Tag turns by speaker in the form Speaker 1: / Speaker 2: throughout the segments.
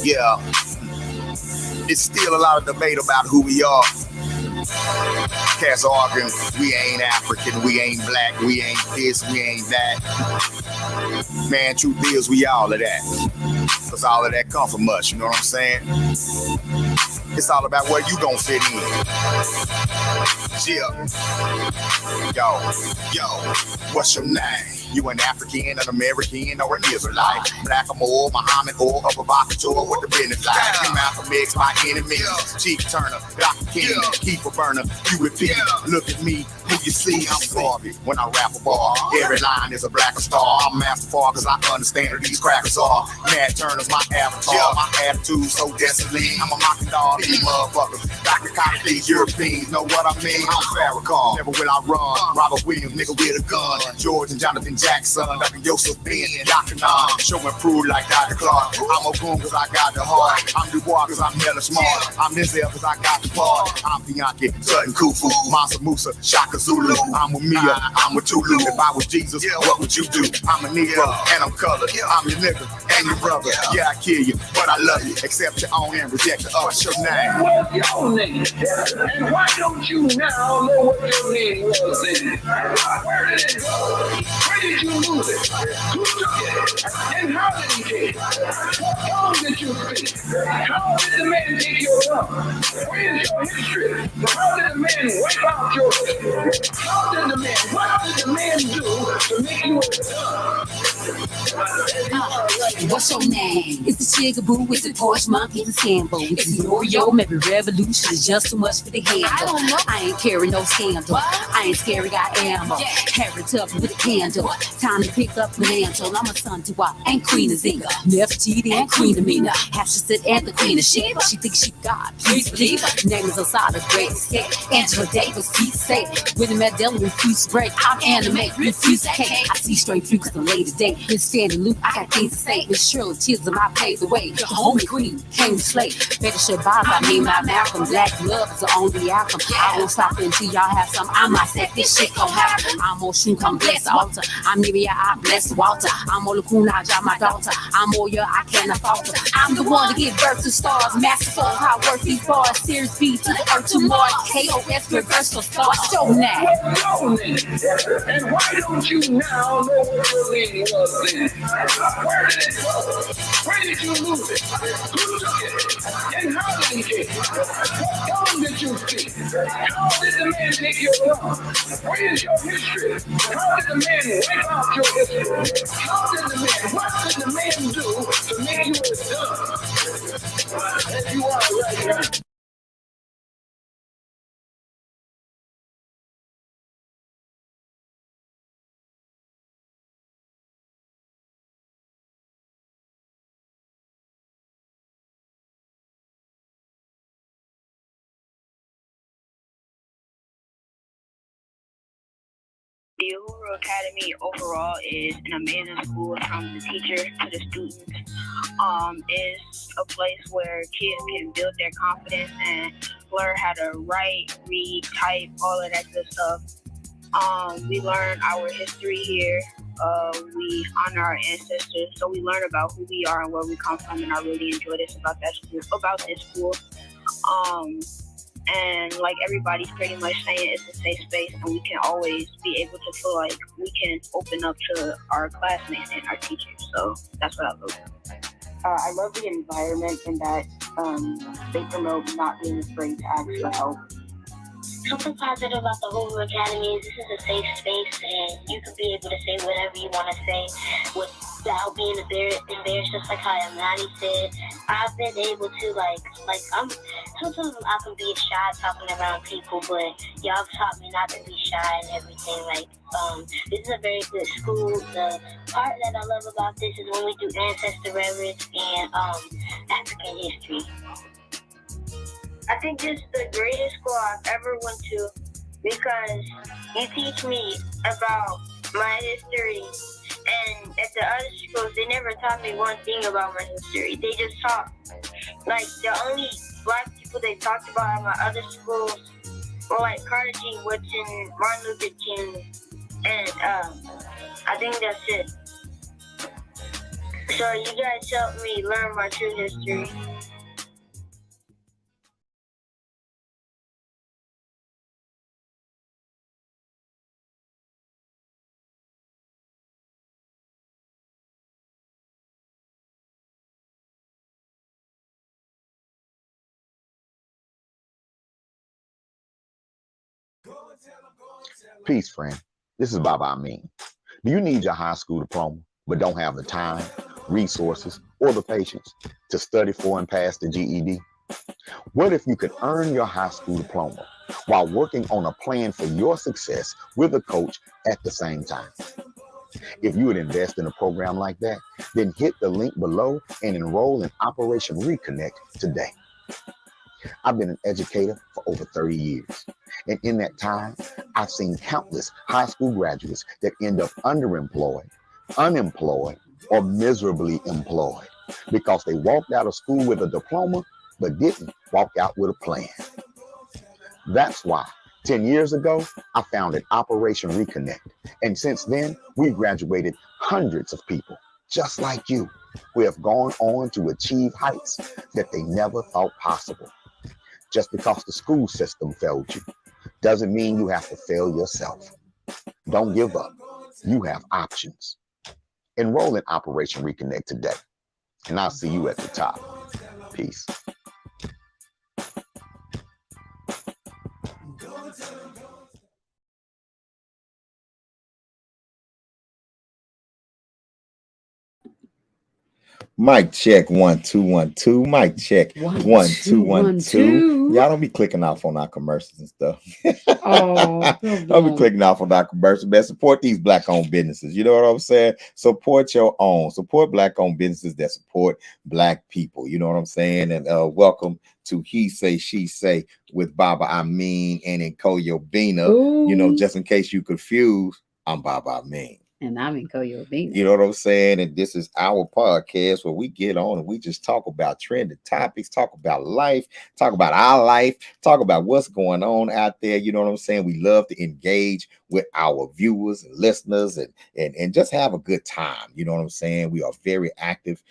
Speaker 1: Yeah, it's still a lot of debate about who we are. Cats arguing we ain't African, we ain't black, we ain't this, we ain't that. Man, truth is we all of that. Cause all of that come from us, you know what I'm saying? It's all about where you gon' fit in. Yeah. Yo, what's your name? You an African, an American, or an Israelite? Black or more, Muhammad or a provocateur? What the business like? You Malcolm X, my enemy. Chief Turner, Dr. King, keep a burner. You repeat, look at me, who you see? I'm sorry when I rap a bar. Every line is a black star. I'm masterful cause I understand who these crackers are. Nat Turner's my avatar. My attitude so desolate. I'm a mocking dog, these motherfuckers. Dr. Cox, these Europeans know what I mean. I'm Farrakhan, never will I run. Robert Williams, nigga with a gun. George and Jonathan Jackson, Dr. Yosef Ben, Dr. Nam, show and prove like Dr. Clark. I'm a boom cause I got the heart. I'm Dubois cause I'm hella smart. I'm Denzel cause I got the part. I'm Bianchi, Sutton Kufu, Mansa Musa, Shaka Zulu. I'm with Mia, I'm with Tulu. If I was Jesus, what would you do? I'm a Negro and I'm colored. I'm your nigga and your brother. Yeah, I kill you, but I love you. Accept your own and reject the other. What's your name?
Speaker 2: What's your name? And why don't you now know what your name was then? Where did it go? Where did you lose it? Who took it? And how did he take it? What song did you speak? How did the man take your tongue? Where is your history? How did the man wipe out your history? What did the man do to make you a tongue?
Speaker 3: What's your name? It's the Chigaboo, it's the Porsche Monkey, it's the Sambo, it's the Nkoyo, maybe Revolution is just too much for the handle. I ain't carry no scandal. I ain't scary, got ammo. Carry it up with a candle. Time to pick up the mantle. I'm a son to I ain't Queen of Zinga. Nefertiti and Queen Amina. Half she said and the Queen of Sheba. She thinks she God. Please believe her. Name is Osada, great escape. Angela Davis, peace safe. With a Mandela, refuse to break. I'm animate, refuse to hate. I see straight through cause I'm late today. Been standing loop, I got things to say. With Shirley Chisholm, I paved the way. The homie queen came to slay. Better survive, I mean my Malcolm. Black love is the only outcome. I won't stop until y'all have some. I might say this shit gon' happen. I'm on shoot, come bless the altar. I'm Nibia, I bless Walter. I'm on Lacuna, I drop my daughter. I'm Oya, I cannot falter. I'm the one to give birth to stars. Master soul, how I work these bars. Series B to the earth to Mars. KOS, reverse for stars. Show now.
Speaker 2: And why don't you now know what your name was then? Where did it go? Where did you lose it? Who took it? And how did he take it? What song did you speak? How did the man take your tongue? Where is your history? How did the man wipe out your history? What did the man do to make you a tongue? As you are right now.
Speaker 4: The Uhuru Academy overall is an amazing school from the teacher to the students. It's a place where kids can build their confidence and learn how to write, read, type, all of that good stuff. We learn our history here. We honor our ancestors, so we learn about who we are and where we come from, and I really enjoy this about this school. And like everybody's pretty much saying, it's a safe space, and we can always be able to feel like we can open up to our classmates and our teachers. So that's what I love.
Speaker 5: I love the environment in that they promote not being afraid to ask for help.
Speaker 6: Something positive about the whole academy is this is a safe space, and you can be able to say whatever you want to say without being embarrassed. Just like how Amin said, I've been able to sometimes I can be shy talking around people, but y'all taught me not to be shy and everything. This is a very good school. The part that I love about this is when we do ancestor reverence and African history.
Speaker 4: I think this is the greatest school I've ever went to because you teach me about my history, and at the other schools they never taught me one thing about my history. They just taught the only black people they talked about at my other schools were like Carter G. Woodson, Martin Luther King, and I think that's it.
Speaker 6: So you guys helped me learn my true history.
Speaker 1: Peace, friend. This is Amin. Do you need your high school diploma but don't have the time, resources, or the patience to study for and pass the GED? What if you could earn your high school diploma while working on a plan for your success with a coach at the same time? If you would invest in a program like that, then hit the link below and enroll in Operation Reconnect today. I've been an educator for over 30 years. And in that time, I've seen countless high school graduates that end up underemployed, unemployed, or miserably employed because they walked out of school with a diploma but didn't walk out with a plan. That's why 10 years ago, I founded Operation Reconnect. And since then, we've graduated hundreds of people just like you who have gone on to achieve heights that they never thought possible. Just because the school system failed you doesn't mean you have to fail yourself. Don't give up. You have options. Enroll in Operation Reconnect today, and I'll see you at the top. Peace.
Speaker 7: Mic check 1 2 1 2. Mic check 1 2 1 2. Y'all don't be clicking off on our commercials and stuff.
Speaker 3: Oh,
Speaker 7: don't be clicking off on our commercials, man. Support these black-owned businesses. You know what I'm saying? Support your own. Support black-owned businesses that support black people. You know what I'm saying? And welcome to He Say She Say with Amin and Nkoyo. You know, just in case you confused, I'm Amin.
Speaker 3: And I'm Nkoyo.
Speaker 7: You know what I'm saying? And this is our podcast where we get on and we just talk about trending topics, talk about life, talk about our life, talk about what's going on out there. You know what I'm saying? We love to engage with our viewers and listeners and just have a good time. You know what I'm saying? We are very active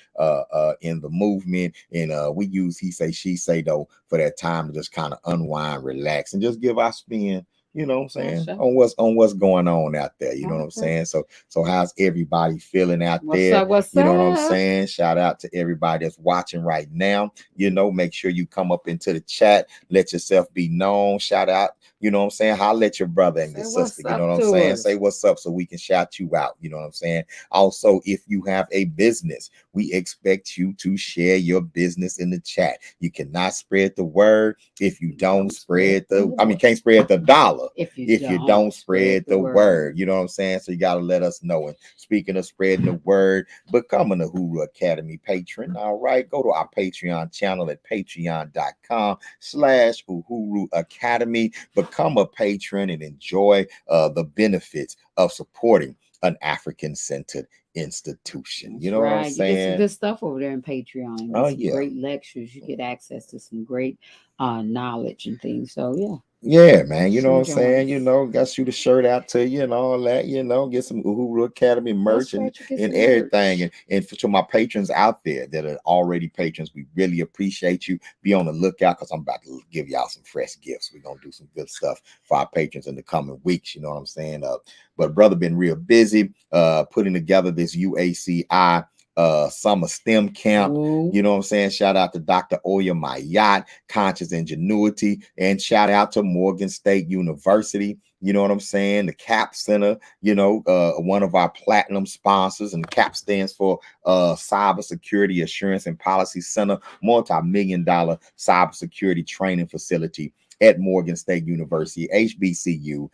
Speaker 7: in the movement, and we use He Say She Say though for that time to just kind of unwind, relax, and just give our spin. You know what I'm saying? On what's going on out there. You know what I'm saying? So how's everybody feeling out there?
Speaker 3: What's
Speaker 7: you know
Speaker 3: up?
Speaker 7: what I'm saying? Shout out to everybody that's watching right now. You know, make sure you come up into the chat, let yourself be known. Shout out, you know what I'm saying? Holla at your brother and your sister. You know what I'm saying? Say what's up so we can shout you out. You know what I'm saying? Also, if you have a business, we expect you to share your business in the chat. You cannot spread the word if you don't spread can't spread the dollar if you don't spread the word. You know what I'm saying? So you got to let us know. And speaking of spreading the word, becoming a Uhuru Academy patron. All right, go to our Patreon channel at patreon.com/Uhuru Academy. Become a patron and enjoy the benefits of supporting an African-centered institution. You know what I'm saying?
Speaker 3: You get some good stuff over there in Patreon. Great lectures. You get access to some great knowledge and things. So
Speaker 7: yeah, man. You know what I'm saying? You know, got to shoot a shirt out to you and all that, you know, get some Uhuru Academy merch and everything. And to my patrons out there that are already patrons, we really appreciate you. Be on the lookout because I'm about to give y'all some fresh gifts. We're going to do some good stuff for our patrons in the coming weeks. You know what I'm saying? But brother been real busy putting together this UACI summer STEM camp. You know what I'm saying? Shout out to Dr. Oya Mayat, Conscious Ingenuity, and shout out to Morgan State University. You know what I'm saying? The CAP Center, you know, one of our platinum sponsors, and the CAP stands for Cybersecurity Assurance and Policy Center, multi-million-dollar cybersecurity training facility at Morgan State University, HBCU,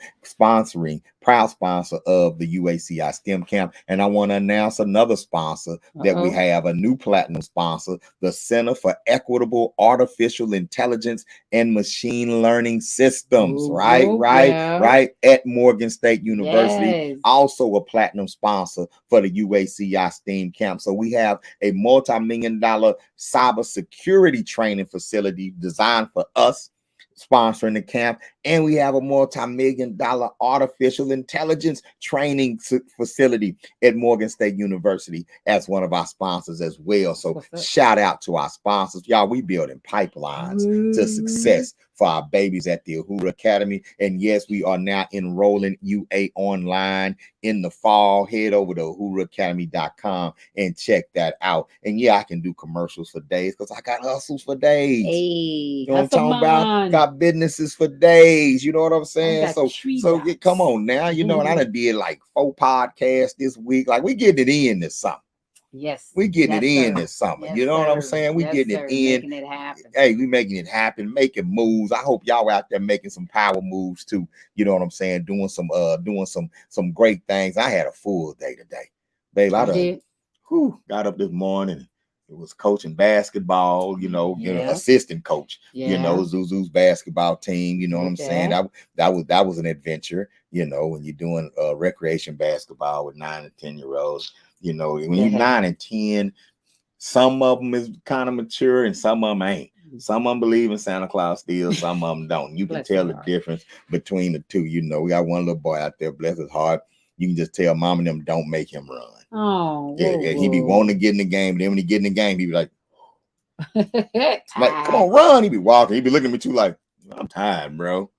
Speaker 7: proud sponsor of the UACI STEM Camp. And I want to announce another sponsor that we have, a new platinum sponsor, the Center for Equitable Artificial Intelligence and Machine Learning Systems, right, at Morgan State University. Also a platinum sponsor for the UACI STEM Camp. So we have a multi-million-dollar cybersecurity training facility designed for us, sponsoring the camp, And we have a multi-million-dollar artificial intelligence training facility at Morgan State University as one of our sponsors as well. So shout out to our sponsors. Y'all, we building pipelines to success for our babies at the Uhuru Academy. And yes, we are now enrolling UA online in the fall. Head over to uhuruacademy.com and check that out. And yeah, I can do commercials for days because I got hustles for days.
Speaker 3: Hey,
Speaker 7: you know what I'm talking about? Got businesses for days. You know what I'm saying? So yeah, come on now. You know, and I done did like 4 podcasts this week. Like we getting it in this summer.
Speaker 3: Yes,
Speaker 7: we getting it in this summer. You know what I'm saying? We getting it in.
Speaker 3: Making it happen.
Speaker 7: Hey, we making it happen, making moves. I hope y'all out there making some power moves too. You know what I'm saying? Doing some great things. I had a full day today, babe. I got up this morning. It was coaching basketball, you know, assistant coach, you know, Zuzu's basketball team. You know what I'm saying? That was an adventure, you know, when you're doing recreation basketball with 9 and 10-year-olds. You know, when you're 9 and 10, some of them is kind of mature and some of them ain't. Some of them believe in Santa Claus still, some of them don't. You can tell the difference between the two. You know, we got one little boy out there, bless his heart. You can just tell mom and them don't make him run.
Speaker 3: Oh,
Speaker 7: he be wanting to get in the game. Then when he get in the game, he be like, come on, run. He be walking. He be looking at me too like, I'm tired, bro.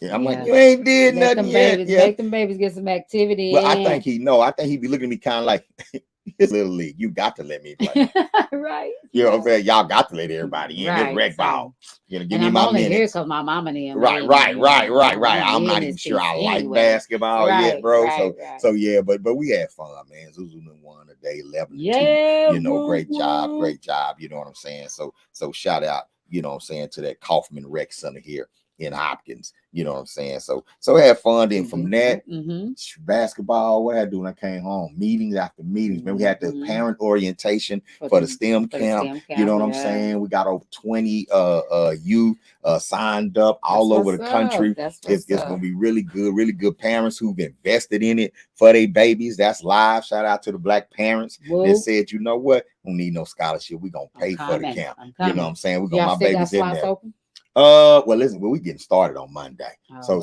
Speaker 7: Yeah, I'm like, you ain't did nothing yet.
Speaker 3: Make them babies get some activity.
Speaker 7: But I think he know. I think he be looking at me kind of like, it's little league. You got to let me play.
Speaker 3: Right.
Speaker 7: You know what I'm saying? Y'all got to let everybody in. It's rec ball. You know, give me my minutes.
Speaker 3: Here because my mama and them.
Speaker 7: Right. I'm not even sure I like basketball yet, bro. So yeah, but we had fun, man. Zuzu won a day 11-2. You know, great job. You know what I'm saying? So shout out, you know what I'm saying, to that Kaufman Rec Center here in Hopkins. You know what I'm saying? So I had fun. Then from that, basketball, what I do when I came home? Meetings after meetings. Man, we had the parent orientation for the STEM camp. You know what I'm saying? We got over 20 youth signed up all over the country. It's gonna be really good parents who've invested in it for their babies. That's live. Shout out to the Black parents that said, you know what? We don't need no scholarship. We're gonna pay for the camp. You know what I'm saying? We're gonna my babies in there. Well, listen, we getting started on Monday. So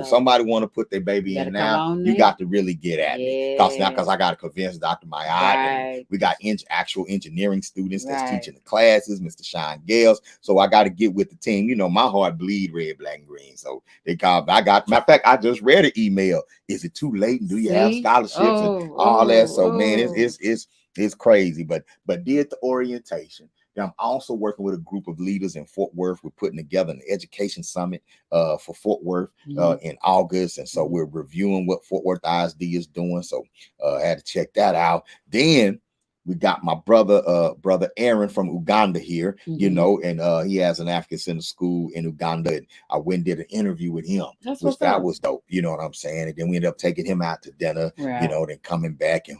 Speaker 7: somebody want to put their baby in now, you got to really get at me. Because I got to convince Dr. Mayad. And we got actual engineering students that's teaching the classes, Mr. Sean Gales. So I got to get with the team. You know, my heart bleed red, black, and green. So they called. Matter of fact, I just read an email. Is it too late? And do you have scholarships and all that? So man, it's crazy. But did the orientation. I'm also working with a group of leaders in Fort Worth. We're putting together an education summit for Fort Worth in August. And so we're reviewing what Fort Worth ISD is doing. So I had to check that out. Then we got my brother Aaron from Uganda here, you know, and he has an African Center school in Uganda. And I went and did an interview with him, which that was dope. You know what I'm saying? And then we ended up taking him out to dinner, you know, then coming back and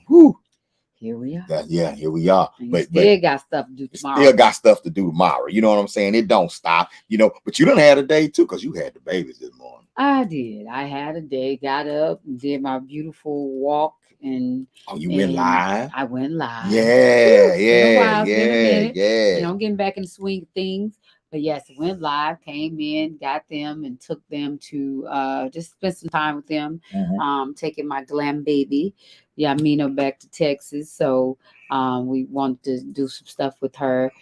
Speaker 3: here we are.
Speaker 7: Here we are.
Speaker 3: But still got stuff to do tomorrow.
Speaker 7: Still got stuff to do tomorrow. You know what I'm saying? It don't stop. You know, but you done had a day too, because you had the babies this morning.
Speaker 3: I did. I had a day. Got up, did my beautiful walk, and
Speaker 7: you went live.
Speaker 3: I went live.
Speaker 7: Yeah.
Speaker 3: You know, getting back in the swing of things. But yes, went live, came in, got them, and took them to just spend some time with them. Taking my glam baby, Amin, back to Texas. So we wanted to do some stuff with her.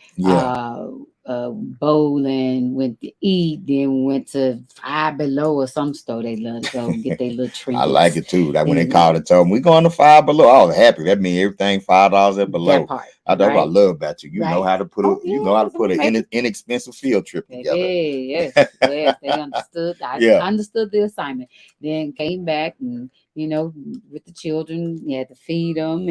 Speaker 3: Bowling, went to eat, then went to Five Below or some store they love to go get their little treats.
Speaker 7: I like it too. Like when they called and told me we going to Five Below, I was happy. That means everything $5 at below. That's what I love about you. You know how to put an inexpensive field trip together.
Speaker 3: Yes, they understood. I understood the assignment. Then came back and, you know, with the children, you had to feed them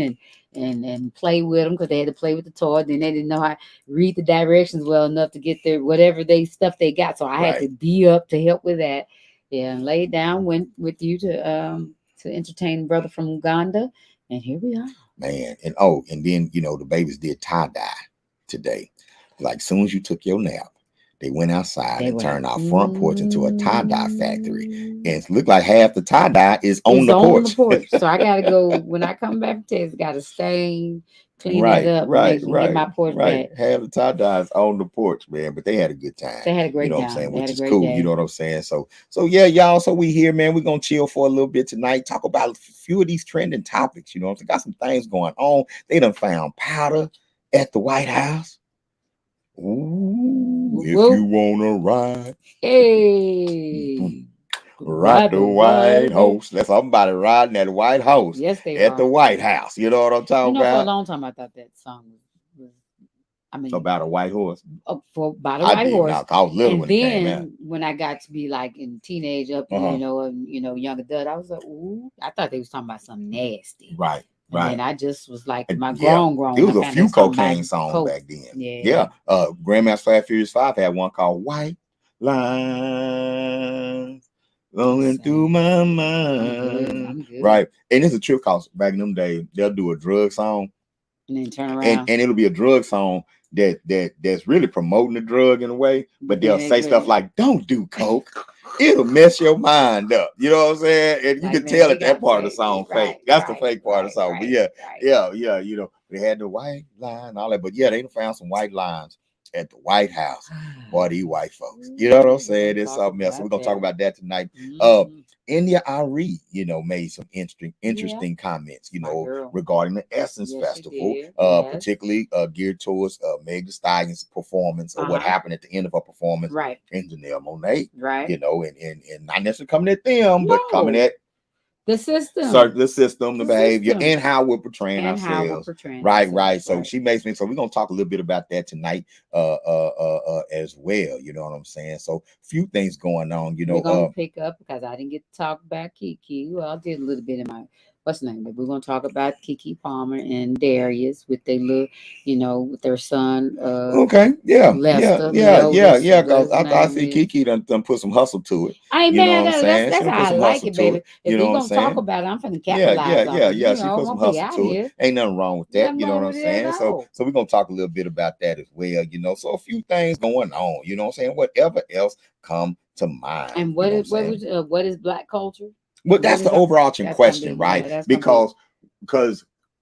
Speaker 3: and play with them because they had to play with the toy. Then they didn't know how to read the directions well enough to get their whatever stuff they got. So I had to be up to help with that. Yeah, and laid down, went with you to entertain brother from Uganda, and here we are.
Speaker 7: Man, and then you know the babies did tie-dye today. Like soon as you took your nap, They went outside and turned our front porch into a tie-dye factory. And it looked like half the tie-dye is on the porch.
Speaker 3: So I gotta go when I come back from Texas, gotta stain, clean that up, get my porch back.
Speaker 7: Half the tie-dye is on the porch, man. But they had a good time.
Speaker 3: They had a great
Speaker 7: you know
Speaker 3: time.
Speaker 7: What I'm saying?
Speaker 3: They
Speaker 7: Which is
Speaker 3: cool.
Speaker 7: Day. You know what I'm saying? So yeah, y'all. So we here, man. We're gonna chill for a little bit tonight. Talk about a few of these trending topics. You know what I'm saying? Got some things going on. They done found powder at the White House. Ooh, if you wanna ride,
Speaker 3: hey,
Speaker 7: ride the White House. That's somebody riding at the White House.
Speaker 3: Yes, they
Speaker 7: at
Speaker 3: are.
Speaker 7: the White House. You know what I'm talking about?
Speaker 3: For a long time, I thought that song was
Speaker 7: about a white horse.
Speaker 3: About a white horse.
Speaker 7: I was little when it came out.
Speaker 3: When I got to be like in teenage up, young adult, I was like, ooh, I thought they was talking about something nasty.
Speaker 7: Right.
Speaker 3: And I just was like, my grown.
Speaker 7: It was a few cocaine songs back then. Yeah. Grandma's Fast Furious 5 had one called White Lines rolling through my mind. I'm good. Right. And it's a trip cause back in them days, they'll do a drug song.
Speaker 3: And then turn around.
Speaker 7: And it'll be a drug song that's really promoting the drug in a way, but they'll say stuff like, don't do coke. It'll mess your mind up. You know what I'm saying? And you can tell that part of the song fake. That's the fake part of the song. But yeah, they had the white line and all that. But yeah, they found some white lines at the White House. Boy, these white folks. You know what I'm saying? It's something else. So we're gonna talk about that tonight. India.Arie, made some interesting comments, regarding the Essence Festival, particularly geared towards Meg Thee Stallion's performance or what happened at the end of her performance, and Janelle Monáe, and not necessarily coming at them, but coming at
Speaker 3: the system,
Speaker 7: the behavior, and how we're portraying ourselves. Right. So she makes me. So we're gonna talk a little bit about that tonight, as well. You know what I'm saying? So a few things going on.
Speaker 3: We're gonna pick up because I didn't get to talk about Kiki. Well, I did a little bit in my what's the name? But we're gonna talk about Kiki Palmer and Darius with their little, with their son.
Speaker 7: Lester. Because I see Kiki done put some hustle to it.
Speaker 3: That's how I like it, baby. If you're gonna talk about it, I'm finna capitalize on it.
Speaker 7: She put some hustle to it. Ain't nothing wrong with that. You know what I'm saying? So we're gonna talk a little bit about that as well. So a few things going on. You know what I'm saying? Whatever else come to mind.
Speaker 3: And what is Black culture?
Speaker 7: Well, that's the overarching question, right? Because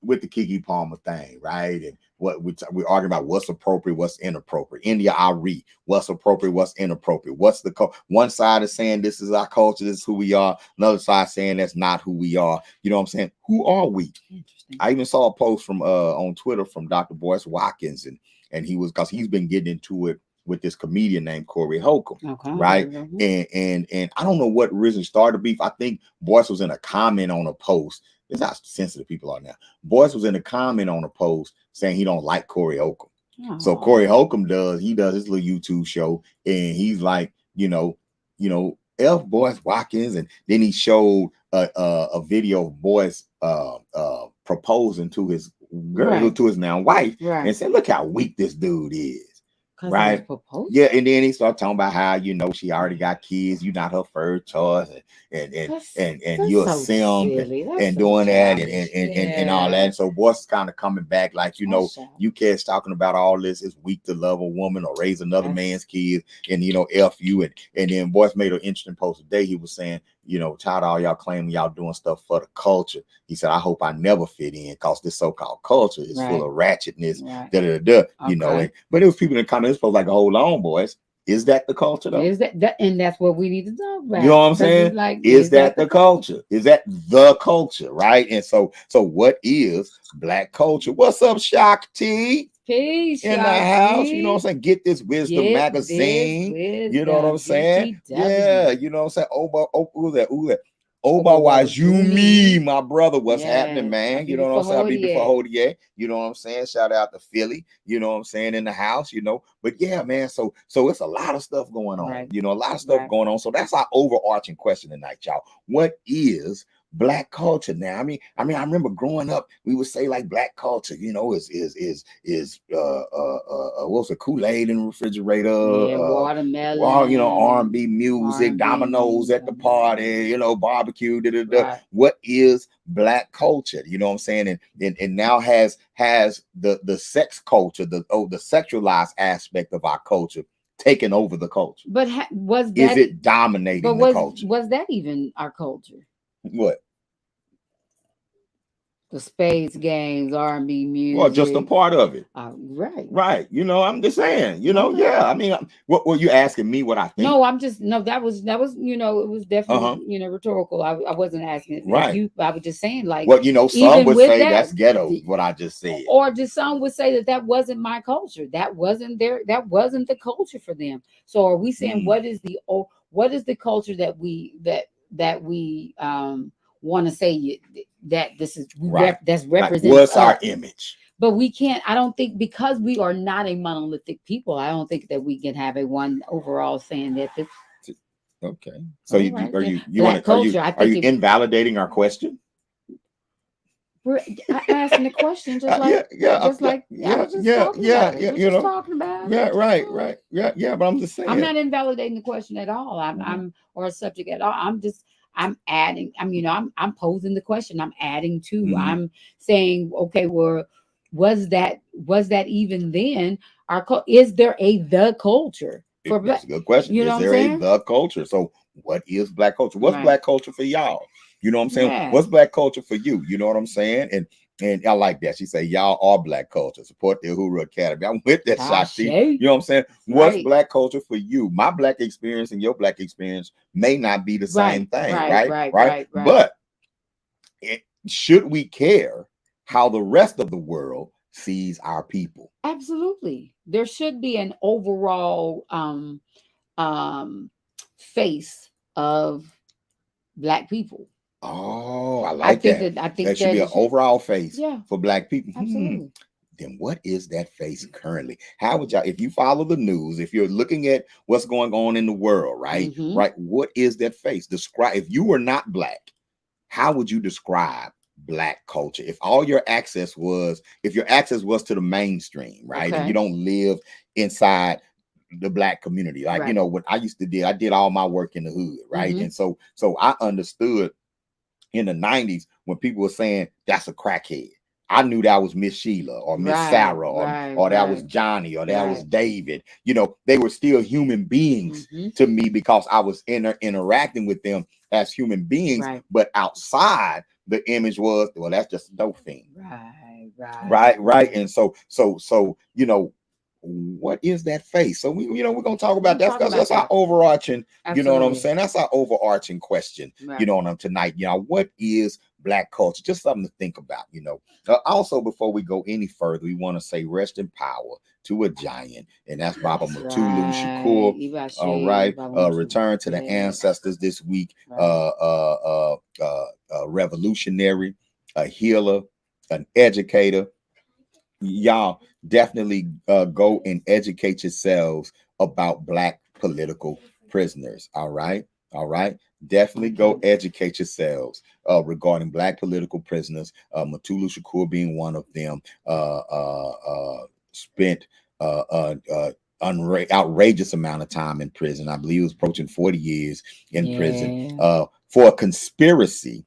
Speaker 7: with the Kiki Palmer thing, right? And what we're arguing about what's appropriate, what's inappropriate. India.Arie, what's appropriate, what's inappropriate. What's one side is saying this is our culture, this is who we are. Another side saying that's not who we are. You know what I'm saying? Who are we? Interesting. I even saw a post from on Twitter from Dr. Boyce Watkins, and because he's been getting into it with this comedian named Corey Holcomb, right? And I don't know what originally started the beef. I think Boyce was in a comment on a post. It's how sensitive people are now. Boyce was in a comment on a post saying he don't like Corey Holcomb. So Corey Holcomb does his little YouTube show, and he's like, F Boyce Watkins, and then he showed a video of Boyce proposing to his girl, to his now wife, and said, "Look how weak this dude is." Right. Yeah, and then he started talking about how she already got kids, you're not her first choice, and you're a simp and doing that and all that. So Boyce is kind of coming back like, you cats talking about all this, it's weak to love a woman or raise another man's kids, and F you. And then Boyce made an interesting post today. He was saying, tired of all y'all claiming y'all doing stuff for the culture. He said, I hope I never fit in because this so-called culture is full of ratchetness. But it was people in the comments supposed like, hold on, boys. Is that the culture though?
Speaker 3: Is that and that's what we need to talk about.
Speaker 7: You know what I'm saying? Like, is that the culture? Is that the culture? Right. And so what is Black culture? What's up, Shock T?
Speaker 3: Peace
Speaker 7: in the house, you know what I'm saying? Get this Wisdom magazine. You know what I'm saying? Yeah, you know what I'm saying? Who's that? Oba Wajumi, my brother, what's happening, man? You know what I'm saying? I'll be before Hodier. You know what I'm saying? Shout out to Philly, you know what I'm saying, in the house, But yeah, man, so it's a lot of stuff going on, a lot of stuff going on. So that's our overarching question tonight, y'all. What is Black culture now? I mean, I remember growing up, we would say like Black culture, is what's the Kool-Aid in the refrigerator,
Speaker 3: watermelon,
Speaker 7: R&B music, dominoes at the party, barbecue, What is Black culture? You know what I'm saying? And now has the sex culture, the sexualized aspect of our culture taking over the culture?
Speaker 8: But was
Speaker 7: Is
Speaker 8: that?
Speaker 7: it dominating
Speaker 8: But
Speaker 7: the culture?
Speaker 8: was that even our culture?
Speaker 7: What?
Speaker 8: The spades games, R&B
Speaker 7: Well, just a
Speaker 8: music.
Speaker 7: part of it.
Speaker 8: Right.
Speaker 7: Right. You know, I'm just saying, you know,
Speaker 8: Okay.
Speaker 7: yeah. I mean, what were you asking me what I think?
Speaker 8: No, I'm just no. That was you know, it was definitely
Speaker 7: Uh-huh.
Speaker 8: Rhetorical. I wasn't asking it.
Speaker 7: Right.
Speaker 8: You, I was just saying like.
Speaker 7: Well, you know, some
Speaker 8: even
Speaker 7: would
Speaker 8: with
Speaker 7: say
Speaker 8: that,
Speaker 7: that's ghetto, what I just said.
Speaker 8: or just some would say that that wasn't my culture. That wasn't that wasn't the culture for them. So are we saying what is the culture that we want to say that this is
Speaker 7: Right.
Speaker 8: that's
Speaker 7: Like,
Speaker 8: represents
Speaker 7: what's our
Speaker 8: us?
Speaker 7: image?
Speaker 8: But we can't, I don't think, because we are not a monolithic people, I don't think that we can have a one overall saying that this.
Speaker 7: Okay. So
Speaker 8: All
Speaker 7: you
Speaker 8: right,
Speaker 7: are
Speaker 8: then.
Speaker 7: you
Speaker 8: Black
Speaker 7: want to
Speaker 8: culture, I
Speaker 7: are
Speaker 8: think
Speaker 7: you invalidating our question?
Speaker 8: we're asking the question just like I was just talking about it. We're
Speaker 7: you
Speaker 8: just
Speaker 7: know.
Speaker 8: talking about it.
Speaker 7: Yeah, right. Yeah, but I'm just saying.
Speaker 8: I'm not invalidating the question at all. I'm or a subject at all. I'm adding. I'm posing the question. I'm adding to.
Speaker 7: Mhm.
Speaker 8: I'm saying, okay, well, was that even then? Is there a the culture for
Speaker 7: That's
Speaker 8: black?
Speaker 7: a good question.
Speaker 8: You know
Speaker 7: Is
Speaker 8: what I'm
Speaker 7: there a
Speaker 8: saying?
Speaker 7: the culture? So what is black culture? What's
Speaker 8: Right.
Speaker 7: black culture for y'all? You know what I'm saying?
Speaker 8: Yeah.
Speaker 7: What's black culture for you? You know what I'm saying? And I like that. She said, y'all are black culture. Support the Uhuru Academy. I'm with that, Shakti. You know what I'm saying? What's
Speaker 8: Right.
Speaker 7: black culture for you? My black experience and your black experience may not be the same thing, right? But should we care how the rest of the world sees our people?
Speaker 8: Absolutely. There should be an overall face of black people.
Speaker 7: Oh, I
Speaker 8: I
Speaker 7: like
Speaker 8: think
Speaker 7: that.
Speaker 8: that I think
Speaker 7: There should be
Speaker 8: that
Speaker 7: an
Speaker 8: is
Speaker 7: overall face
Speaker 8: yeah,
Speaker 7: for black people.
Speaker 8: absolutely.
Speaker 7: Then what is that face currently? How would y'all, if you follow the news, if you're looking at what's going on in the world, right?
Speaker 8: Mhm.
Speaker 7: Right. What is that face? Describe, if you were not black, how would you describe black culture? If all your access was, if your access was to the mainstream, right? And you
Speaker 8: Okay.
Speaker 7: don't live inside the black community. Like, you
Speaker 8: Right.
Speaker 7: know, what I used to do, I did all my work in the hood, right?
Speaker 8: Mhm.
Speaker 7: And so I understood in the 90s when people were saying that's a crackhead. I knew that was Miss Sheila or Miss
Speaker 8: Right,
Speaker 7: Sarah
Speaker 8: right,
Speaker 7: or that was
Speaker 8: right,
Speaker 7: Johnny or that was
Speaker 8: right.
Speaker 7: David. You know, they were still human beings
Speaker 8: Mhm.
Speaker 7: to me because I was interacting with them as human beings.
Speaker 8: Right.
Speaker 7: But outside, the image was, well, that's just a dope fiend.
Speaker 8: Right.
Speaker 7: Right. And so, you know, what is that face? So we're gonna talk about that because that's our overarching, you know what I'm
Speaker 8: Absolutely.
Speaker 7: saying? That's our overarching question,
Speaker 8: Right.
Speaker 7: you know, on tonight. You know, what is black culture? Just something to think about, you know. Also, before we go any further, we want to say rest in power to a giant, and that's Baba
Speaker 8: That's
Speaker 7: Mutulu Shakur.
Speaker 8: right.
Speaker 7: All right.
Speaker 8: Baba Mutulu.
Speaker 7: Return to the
Speaker 8: Yeah.
Speaker 7: ancestors this week.
Speaker 8: Right.
Speaker 7: Revolutionary, a healer, an educator. Y'all definitely go and educate yourselves about black political prisoners. All right, definitely go educate yourselves regarding black political prisoners. Mutulu Shakur being one of them. Spent outrageous amount of time in prison. I believe it was approaching 40 years in prison for a conspiracy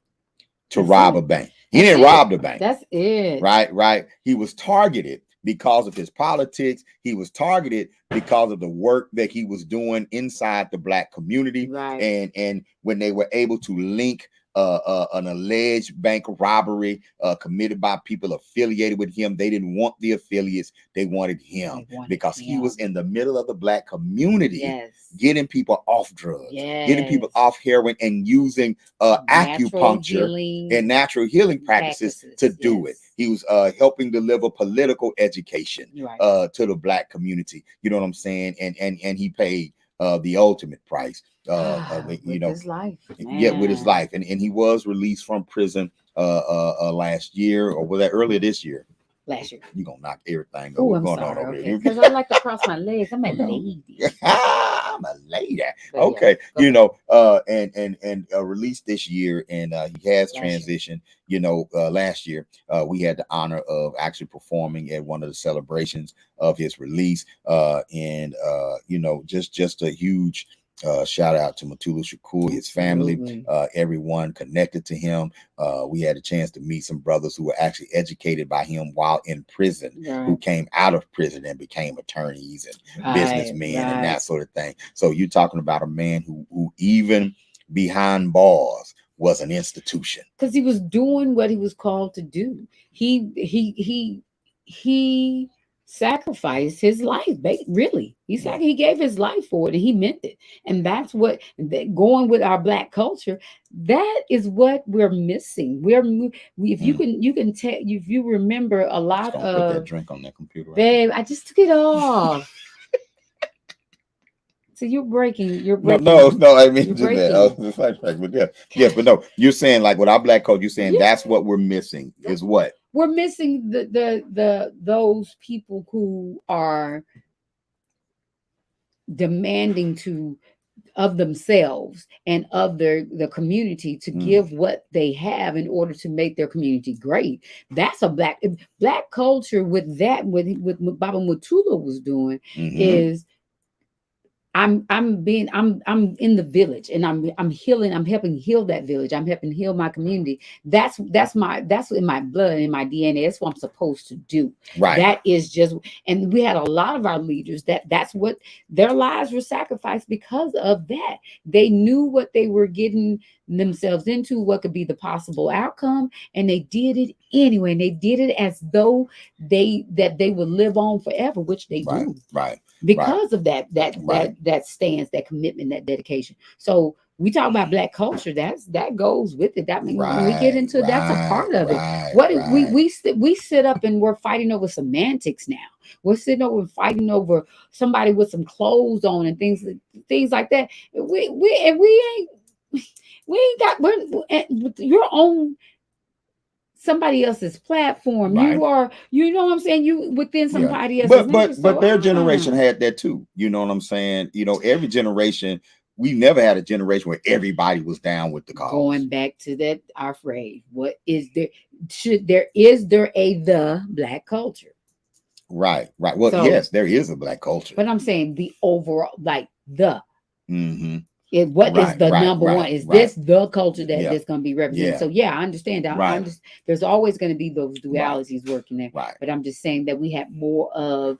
Speaker 7: to rob a bank. He didn't rob the bank.
Speaker 8: That's it.
Speaker 7: Right. He was targeted because of his politics. He was targeted because of the work that he was doing inside the black community.
Speaker 8: Right.
Speaker 7: And when they were able to link an alleged bank robbery committed by people affiliated with him, they didn't want the affiliates, they wanted him because he was in the middle of the black community, getting people off drugs, getting people off heroin, and using acupuncture and natural healing practices to do it. He was helping deliver political education to the black community. You know what I'm saying? And he paid the ultimate price. You know,
Speaker 8: his life,
Speaker 7: with his life, and he was released from prison last year, or was that earlier this year?
Speaker 8: Last year.
Speaker 7: You gonna knock everything over.
Speaker 8: I'm sorry. Okay, because I like to cross my legs. I'm a lady.
Speaker 7: I'm a lady.
Speaker 8: But
Speaker 7: okay,
Speaker 8: yeah,
Speaker 7: you know, and released this year, and he has transitioned. You know, last year we had the honor of actually performing at one of the celebrations of his release, and you know, just a huge Shout out to Mutulu Shakur, his family, everyone connected to him. We had a chance to meet some brothers who were actually educated by him while in prison, who came out of prison and became attorneys and businessmen and that sort of thing. So you're talking about a man who even behind bars was an institution,
Speaker 8: because he was doing what he was called to do. He sacrificed his life. Really, he gave his life for it, and he meant it. And that's what going with our Black culture. That is what we're missing. If you can tell, if you remember a lot of
Speaker 7: put that drink on that computer, right?
Speaker 8: Babe, I just took it off. So you're breaking.
Speaker 7: No. I mean, just that. But no, you're saying like with our Black culture, you're saying that's what we're missing. Is what
Speaker 8: we're missing those people who are demanding of themselves and of the community to give what they have in order to make their community great. That's a black culture. With that, with Baba Mutulu was doing is. I'm in the village, and I'm healing. I'm helping heal that village. I'm helping heal my community. That's in my blood, in my DNA. That's what I'm supposed to do.
Speaker 7: Right.
Speaker 8: That is just, and we had a lot of our leaders that's what their lives were sacrificed because of that. They knew what they were getting themselves into, what could be the possible outcome, and they did it anyway. And they did it as though they would live on forever, which they do.
Speaker 7: Right.
Speaker 8: Because of that stance, that commitment, that dedication. So we talk about Black culture. That goes with it. That means when we get into that's a part of it. We sit up and we're fighting over semantics now. We're sitting over and fighting over somebody with some clothes on and things like that. We ain't got your own. Somebody else's platform. You know what I'm saying? You within somebody else's.
Speaker 7: But their generation had that too. You know what I'm saying? Every generation, we never had a generation where everybody was down with the cause.
Speaker 8: Going back to that, our phrase, what is there? Is there the Black culture?
Speaker 7: Right. Well, yes, there is a Black culture.
Speaker 8: But I'm saying the overall, like the. What is the number one? Is this the culture that's going to be represented? So I understand. There's always going to be those dualities working there. But I'm just saying that we have more of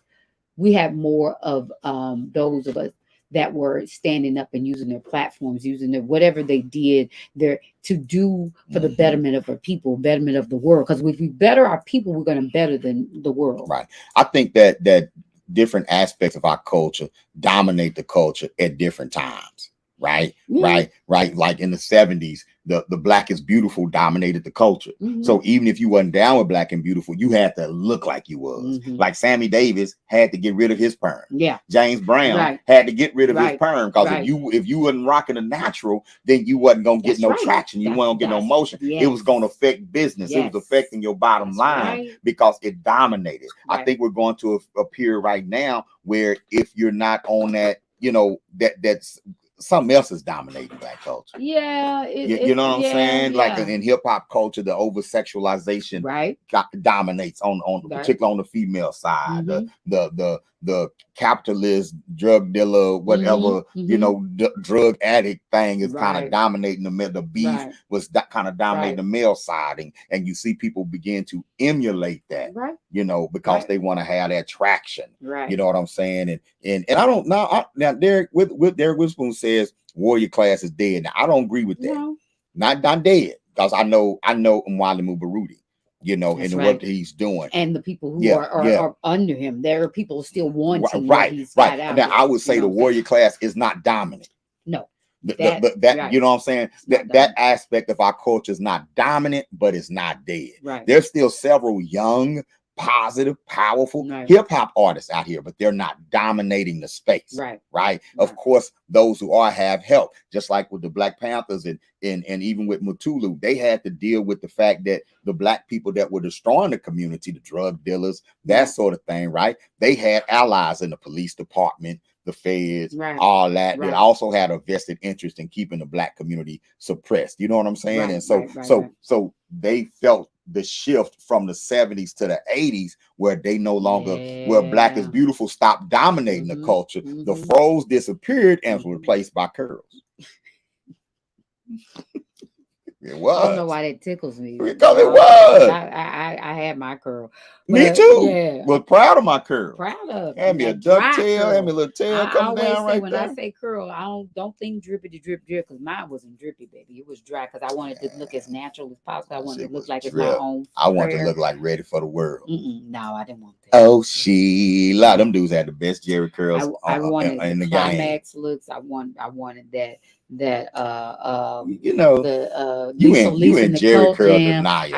Speaker 8: those of us that were standing up and using their platforms, using their whatever they did there to do for the betterment of our people, betterment of the world. Because if we better our people, we're going to better the world.
Speaker 7: Right. I think that different aspects of our culture dominate the culture at different times. Right. Like in the 70s, the Black is beautiful dominated the culture. So even if you wasn't down with Black and beautiful, you had to look like you was. Like Sammy Davis had to get rid of his perm. James Brown had to get rid of his perm because if you wasn't rocking a natural, then you wasn't gonna get no traction. You weren't gonna get no motion. It was gonna affect business. It was affecting your bottom line because it dominated. I think we're going to a period right now where if you're not on that, that's something else is dominating Black culture. You know what I'm saying? Like in hip hop culture, the over sexualization dominates particularly on the female side. The capitalist drug dealer, whatever, drug addict thing is kind of dominating the beef was kind of dominating the male side, and you see people begin to emulate that, because they want to have that traction. You know what I'm saying? And I don't know. Now Derek Witherspoon says warrior class is dead. Now I don't agree with that. No. Not dead, because I know Mwalimu Baruti. And the work that he's doing,
Speaker 8: and the people who are under him. There are people still wanting what he's got out.
Speaker 7: Now I would say the warrior class is not dominant.
Speaker 8: No,
Speaker 7: that you know what I'm saying. That aspect of our culture is not dominant, but it's not dead. There's still several young, positive, powerful hip hop artists out here, but they're not dominating the space. Of course, those who have help, just like with the Black Panthers and even with Mutulu, they had to deal with the fact that the Black people that were destroying the community, the drug dealers, that sort of thing, they had allies in the police department, the feds, all that. They also had a vested interest in keeping the Black community suppressed. You know what I'm saying? And so they felt the shift from the 70s to the 80s, where they no longer, where Black is Beautiful stopped dominating the culture. The froze disappeared and was replaced by curls. It was.
Speaker 8: I don't know why that tickles me.
Speaker 7: Because it was.
Speaker 8: I had my curl.
Speaker 7: Me too.
Speaker 8: Yeah.
Speaker 7: Was proud of my curl.
Speaker 8: Proud of.
Speaker 7: Had me a duck tail, had me a little tail come down right
Speaker 8: when
Speaker 7: there.
Speaker 8: I say curl, I don't think drippy to drip because mine wasn't drippy, baby. It was dry because I wanted to look as natural as possible. I wanted to look like it's my own.
Speaker 7: I wanted to look like Ready for the World.
Speaker 8: No, I didn't want that.
Speaker 7: Oh, Sheila. Them dudes had the best Jerry curls
Speaker 8: I wanted
Speaker 7: in the
Speaker 8: climax
Speaker 7: game.
Speaker 8: looks. I wanted that
Speaker 7: you in Jerry curl denial.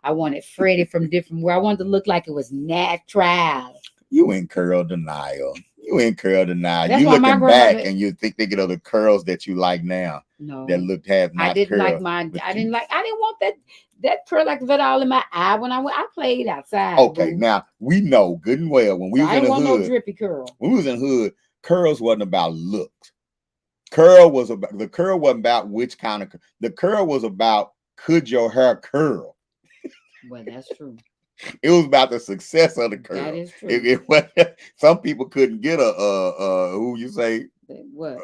Speaker 8: I wanted Freddie from different where I wanted to look like it was natural.
Speaker 7: You in curl denial. You in curl denial.
Speaker 8: That's
Speaker 7: you looking back and you thinking of the curls that you like now.
Speaker 8: No,
Speaker 7: that looked half.
Speaker 8: I didn't like mine. I didn't want that curl like that all in my eye when I played outside.
Speaker 7: Okay, now we know good and well when we was in the hood.
Speaker 8: No drippy curl.
Speaker 7: When we was in the hood, curls wasn't about looks. The curl wasn't about which kind of. The curl was about could your hair curl.
Speaker 8: Well, that's true.
Speaker 7: It was about the success of the curl.
Speaker 8: That is true.
Speaker 7: Some people couldn't get who you say
Speaker 8: what?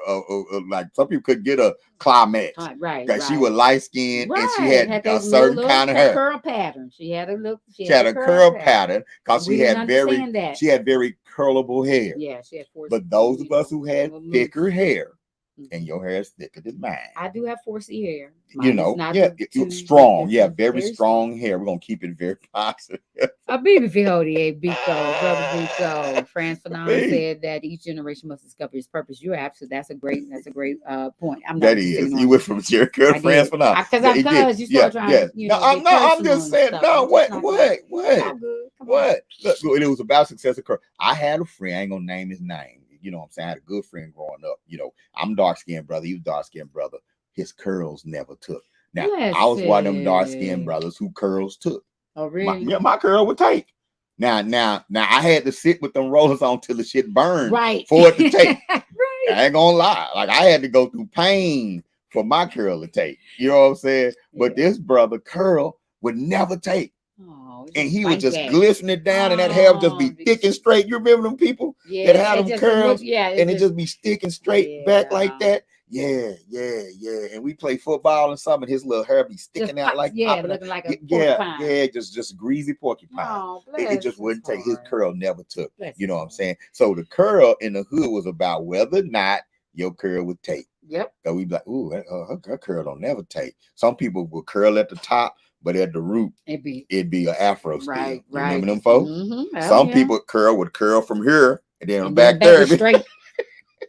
Speaker 7: Like some people couldn't get a climax,
Speaker 8: right?
Speaker 7: Because she was light skinned and she had a certain kind of hair.
Speaker 8: Curl pattern. She had a look.
Speaker 7: She had a curl pattern because she had very curlable hair.
Speaker 8: Yeah, she had 4C.
Speaker 7: But those of us who had thicker hair. And your hair is thicker than mine.
Speaker 8: I do have 4C hair.
Speaker 7: It's strong. Yeah, very strong hair. We're gonna keep it very positive.
Speaker 8: A baby Biko, brother Biko. Franz Fanon said that each generation must discover its purpose. You're absolutely. That's a great point.
Speaker 7: That is. You went from Jerry Curl to Franz Fanon.
Speaker 8: Because you start trying.
Speaker 7: I'm just saying. No, what? Look, it was about success of curl. I had a friend. I ain't gonna name his name. You know what I'm saying? I had a good friend growing up. I'm dark-skinned brother. He was dark-skinned brother. His curls never took. Now, I was one of them dark-skinned brothers who curls took.
Speaker 8: Oh, really?
Speaker 7: My curl would take. Now, I had to sit with them rollers on till the shit burned for it to take.
Speaker 8: Right.
Speaker 7: I ain't gonna lie. Like, I had to go through pain for my curl to take. You know what I'm saying? Yeah. But this brother curl would never take. And he would just glisten it down, and that hair would just be thick and straight. You remember them people that had them curls? And it just be sticking straight back like that. Yeah. And we play football and something, and his little hair be sticking out like
Speaker 8: looking like a porcupine.
Speaker 7: just greasy porcupine. It just wouldn't take. His curl never took. You know what I'm saying? So the curl in the hood was about whether or not your curl would take.
Speaker 8: Yep.
Speaker 7: So we'd be like, ooh, her curl don't never take. Some people will curl at the top. But at the root, it'd be an afro still. Right. Remember them folks? Some people would curl from here and then back there.
Speaker 8: Straight.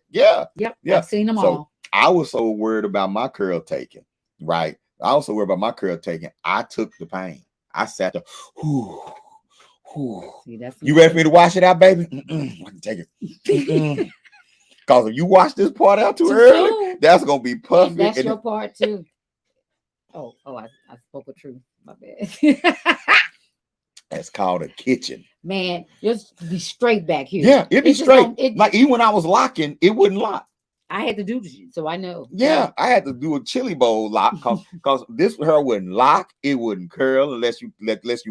Speaker 7: Yeah.
Speaker 8: Yep. I've seen them all.
Speaker 7: I was so worried about my curl taking. Right. I was so worried about my curl taking. I took the pain. I sat there. See, you ready for me to wash it out, baby? I can take it. Because if you wash this part out too early, that's gonna be perfect.
Speaker 8: And that's your part too. Oh, I spoke the truth. My bad.
Speaker 7: That's called a kitchen.
Speaker 8: Man, just be straight back here.
Speaker 7: Yeah, it'd be straight. Like even when I was locking, it wouldn't lock.
Speaker 8: I had to do this, so I know.
Speaker 7: Yeah, I had to do a chili bowl lock because this hair wouldn't lock, it wouldn't curl unless you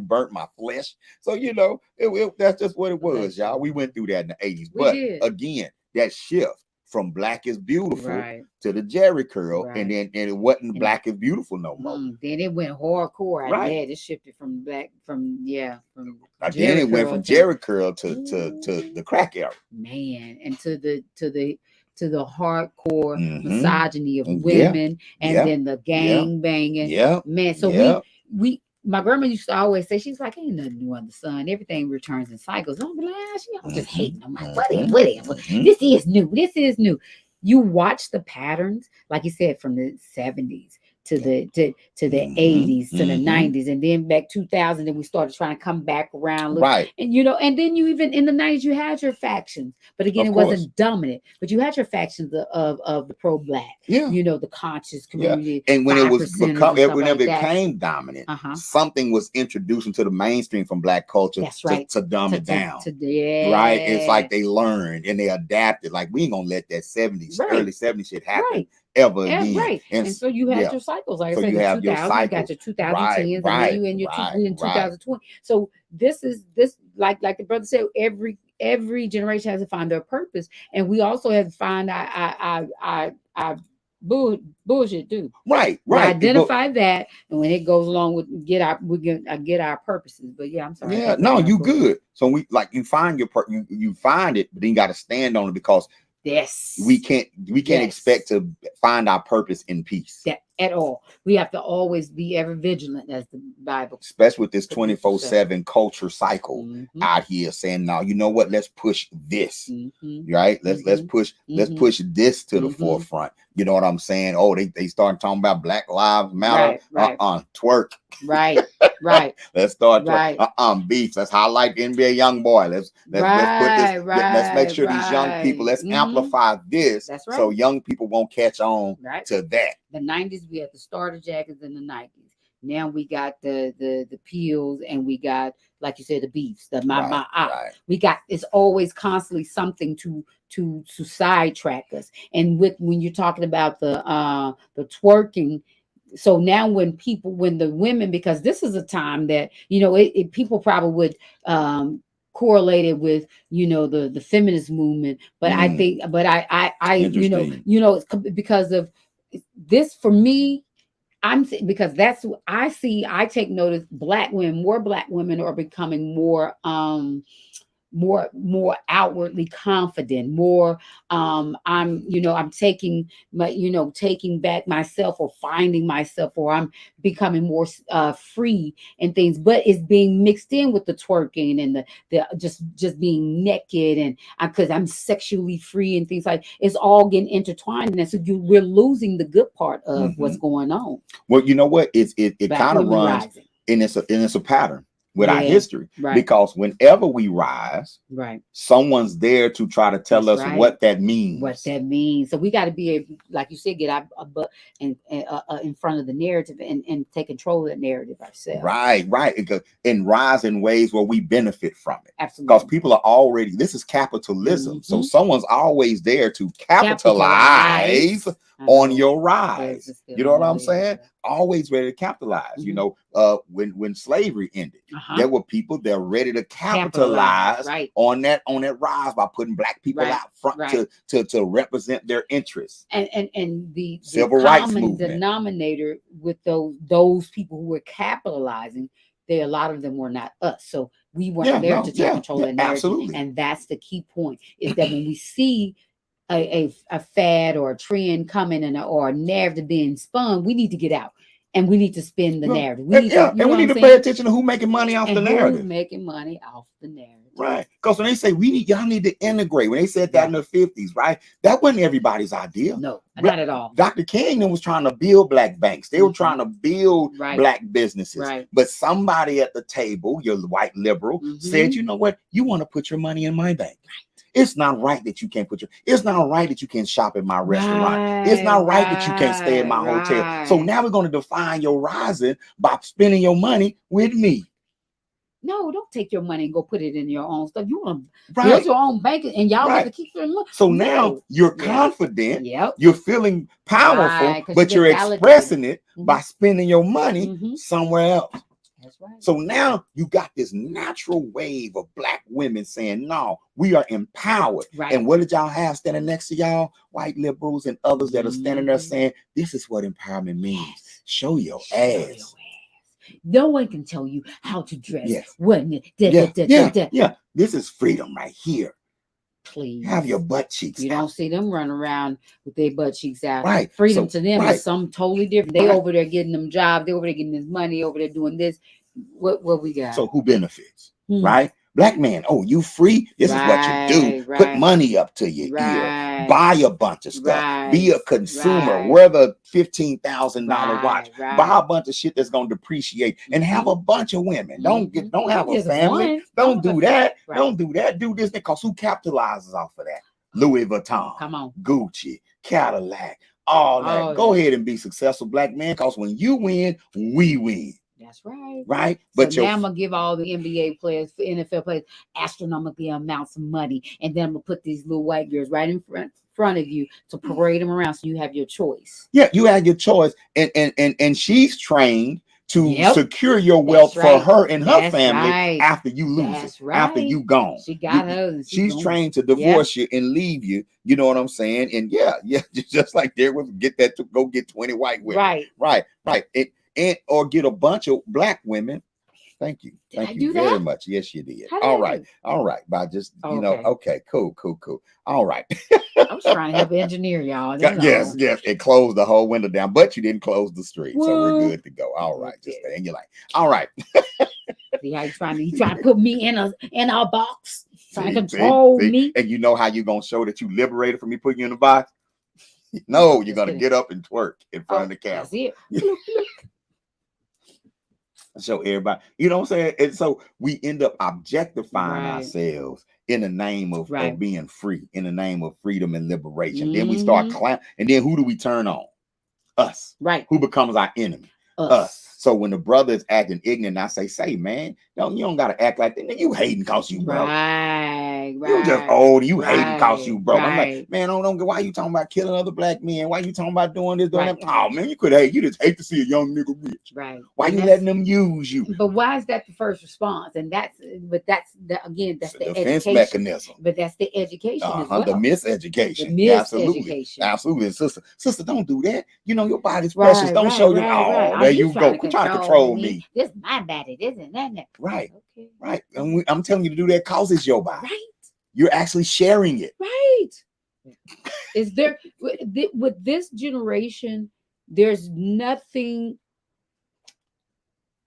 Speaker 7: burnt my flesh. So that's just what it was, y'all. We went through that in the 80s. But again, that shift from Black is Beautiful to the Jerry curl, and it wasn't Black is Beautiful no more.
Speaker 8: Then it went hardcore. It shifted from then
Speaker 7: it went from Jerry curl to the crack era.
Speaker 8: Man, and to the hardcore misogyny of women, and then the gang banging. Yeah, man. So we. My grandma used to always say, she's like, ain't nothing new under the sun. Everything returns in cycles. I'm like, I'm just hating. I'm like, whatever. This is new. You watch the patterns, like you said, from the 70s to the 80s to the 90s, and then back 2000, and we started trying to come back around. And and then you even in the 90s, you had your factions, but again, it wasn't dominant. But you had your factions of the pro-Black, the conscious community.
Speaker 7: And when whenever it became dominant, something was introduced into the mainstream from Black culture to dumb it down. Right? It's like they learned and they adapted. Like we ain't gonna let that early 70s shit happen. ever again.
Speaker 8: Right. And so you had your cycles. Like I said,
Speaker 7: you
Speaker 8: in
Speaker 7: have your
Speaker 8: 2000, you got
Speaker 7: cycle.
Speaker 8: your 2010s, and then you in your in 2020. So this like the brother said, every generation has to find their purpose, and we also have to find our bullshit too.
Speaker 7: Right.
Speaker 8: We identify that, and when it goes along with get our purposes. But yeah, I'm sorry.
Speaker 7: Yeah, no, you good. So you find you find it, but then you got to stand on it, because
Speaker 8: yes,
Speaker 7: we can't expect to find our purpose in peace.
Speaker 8: That at all. We have to always be ever vigilant, as the Bible,
Speaker 7: especially with this 24/7 culture cycle out here, saying, "No, you know what? Let's push this, right? Let's push this to the forefront." You know what I'm saying? Oh, they start talking about Black Lives Matter.
Speaker 8: Right.
Speaker 7: Twerk.
Speaker 8: Right.
Speaker 7: Let's start beef. Let's highlight the NBA young boy. Let's put this. Let's make sure these young people. Let's amplify this.
Speaker 8: That's right.
Speaker 7: So young people won't catch on to that.
Speaker 8: The 90s, we had the starter jackets in the 90s. Now we got the peels, and we got, like you said, the beefs. We got, it's always constantly something to sidetrack us. And when you're talking about the twerking. So now when the women, because this is a time that, people probably would correlate it with, the feminist movement. But I think, I it's because of this for me. Because that's what I see. I take notice. More black women are becoming more outwardly confident, more I'm taking back myself, or finding myself, or I'm becoming more free and things. But it's being mixed in with the twerking and the just being naked, and because I'm sexually free and things like, it's all getting intertwined, and so we're losing the good part of what's going on.
Speaker 7: Well, you know what, it kind of runs rising. And it's a pattern with our history, because whenever we rise, someone's there to try to tell us what that means.
Speaker 8: So we got to be able, like you said, get our butt and in front of the narrative, and take control of that narrative ourselves.
Speaker 7: Right. And rise in ways where we benefit from it.
Speaker 8: Absolutely.
Speaker 7: Because people are already, this is capitalism. So someone's always there to capitalize on your rise. You know what I'm saying? Always ready to capitalize. When slavery ended, there were people that were ready to capitalize on that rise by putting black people out front to represent their interests.
Speaker 8: And the
Speaker 7: civil rights
Speaker 8: common
Speaker 7: movement
Speaker 8: denominator with those people who were capitalizing, a lot of them were not us. So we weren't there to take control of the narrative.
Speaker 7: Absolutely.
Speaker 8: And that's the key point, is that when we see a fad or a trend coming, or a narrative being spun, we need to get out, and we need to spin the narrative. We need to
Speaker 7: pay attention to who's making money off the narrative.
Speaker 8: Who's making money off the narrative.
Speaker 7: Right. Because when they say y'all need to integrate, when they said that in the 50s, right? That wasn't everybody's idea.
Speaker 8: No, not at all.
Speaker 7: Dr. King was trying to build black banks. They were trying to build black businesses.
Speaker 8: Right.
Speaker 7: But somebody at the table, your white liberal, said, you know what? You want to put your money in my bank. It's not right that you can't it's not right that you can't shop at my restaurant. It's not right that you can't stay at my hotel. So now we're going to define your rising by spending your money with me.
Speaker 8: No, don't take your money and go put it in your own stuff. You want to build your own bank, and y'all got to keep your money.
Speaker 7: So now you're confident. You're feeling powerful, but you're expressing it by spending your money somewhere else.
Speaker 8: That's right.
Speaker 7: So now you got this natural wave of black women saying, no, we are empowered. And what did y'all have standing next to y'all? White liberals and others that are standing there saying, this is what empowerment means. Show your ass.
Speaker 8: No one can tell you how to dress.
Speaker 7: This is freedom right here.
Speaker 8: Please
Speaker 7: have your butt cheeks.
Speaker 8: You don't see them running around with their butt cheeks out.
Speaker 7: Right.
Speaker 8: Freedom to them is something totally different. They over there getting them jobs. They over there getting this money. Over there doing this. What we got?
Speaker 7: So who benefits? Right. Black man, oh, you free? This is what you do. Put money up to your ear. Buy a bunch of stuff. Be a consumer. Wear the $15,000 watch. Buy a bunch of shit that's gonna depreciate, and have a bunch of women. Don't have a family. Don't do that. Don't do that. Do this because who capitalizes off of that? Louis Vuitton.
Speaker 8: Come on.
Speaker 7: Gucci, Cadillac, all that. Go ahead and be successful, black man, because when you win, we win.
Speaker 8: That's right.
Speaker 7: right?
Speaker 8: So
Speaker 7: But
Speaker 8: now I'm gonna give all the NBA players, NFL players, astronomical amounts of money, and then I'm gonna put these little white girls right in front of you to parade them around, so you have your choice.
Speaker 7: yeah, you have your choice, and she's trained to
Speaker 8: Yep.
Speaker 7: secure your
Speaker 8: That's
Speaker 7: wealth for
Speaker 8: right.
Speaker 7: her and her
Speaker 8: That's
Speaker 7: family
Speaker 8: right.
Speaker 7: after you lose
Speaker 8: That's
Speaker 7: it, after
Speaker 8: right.
Speaker 7: you gone.
Speaker 8: She got hers, and
Speaker 7: She's
Speaker 8: gonna,
Speaker 7: trained to
Speaker 8: yep.
Speaker 7: divorce you and leave you. You know what I'm saying? And yeah, just like there was get that to go get 20 white women,
Speaker 8: Right.
Speaker 7: right, and or get a bunch of black women. Thank you.
Speaker 8: Did I
Speaker 7: Thank
Speaker 8: do
Speaker 7: you very
Speaker 8: that?
Speaker 7: much. Yes, you did.
Speaker 8: How did
Speaker 7: All
Speaker 8: I
Speaker 7: right.
Speaker 8: do?
Speaker 7: All right. By just,
Speaker 8: Oh,
Speaker 7: you know,
Speaker 8: okay.
Speaker 7: okay, cool. All right.
Speaker 8: I was trying to help engineer y'all. That's
Speaker 7: Yes,
Speaker 8: all.
Speaker 7: yes. It closed the whole window down, but you didn't close the street. So we're
Speaker 8: Well,
Speaker 7: good to go. All right. Just
Speaker 8: okay.
Speaker 7: stay in your lane. All right.
Speaker 8: See how you trying to put me in a box, trying to
Speaker 7: See,
Speaker 8: control me.
Speaker 7: And you know how you're gonna show that you liberated from me putting you in the box? No, you're
Speaker 8: Just
Speaker 7: gonna
Speaker 8: kidding.
Speaker 7: get up and twerk in front of the camera.
Speaker 8: That's it.
Speaker 7: Show everybody, you know what I'm saying? And so we end up objectifying
Speaker 8: Right.
Speaker 7: ourselves in the name of
Speaker 8: Right.
Speaker 7: being free, in the name of freedom and liberation. Then we start and then who do we turn on? Us.
Speaker 8: Right.
Speaker 7: Who becomes our enemy? Us. So when the brother is acting ignorant, I say, man, you don't gotta act like that. You hating cause you broke.
Speaker 8: Right.
Speaker 7: You just old, you
Speaker 8: right,
Speaker 7: hating cause you broke. I'm like,
Speaker 8: right.
Speaker 7: man, I don't get why you talking about killing other black men. Why you talking about doing this, doing
Speaker 8: Right.
Speaker 7: that? Oh man, you could hate. You just hate to see a young nigga rich.
Speaker 8: Right.
Speaker 7: Why
Speaker 8: And
Speaker 7: you letting them use you?
Speaker 8: But why is that the first response? And that's again, that's the
Speaker 7: defense
Speaker 8: education
Speaker 7: mechanism.
Speaker 8: But that's the education as well.
Speaker 7: The miseducation.
Speaker 8: The
Speaker 7: Absolutely.
Speaker 8: miseducation.
Speaker 7: Absolutely. Sister, don't do that. You know your body's precious. Don't show you.
Speaker 8: Right.
Speaker 7: Oh, there you go. Trying to control me.
Speaker 8: This is my body. This and that.
Speaker 7: Right.
Speaker 8: Okay.
Speaker 7: Right. And I'm telling you to do that causes your body.
Speaker 8: Right.
Speaker 7: You're actually sharing it.
Speaker 8: Right. Is there with this generation? There's nothing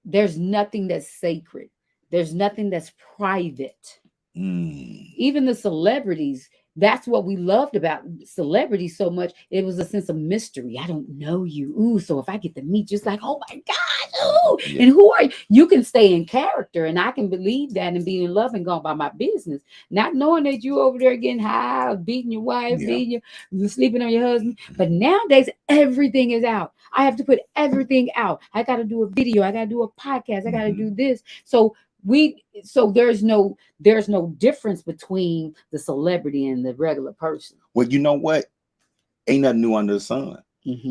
Speaker 8: that's sacred. There's nothing that's private. Even the celebrities, that's what we loved about celebrities so much. It was a sense of mystery. I don't know you. Ooh, so if I get to meet just like, oh my God, ooh, yeah. And who are you? You can stay in character, and I can believe that and be in love and go about my business, not knowing that you over there getting high, beating your wife, beating you, sleeping on your husband. But nowadays, everything is out. I have to put everything out. I got to do a video. I got to do a podcast. I got to do this. So there's no difference between the celebrity and the regular person.
Speaker 7: Well, you know what? Ain't nothing new under the sun.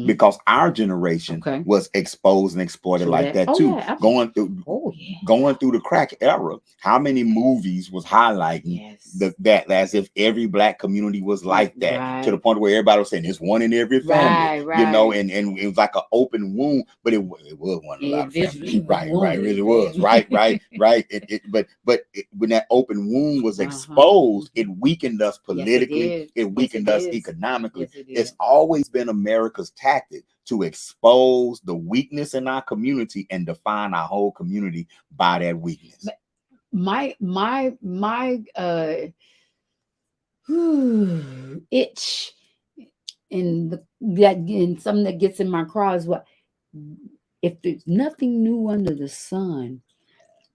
Speaker 7: Because our generation was exposed and exploited like that too.
Speaker 8: Yeah,
Speaker 7: going through the crack era, how many movies was highlighting that as if every black community was like that, to the point where everybody was saying there's one in every family, you know, and it was like an open wound, but it was one in a lot of families. Right, it really was. Right. But when that open wound was exposed, it weakened us politically, it weakened us economically. It's always been America's tactic to expose the weakness in our community and define our whole community by that weakness.
Speaker 8: My itch and something that gets in my craw is what if there's nothing new under the sun,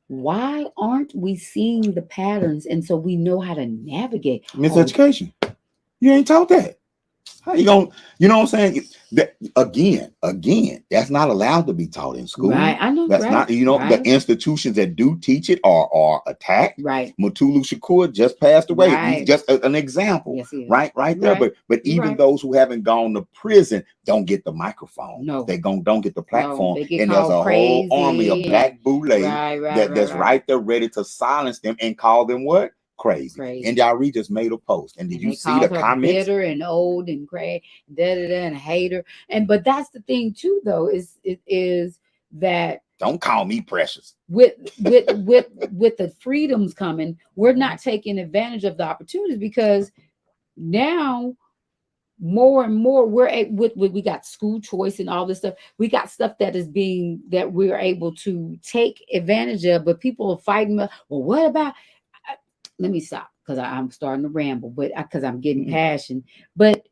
Speaker 8: why aren't we seeing the patterns and so we know how to navigate?
Speaker 7: Miseducation. You ain't taught that. How you gonna, you know what I'm saying? That again, that's not allowed to be taught in school.
Speaker 8: Right, I know.
Speaker 7: That's not, the institutions that do teach it are attacked.
Speaker 8: Right.
Speaker 7: Mutulu Shakur just passed away.
Speaker 8: Right.
Speaker 7: He's just an example.
Speaker 8: Yes, he is.
Speaker 7: Right there.
Speaker 8: Right.
Speaker 7: But even those who haven't gone to prison don't get the microphone.
Speaker 8: No.
Speaker 7: They don't get the platform.
Speaker 8: No,
Speaker 7: and there's a whole army of black boule that's right there ready to silence them and call them what? Crazy. India.Arie just made a post, and did you see the comments?
Speaker 8: Bitter and old and crazy, and a hater. But that's the thing too, though, is that
Speaker 7: don't call me precious.
Speaker 8: With the freedoms coming, we're not taking advantage of the opportunities because now more and more we got school choice and all this stuff. We got stuff that we're able to take advantage of, but people are fighting. Well, what about? Let me stop because I'm starting to ramble, but because I'm getting passion. But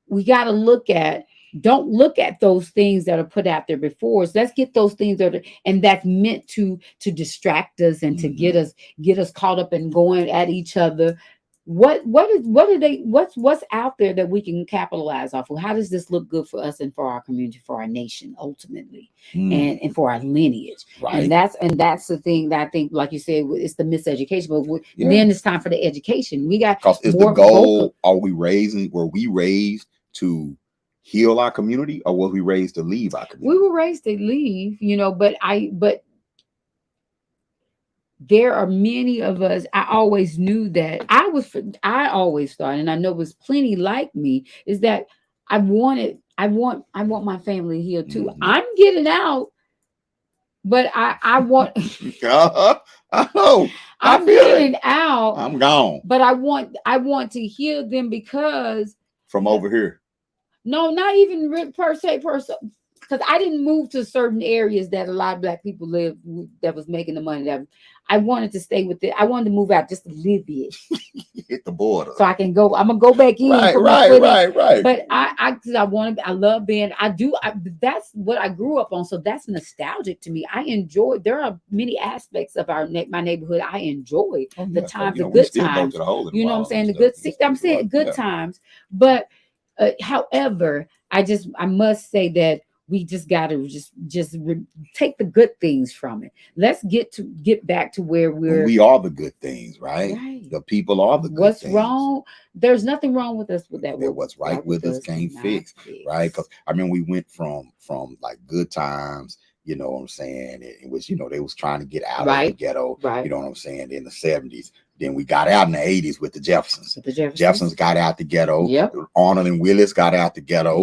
Speaker 8: we got to don't look at those things that are put out there before us. Let's get those things and that's meant to distract us and to get us caught up and going at each other. what's out there that we can capitalize off of? How does this look good for us and for our community, for our nation ultimately, and for our lineage?
Speaker 7: Right.
Speaker 8: And that's the thing that I think, like you said, it's the miseducation. But then it's time for the education. We got
Speaker 7: because is the goal, are we were we raised to heal our community, or was we raised to leave our community?
Speaker 8: We were raised to leave, but there are many of us. I always knew that I always thought, and I know it was plenty like me, is that I want my family here too. I'm getting out, but I want
Speaker 7: I know.
Speaker 8: I'm getting out.
Speaker 7: I'm gone.
Speaker 8: But I want to hear them, because
Speaker 7: from over here.
Speaker 8: No, not even per se, because I didn't move to certain areas that a lot of Black people live that was making the money. That I wanted to stay with it. I wanted to move out just to live it.
Speaker 7: Hit the border,
Speaker 8: so I can go. I'm gonna go back in.
Speaker 7: Right.
Speaker 8: But I love being. That's what I grew up on. So that's nostalgic to me. I enjoy. There are many aspects of my neighborhood I enjoy. The times, the good times. You know what I'm saying? The good. I'm saying good times, but. However, I must say that we just got to take the good things from it. Let's get back to where
Speaker 7: we are the good things, right? The people are the good
Speaker 8: what's
Speaker 7: things.
Speaker 8: Wrong? There's nothing wrong with us with that.
Speaker 7: What's right with us can't fix, right? Because I mean, we went from like good times. You know what I'm saying? It was, they was trying to get out of the ghetto. You know what I'm saying? In the 70s. Then we got out in the 80s with the Jeffersons. Jeffersons got out the ghetto. Arnold and Willis got out the ghetto.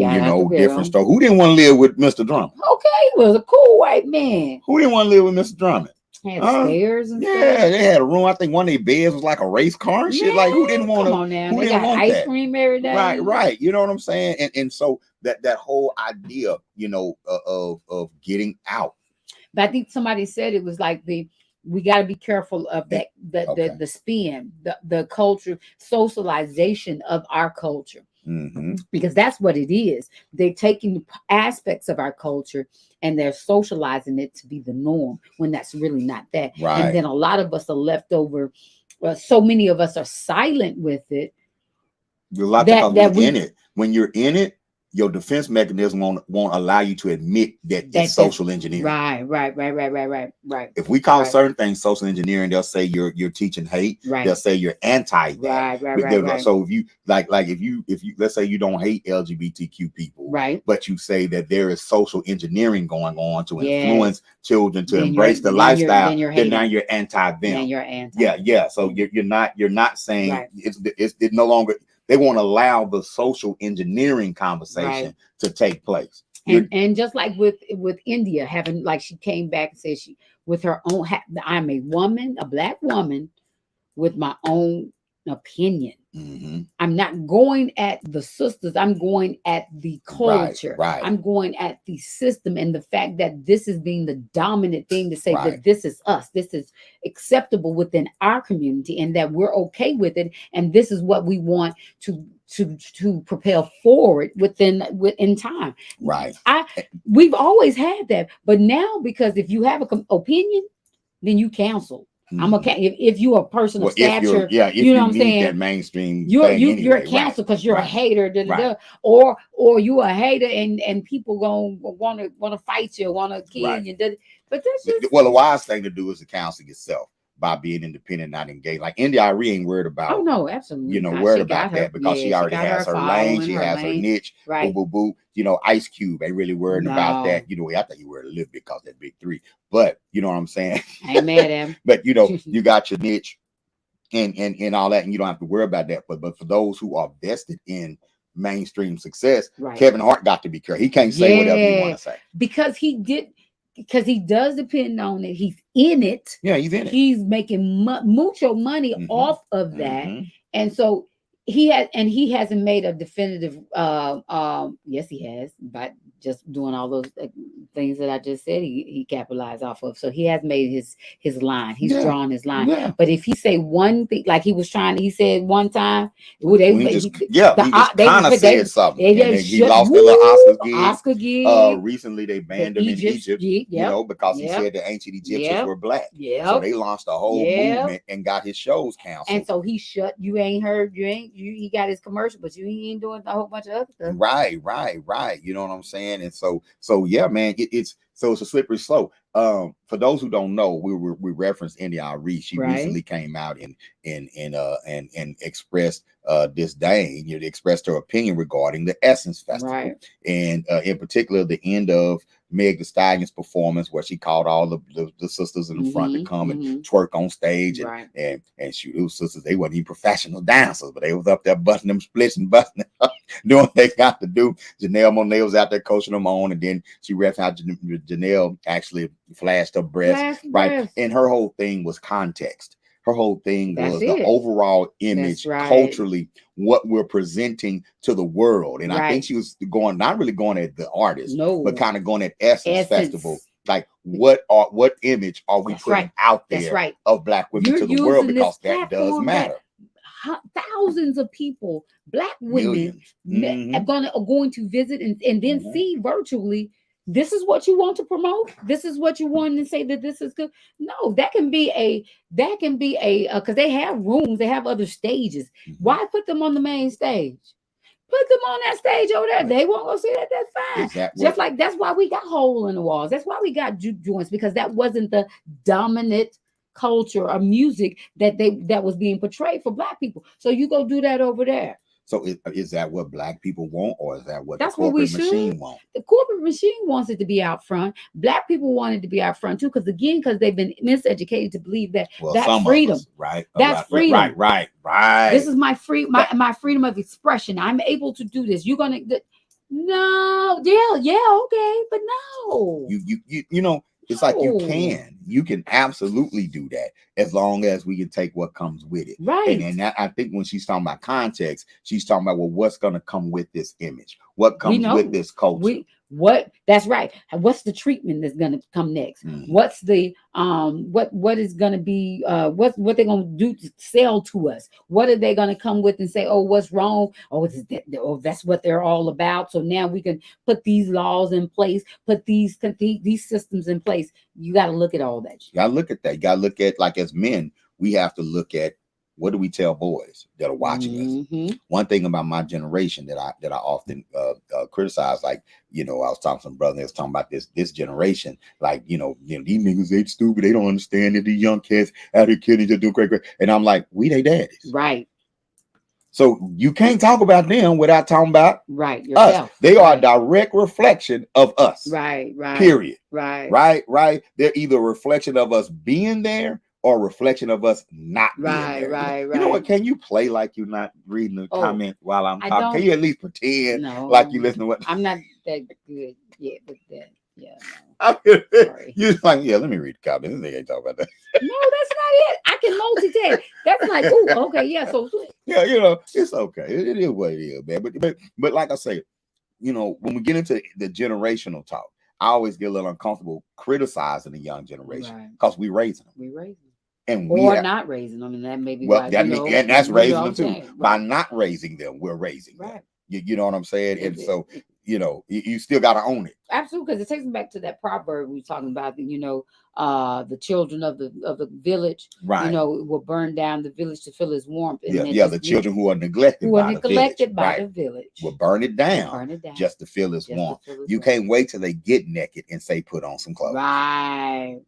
Speaker 7: Different stuff. Who didn't want to live with Mr. Drummond?
Speaker 8: Okay, he was a cool white man.
Speaker 7: Who didn't want to live with Mr. Drummond?
Speaker 8: Had stairs and stuff.
Speaker 7: They had a room. I think one of their beds was like a race car and shit. Like, who didn't want to?
Speaker 8: Come on now.
Speaker 7: Who
Speaker 8: they
Speaker 7: didn't
Speaker 8: got
Speaker 7: want
Speaker 8: ice
Speaker 7: that?
Speaker 8: cream every day.
Speaker 7: Right. You know what I'm saying? And so that whole idea, of getting out.
Speaker 8: But I think somebody said it was like we got to be careful of that, the spin, the culture, socialization of our culture, because that's what it is. They're taking aspects of our culture and they're socializing it to be the norm when that's really not that.
Speaker 7: Right.
Speaker 8: And then a lot of us are left over. So many of us are silent with it.
Speaker 7: A lot that in it. When you're in it, your defense mechanism won't allow you to admit that it's social engineering.
Speaker 8: Right.
Speaker 7: If we call certain things social engineering, they'll say you're teaching hate.
Speaker 8: Right.
Speaker 7: They'll say you're anti that.
Speaker 8: Right.
Speaker 7: So if you if you let's say you don't hate LGBTQ people,
Speaker 8: right,
Speaker 7: but you say that there is social engineering going on to influence children to embrace the lifestyle, then now you're anti them.
Speaker 8: Then you're anti.
Speaker 7: Yeah. So you're not saying it's no longer. They won't allow the social engineering conversation to take place.
Speaker 8: And just like with India having, like, she came back and said she with her own. I'm a woman, a Black woman, with my own opinion. I'm not going at the sisters. I'm going at the culture.
Speaker 7: Right.
Speaker 8: I'm going at the system and the fact that this is being the dominant thing to say that this is us. This is acceptable within our community and that we're okay with it. And this is what we want to propel forward within time.
Speaker 7: Right.
Speaker 8: We've always had that, but now, because if you have an opinion, then you cancel. I'm okay if you're a person of stature.
Speaker 7: You know what I'm saying. That mainstream.
Speaker 8: You're canceled because you're a hater. Or you're a hater and people gonna want to fight you, want to kill you. But that's just
Speaker 7: the wise thing to do is to counsel yourself by being independent, not engaged. Like India.Arie ain't worried about.
Speaker 8: Oh no, absolutely.
Speaker 7: Worried about that because she already has her lane. She has her niche.
Speaker 8: Right.
Speaker 7: Boo. Ice Cube ain't really worried about that. I think he worried a little bit because that big three. But you know what I'm saying.
Speaker 8: I ain't mad at him.
Speaker 7: But you got your niche, and all that, and you don't have to worry about that. But for those who are vested in mainstream success, Kevin Hart got to be careful. He can't say whatever he want to say
Speaker 8: because he does depend on it. He's in it.
Speaker 7: Yeah, he's in it.
Speaker 8: He's making mucho money off of that. And so he hasn't made a definitive yes, he has, but just doing all those things that I just said. He capitalized off of. So he has made his line. He's
Speaker 7: Yeah.
Speaker 8: drawn his line.
Speaker 7: Yeah.
Speaker 8: But if he say one thing, like he was trying, he said one time, well,
Speaker 7: He just kind of said something,
Speaker 8: they
Speaker 7: and then he
Speaker 8: shut,
Speaker 7: lost the little
Speaker 8: Oscar
Speaker 7: gig.
Speaker 8: gig.
Speaker 7: Recently they
Speaker 8: The
Speaker 7: banned him in Egypt,
Speaker 8: yep,
Speaker 7: you know, because he
Speaker 8: yep,
Speaker 7: said the ancient Egyptians
Speaker 8: yep,
Speaker 7: were black.
Speaker 8: yep,
Speaker 7: So they launched a whole
Speaker 8: yep.
Speaker 7: movement and got his shows canceled.
Speaker 8: And so he shut. You ain't heard. He got his commercial, but you ain't doing a whole bunch of other stuff.
Speaker 7: Right. You know what I'm saying? And so yeah, man, it's a slippery slope. For those who don't know, we referenced India.Arie. She recently came out and expressed disdain. You know, expressed her opinion regarding the Essence Festival, and in particular the end of Meg Thee Stallion's performance, where she called all the sisters in the front to come and twerk on stage, and shoot, those sisters, they weren't even professional dancers, but they was up there busting them splits and busting them, doing what they got to do. Janelle Monáe was out there coaching them on, and then she refed how Janelle actually flashed her breast, right? And her whole thing was context. Her whole thing was the overall image, culturally, what we're presenting to the world. And I think she was not really going at the artist, but kind of going at Essence Festival. Like, what image are we putting out there of Black women to the world? Because that does matter.
Speaker 8: Thousands of people, Black women, are going to visit and then see virtually. This is what you want to promote. This is what you want to say that this is good. No, that can be a because they have rooms, they have other stages. Why put them on the main stage? Put them on that stage over there. They won't go see that. That's fine. Just like that's why we got hole in the walls. That's why we got juke joints, because that wasn't the dominant culture or music that was being portrayed for Black people. So you go do that over there.
Speaker 7: So is that what Black people want, or is that what the corporate machine wants?
Speaker 8: The corporate machine wants it to be out front. Black people want it to be out front too, because they've been miseducated to believe that that's freedom,
Speaker 7: right?
Speaker 8: That's freedom,
Speaker 7: right.
Speaker 8: This is my freedom of expression. I'm able to do this. You're gonna no, okay, but no.
Speaker 7: You know. It's like you can absolutely do that as long as we can take what comes with it.
Speaker 8: Right.
Speaker 7: And that, I think when she's talking about context, she's talking about, well, what's going to come with this image? What comes with this culture?
Speaker 8: That's right. What's the treatment that's going to come next? What's the what is going to be what they're going to do to sell to us? What are they going to come with and say, oh, what's wrong? That's what they're all about. So now we can put these laws in place, put these systems in place. You got to look at all that.
Speaker 7: You got to look at that. You got to look at, like, as men, we have to look at, what do we tell boys that are watching us? One thing about my generation that I often criticize, like, you know, I was talking to some brother, they was talking about this generation, like, you know, these niggas, they stupid, they don't understand that these young kids out here killing, just do great, and I'm like, we they daddies,
Speaker 8: right?
Speaker 7: So you can't talk about them without talking about
Speaker 8: yourself.
Speaker 7: Us. They are a direct reflection of us.
Speaker 8: Right.
Speaker 7: Period.
Speaker 8: Right.
Speaker 7: They're either a reflection of us being there or a reflection of us not being there.
Speaker 8: Right.
Speaker 7: You know what? Can you play like you're not reading the comment while I'm talking? Can you at least pretend like you listen to what?
Speaker 8: I'm not that good yet with that. Yeah.
Speaker 7: You're like, let me read the comment. This nigga ain't talking about that.
Speaker 8: No, that's not it. I can multitask. That's like, oh, okay, yeah. So
Speaker 7: yeah, you know, it's okay. It is what it is, man. But like I say, you know, when we get into the generational talk, I always get a little uncomfortable criticizing the young generation because we raising them. And
Speaker 8: not raising them, and that may be
Speaker 7: and that's raising them too. By not raising them, we're raising them. You know what I'm saying? And so, you know, you still got to own it.
Speaker 8: Absolutely, because it takes me back to that proverb we were talking about. The children of the village, you know, will burn down the village to feel its warmth. And
Speaker 7: the children who are neglected by
Speaker 8: the village
Speaker 7: will burn it down just to feel its warmth. You can't wait till they get naked and say, put on some clothes.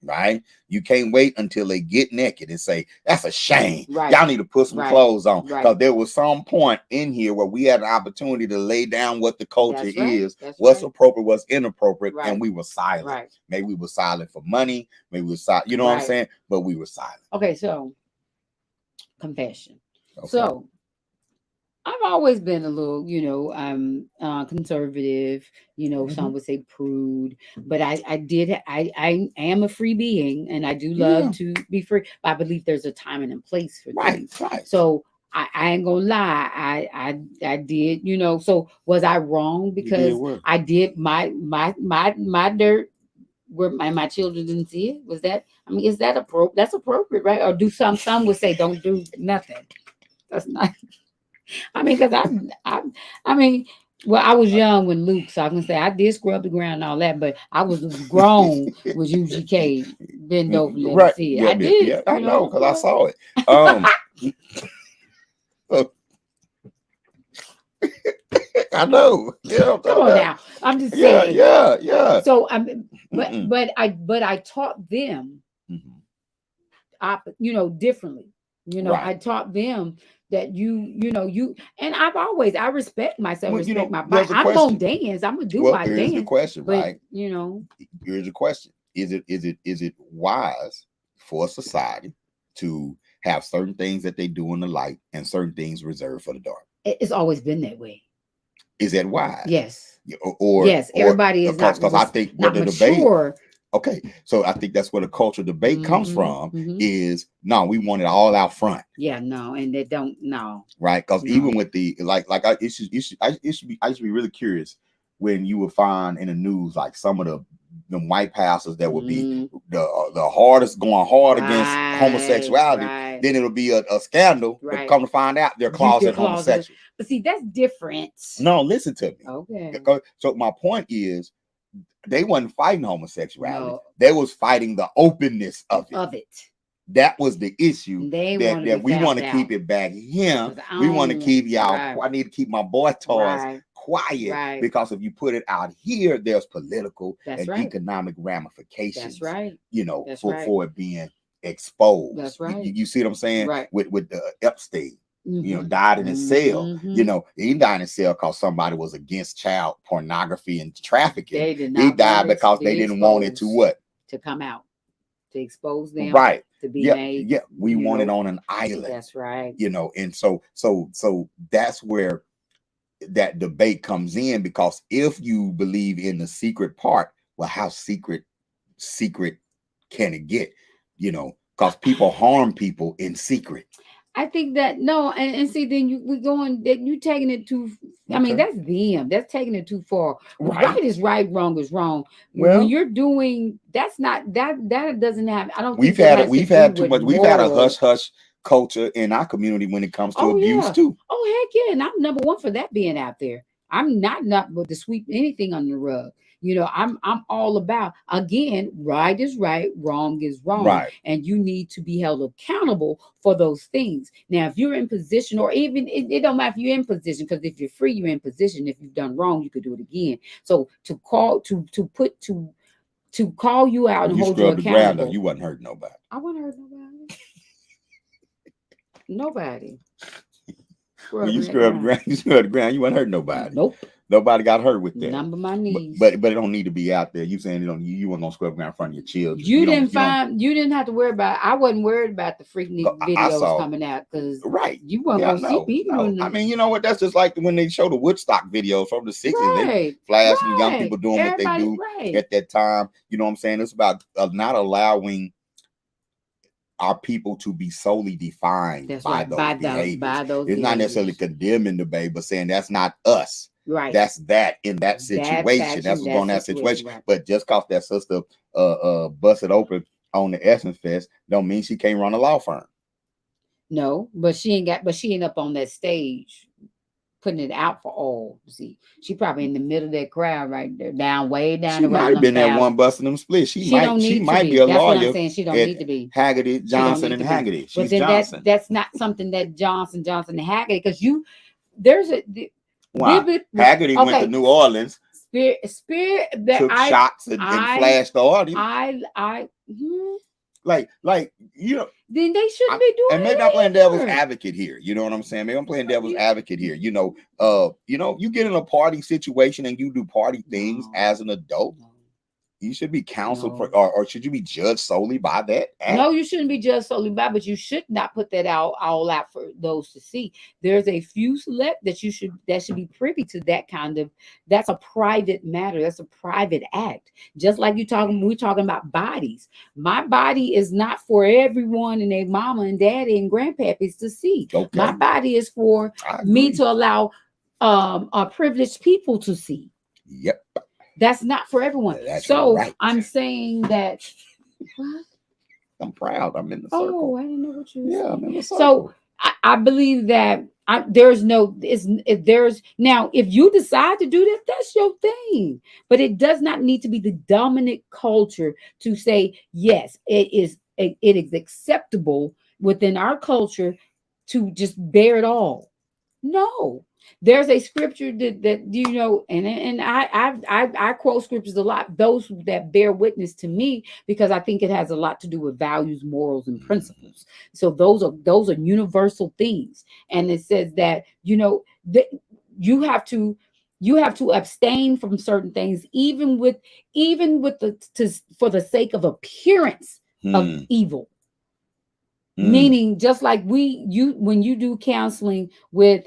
Speaker 7: Right? You can't wait until they get naked and say, that's a shame. Y'all need to put some clothes on. Because there was some point in here where we had an opportunity to lay down what the culture is, what's appropriate, what's inappropriate, and we were silent. Maybe we were silent for money. Maybe we were silent. You know what I'm saying? But we were silent.
Speaker 8: Okay, so confession. Okay. So I've always been a little, you know, conservative, you know, some would say prude, but I am a free being and I do love to be free. But I believe there's a time and a place for things.
Speaker 7: Right.
Speaker 8: So I ain't gonna lie. I did, you know. So was I wrong
Speaker 7: You did
Speaker 8: because
Speaker 7: what?
Speaker 8: I did my dirt where my children didn't see it? Was that, I mean, is that appropriate? That's appropriate, right? Or do some would say don't do nothing. That's not. I mean, because I mean, well, I was young when Luke, so I can say I did scrub the ground and all that, but I was grown with UGK bend over, let me
Speaker 7: Right.
Speaker 8: see it.
Speaker 7: Yeah,
Speaker 8: I did,
Speaker 7: yeah, I
Speaker 8: you
Speaker 7: know
Speaker 8: know.
Speaker 7: because I
Speaker 8: But
Speaker 7: saw it. Um, I know. Yeah, I'm
Speaker 8: come
Speaker 7: talking
Speaker 8: on
Speaker 7: about.
Speaker 8: now, I'm just
Speaker 7: Yeah,
Speaker 8: saying.
Speaker 7: yeah, yeah.
Speaker 8: So I'm,
Speaker 7: Mm-mm.
Speaker 8: but I taught them,
Speaker 7: Mhm.
Speaker 8: you know, differently. You know,
Speaker 7: Right.
Speaker 8: I taught them that you know, and I respect myself,
Speaker 7: Well, you
Speaker 8: respect
Speaker 7: know,
Speaker 8: my body.
Speaker 7: there's a
Speaker 8: I'm gonna
Speaker 7: question.
Speaker 8: dance, I'm gonna do
Speaker 7: Well,
Speaker 8: my
Speaker 7: here's the
Speaker 8: dance,
Speaker 7: question,
Speaker 8: but
Speaker 7: right?
Speaker 8: you know,
Speaker 7: Here's the question: is it wise for society to have certain things that they do in the light and certain things reserved for the dark?
Speaker 8: it's always been that way.
Speaker 7: Is that wise?
Speaker 8: Yes.
Speaker 7: Yeah,
Speaker 8: Yes.
Speaker 7: or
Speaker 8: Everybody is
Speaker 7: because I think where
Speaker 8: not
Speaker 7: the debate.
Speaker 8: mature.
Speaker 7: Okay, so I think that's where the cultural debate comes
Speaker 8: Hmm.
Speaker 7: from.
Speaker 8: Hmm.
Speaker 7: Is no, we want it all out front.
Speaker 8: Yeah, no, and they don't, no.
Speaker 7: Right? Because
Speaker 8: No.
Speaker 7: even with the I I used to be really curious when you would find in the news like some of the white pastors that would be
Speaker 8: Mm,
Speaker 7: the hardest going hard against
Speaker 8: right,
Speaker 7: homosexuality.
Speaker 8: right,
Speaker 7: Then it'll be a scandal, but
Speaker 8: right.
Speaker 7: come to find out they're
Speaker 8: You can
Speaker 7: closet
Speaker 8: closet it,
Speaker 7: homosexual.
Speaker 8: but see, that's different.
Speaker 7: No, listen to me.
Speaker 8: Okay.
Speaker 7: So my point is they wasn't fighting homosexuality.
Speaker 8: No,
Speaker 7: They was fighting the openness of it.
Speaker 8: of it.
Speaker 7: That was the issue
Speaker 8: They
Speaker 7: that,
Speaker 8: want to be
Speaker 7: we want
Speaker 8: found
Speaker 7: to keep
Speaker 8: out.
Speaker 7: it back here.
Speaker 8: 'Cause I
Speaker 7: We want to
Speaker 8: don't want,
Speaker 7: keep y'all.
Speaker 8: right,
Speaker 7: I need to keep my boy toys
Speaker 8: right,
Speaker 7: quiet
Speaker 8: right.
Speaker 7: because if you put it out here, there's political
Speaker 8: That's
Speaker 7: and
Speaker 8: right.
Speaker 7: economic
Speaker 8: That's
Speaker 7: ramifications.
Speaker 8: right.
Speaker 7: You know,
Speaker 8: That's
Speaker 7: for
Speaker 8: right.
Speaker 7: it being exposed.
Speaker 8: That's right.
Speaker 7: You see what I'm saying?
Speaker 8: Right.
Speaker 7: With the Epstein. You know,
Speaker 8: Mm-hmm.
Speaker 7: died in his cell.
Speaker 8: Mm-hmm.
Speaker 7: You know, he died in his cell because somebody was against child pornography and trafficking.
Speaker 8: They did
Speaker 7: He
Speaker 8: not
Speaker 7: died
Speaker 8: want it to
Speaker 7: because
Speaker 8: be
Speaker 7: they didn't want it to
Speaker 8: exposed,
Speaker 7: what?
Speaker 8: to come out, to expose them,
Speaker 7: Right.
Speaker 8: to be
Speaker 7: Yeah.
Speaker 8: made.
Speaker 7: Yeah. We
Speaker 8: You
Speaker 7: want it
Speaker 8: know,
Speaker 7: on an island.
Speaker 8: that's right.
Speaker 7: You know, and so that's where that debate comes in because if you believe in the secret part, well, how secret can it get? You know, because people harm people in secret.
Speaker 8: I think that no, and see, then we going that you taking it too. I mean,
Speaker 7: Okay.
Speaker 8: that's them. That's taking it too far.
Speaker 7: Right.
Speaker 8: Right is right, wrong is wrong.
Speaker 7: Well,
Speaker 8: When you're doing, that's not that doesn't have. I don't
Speaker 7: we've
Speaker 8: think that
Speaker 7: had
Speaker 8: has to
Speaker 7: we've
Speaker 8: do
Speaker 7: had too
Speaker 8: with
Speaker 7: much. We've had a
Speaker 8: moral.
Speaker 7: hush culture in our community when it comes to
Speaker 8: Oh
Speaker 7: abuse
Speaker 8: yeah.
Speaker 7: too.
Speaker 8: Oh heck yeah. And I'm number one for that being out there. I'm not with to sweep anything under the rug. You know, I'm all about, again, right is right, wrong is wrong,
Speaker 7: Right.
Speaker 8: and you need to be held accountable for those things. Now, if you're in position, or even it don't matter if you're in position, because if you're free, you're in position. If you've done wrong, you could do it again. So to call to call you out
Speaker 7: When
Speaker 8: and
Speaker 7: you
Speaker 8: hold you
Speaker 7: scrub the ground though,
Speaker 8: accountable.
Speaker 7: you wasn't hurting nobody.
Speaker 8: I wouldn't hurt nobody. Nobody.
Speaker 7: When you
Speaker 8: Scrubbing that
Speaker 7: scrub the
Speaker 8: ground.
Speaker 7: ground, you scrub the ground, you wasn't hurting nobody.
Speaker 8: Nope.
Speaker 7: Nobody got hurt with that.
Speaker 8: Number my knees.
Speaker 7: But it don't need to be out there. You saying it don't, you weren't gonna scrub the ground in front of your children.
Speaker 8: You didn't find, you didn't have to worry about. I wasn't worried about the freaking
Speaker 7: I
Speaker 8: videos
Speaker 7: saw
Speaker 8: coming out because
Speaker 7: right.
Speaker 8: you weren't
Speaker 7: Yeah,
Speaker 8: gonna see me doing
Speaker 7: I
Speaker 8: them.
Speaker 7: mean, you know what? That's just like when they show the Woodstock videos from the 60s.
Speaker 8: Right,
Speaker 7: They flashing young
Speaker 8: right.
Speaker 7: people doing what they
Speaker 8: Everybody,
Speaker 7: do
Speaker 8: right.
Speaker 7: at that time. You know what I'm saying? It's about not allowing our people to be solely defined
Speaker 8: That's
Speaker 7: by
Speaker 8: right.
Speaker 7: those
Speaker 8: By
Speaker 7: behaviors.
Speaker 8: those
Speaker 7: It's not necessarily condemning the babe, but saying that's not us.
Speaker 8: Right.
Speaker 7: That's that in that situation.
Speaker 8: faction,
Speaker 7: That's what's going on in that situation.
Speaker 8: right.
Speaker 7: But just cause that sister busted open on the Essence Fest don't mean she can't run a law firm.
Speaker 8: No, but she ain't up on that stage putting it out for all. See, she probably in the middle of that crowd right there, way down.
Speaker 7: She might have been that one busting them splits. She might be a
Speaker 8: That's
Speaker 7: lawyer.
Speaker 8: what I'm saying. She don't need to be.
Speaker 7: Haggerty, Johnson, and Haggerty. She's Johnson.
Speaker 8: That's not something that Johnson and Haggerty, because there's a
Speaker 7: why Haggerty went to New Orleans.
Speaker 8: Spirit that
Speaker 7: took shots and flashed the audience. Like you know,
Speaker 8: then they shouldn't be doing.
Speaker 7: And maybe I'm playing devil's advocate here. You know what I'm saying? Maybe I'm playing devil's advocate here. You know, you get in a party situation and you do party things as an adult. You should be counseled
Speaker 8: No.
Speaker 7: for, or should you be judged solely by that act?
Speaker 8: No, you shouldn't be judged solely by, but you should not put that all out for those to see. There's a few select that should be privy to that kind of. That's a private matter. That's a private act. Just like we're talking about bodies. My body is not for everyone and their mama and daddy and grandpappies to see.
Speaker 7: Okay.
Speaker 8: My body is for me to allow privileged people to see.
Speaker 7: Yep.
Speaker 8: That's not for everyone.
Speaker 7: That's
Speaker 8: so
Speaker 7: right.
Speaker 8: I'm saying that. What?
Speaker 7: I'm proud. I'm in the circle.
Speaker 8: Oh, I didn't know what you were saying.
Speaker 7: I'm in the circle.
Speaker 8: So I believe that there's now if you decide to do that, that's your thing. But it does not need to be the dominant culture to say yes, it is acceptable within our culture to just bear it all. No. There's a scripture that you know, and I quote scriptures a lot, those that bear witness to me, because I think it has a lot to do with values, morals, and principles. So those are universal things. And it says that, you know, that you have to abstain from certain things, even with for the sake of appearance of evil. Meaning, just like when you do counseling with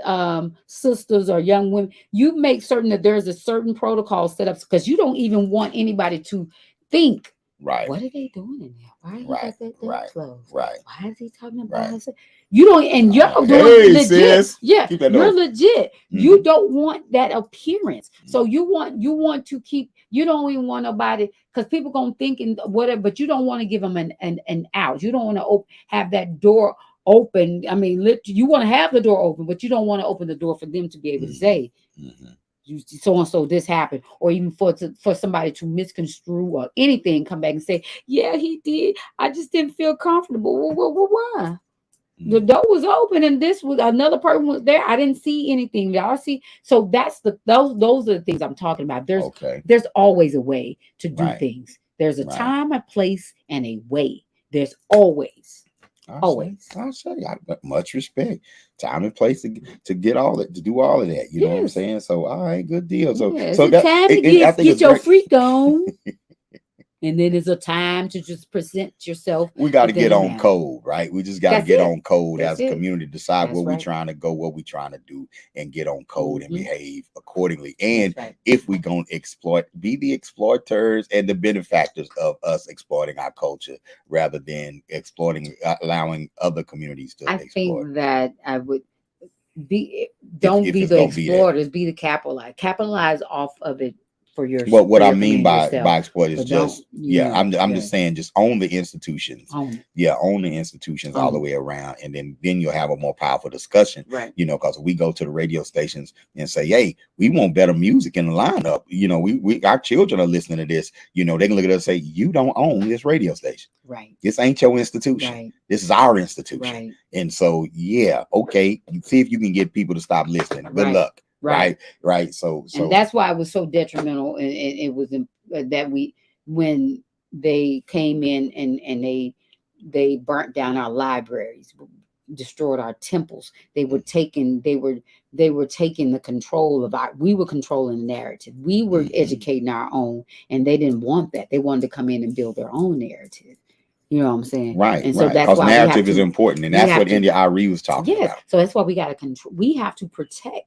Speaker 8: sisters or young women, you make certain that there's a certain protocol set up, because you don't even want anybody to think,
Speaker 7: right,
Speaker 8: what are they doing in there? Why he got that clothes?
Speaker 7: Right.
Speaker 8: Why is he talking about himself? You don't, and you're doing legit.
Speaker 7: Sis.
Speaker 8: Yeah, you're legit.
Speaker 7: Mm-hmm.
Speaker 8: You don't want that appearance. So you want to keep. You don't even want nobody, because people gonna think and whatever, but you don't want to give them an out. You don't want to have that door open. I mean, you want to have the door open, but you don't want to open the door for them to be able to say, so and so this happened, or even for somebody to misconstrue or anything, come back and say, yeah, he did. I just didn't feel comfortable. Well, why? The door was open and this was another person was there. I didn't see anything. Y'all see? So that's those are the things I'm talking about. There's always a way to do things. There's a time, a place, and a way. There's always.
Speaker 7: I'll say I got much respect. Time and place to get all that, to do all of that. You know what I'm saying? So all right, good deal. So
Speaker 8: that time to get your freak on. And then there's a time to just present yourself.
Speaker 7: We got to get on code, right? We just got to get on code as a community, decide where we're trying to go, what we're trying to do, and get on code and behave accordingly. And if we're going to be the exploiters and the benefactors of us exploiting our culture, rather than allowing other communities to exploit. I
Speaker 8: think that I would don't be the exploiters, be the capitalize off of it.
Speaker 7: Well, what I mean by exploit is just I'm just saying, just own the institutions. Own the institutions all the way around, and then you'll have a more powerful discussion, right? You know, because we go to the radio stations and say, hey, we want better music in the lineup. You know, we our children are listening to this. You know, they can look at us and say, you don't own this radio station, right? This ain't your institution. Right. This is our institution, right? And so okay, see if you can get people to stop listening. Good luck. Right. So
Speaker 8: and that's why it was so detrimental, and it was that when they came in and they burnt down our libraries, destroyed our temples. They were taking the control of we were controlling the narrative. We were educating our own, and they didn't want that. They wanted to come in and build their own narrative. You know what I'm saying?
Speaker 7: Right. And so that's why narrative is important, and that's what India.Arie was talking about.
Speaker 8: So that's why we got to control. We have to protect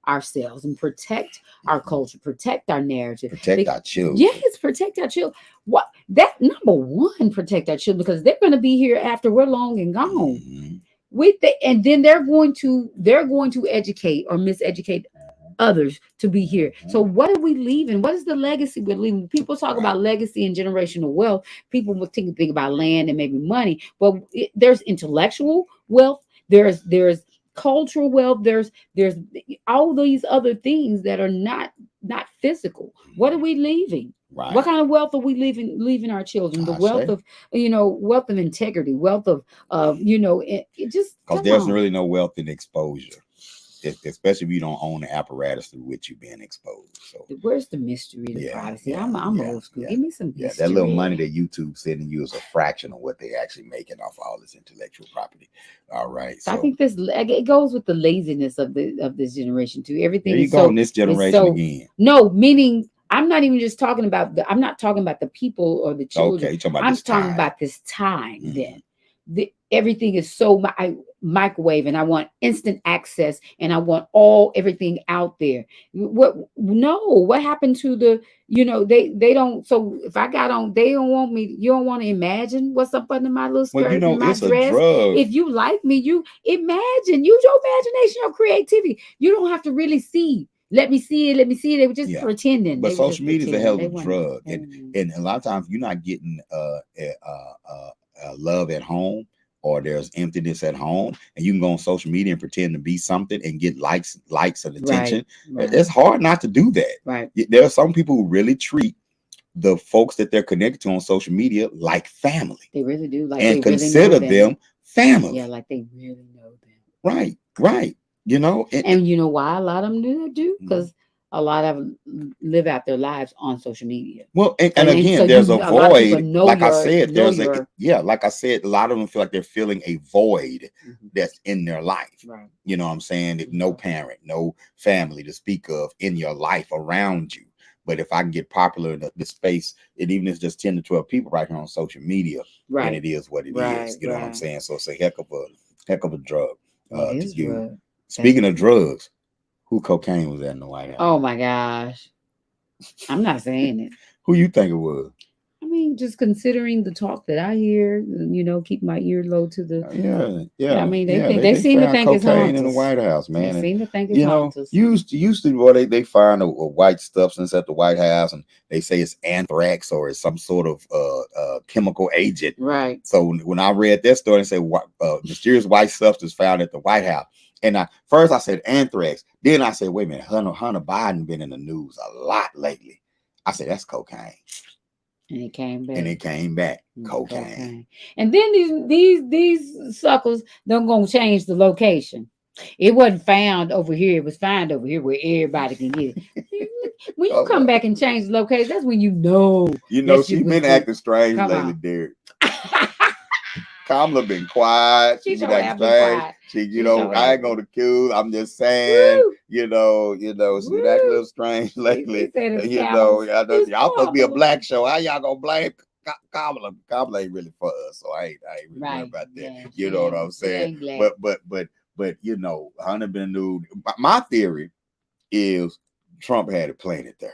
Speaker 8: ourselves and protect our culture, protect our narrative,
Speaker 7: protect our children.
Speaker 8: Yes, protect our children. What that number one, protect our children, because they're going to be here after we're long and gone. And then they're going to educate or miseducate others to be here. So what are we leaving? What is the legacy we're leaving? People talk about legacy and generational wealth. People will think about land and maybe money, but there's intellectual wealth. There's cultural wealth. There's all these other things that are not physical. What are we leaving? Right. What kind of wealth are we leaving our children? The wealth of wealth of integrity, wealth of it just
Speaker 7: because there's really no wealth in exposure. Especially if you don't own the apparatus through which you're being exposed. So
Speaker 8: where's the mystery, the privacy? I'm old school. Give me some mystery.
Speaker 7: That little money that YouTube sending you is a fraction of what they actually making off all this intellectual property. All right.
Speaker 8: So I think it goes with the laziness of this generation too. Everything
Speaker 7: there you
Speaker 8: is
Speaker 7: go in this generation again.
Speaker 8: No, meaning I'm not even just talking about I'm not talking about the people or the children.
Speaker 7: Okay, you're talking about
Speaker 8: I'm
Speaker 7: this
Speaker 8: talking
Speaker 7: time.
Speaker 8: about this time.
Speaker 7: Mhm.
Speaker 8: Then everything is so microwave, and I want instant access, and I want everything out there. What happened to the, they don't. So if I got on, they don't want me. You don't want to imagine what's up under my little
Speaker 7: Well, you
Speaker 8: skirt
Speaker 7: know,
Speaker 8: and my
Speaker 7: it's a
Speaker 8: dress.
Speaker 7: drug.
Speaker 8: If you like me, you imagine. Use your imagination, your creativity. You don't have to really see. Let me see it. Let me see it. They were just
Speaker 7: Yeah.
Speaker 8: pretending.
Speaker 7: But
Speaker 8: They were just
Speaker 7: social media is a
Speaker 8: pretending.
Speaker 7: hell
Speaker 8: They
Speaker 7: of a
Speaker 8: weren't-
Speaker 7: drug,
Speaker 8: they
Speaker 7: and a lot of times you're not getting love at home, or there's emptiness at home, and you can go on social media and pretend to be something and get likes and attention.
Speaker 8: Right.
Speaker 7: It's hard not to do that.
Speaker 8: Right.
Speaker 7: There are some people who really treat the folks that they're connected to on social media like family.
Speaker 8: They really do. Like
Speaker 7: and
Speaker 8: they
Speaker 7: consider
Speaker 8: really know
Speaker 7: them family.
Speaker 8: Yeah, like they really know them.
Speaker 7: Right, right. You know,
Speaker 8: And you know why a lot of them do that?
Speaker 7: Mhm.
Speaker 8: Because a lot of them live out their lives on social media.
Speaker 7: Well, and
Speaker 8: And
Speaker 7: again,
Speaker 8: so
Speaker 7: there's a
Speaker 8: a lot of people
Speaker 7: void.
Speaker 8: know
Speaker 7: Like I
Speaker 8: your-
Speaker 7: said,
Speaker 8: know
Speaker 7: there's
Speaker 8: your-
Speaker 7: like I said, a lot of them feel like they're feeling a void
Speaker 8: Mhm.
Speaker 7: that's in their life.
Speaker 8: Right.
Speaker 7: You know what I'm saying? That no parent, no family to speak of in your life around you. But if I can get popular in the space, and even if it's just 10 to 12 people right here on social media,
Speaker 8: Right.
Speaker 7: then it is what it
Speaker 8: Right,
Speaker 7: is. You know what I'm
Speaker 8: right.
Speaker 7: saying? So it's a heck of a drug
Speaker 8: It
Speaker 7: to
Speaker 8: is
Speaker 7: do.
Speaker 8: drug.
Speaker 7: Speaking of drugs, who cocaine was at in the White House?
Speaker 8: Oh my gosh. I'm not saying it.
Speaker 7: Who you think it was?
Speaker 8: I mean, just considering the talk that I hear, keep my ear low to the.
Speaker 7: Yeah.
Speaker 8: I mean,
Speaker 7: yeah,
Speaker 8: they seem to
Speaker 7: found
Speaker 8: think it's
Speaker 7: cocaine in the
Speaker 8: hunters.
Speaker 7: White House, man.
Speaker 8: They
Speaker 7: And,
Speaker 8: seem to think it's hunters.
Speaker 7: used to, boy, they find a white substance at the White House, and they say it's anthrax or it's some sort of chemical agent.
Speaker 8: Right.
Speaker 7: So when I read that story and said mysterious white substance found at the White House, and first I said anthrax, then I said, wait a minute, Hunter Biden been in the news a lot lately. I said that's cocaine.
Speaker 8: And it came back.
Speaker 7: Cocaine.
Speaker 8: And then these suckers don't gonna change the location. It wasn't found over here. It was found over here where everybody can get it. When you come back and change the location, that's when you know.
Speaker 7: She's been acting strange lately, Derek. Kamala been quiet. She's been acting strange. I ain't gonna accuse. I'm just saying,
Speaker 8: Woo!
Speaker 7: she's been acting a little strange lately. Y'all supposed to be a black show. How y'all gonna blame Kamala? Kamala ain't really for us, so I ain't really worried about that.
Speaker 8: Yeah,
Speaker 7: you know what I'm saying? But Hunter been nude. My theory is Trump had it planted there.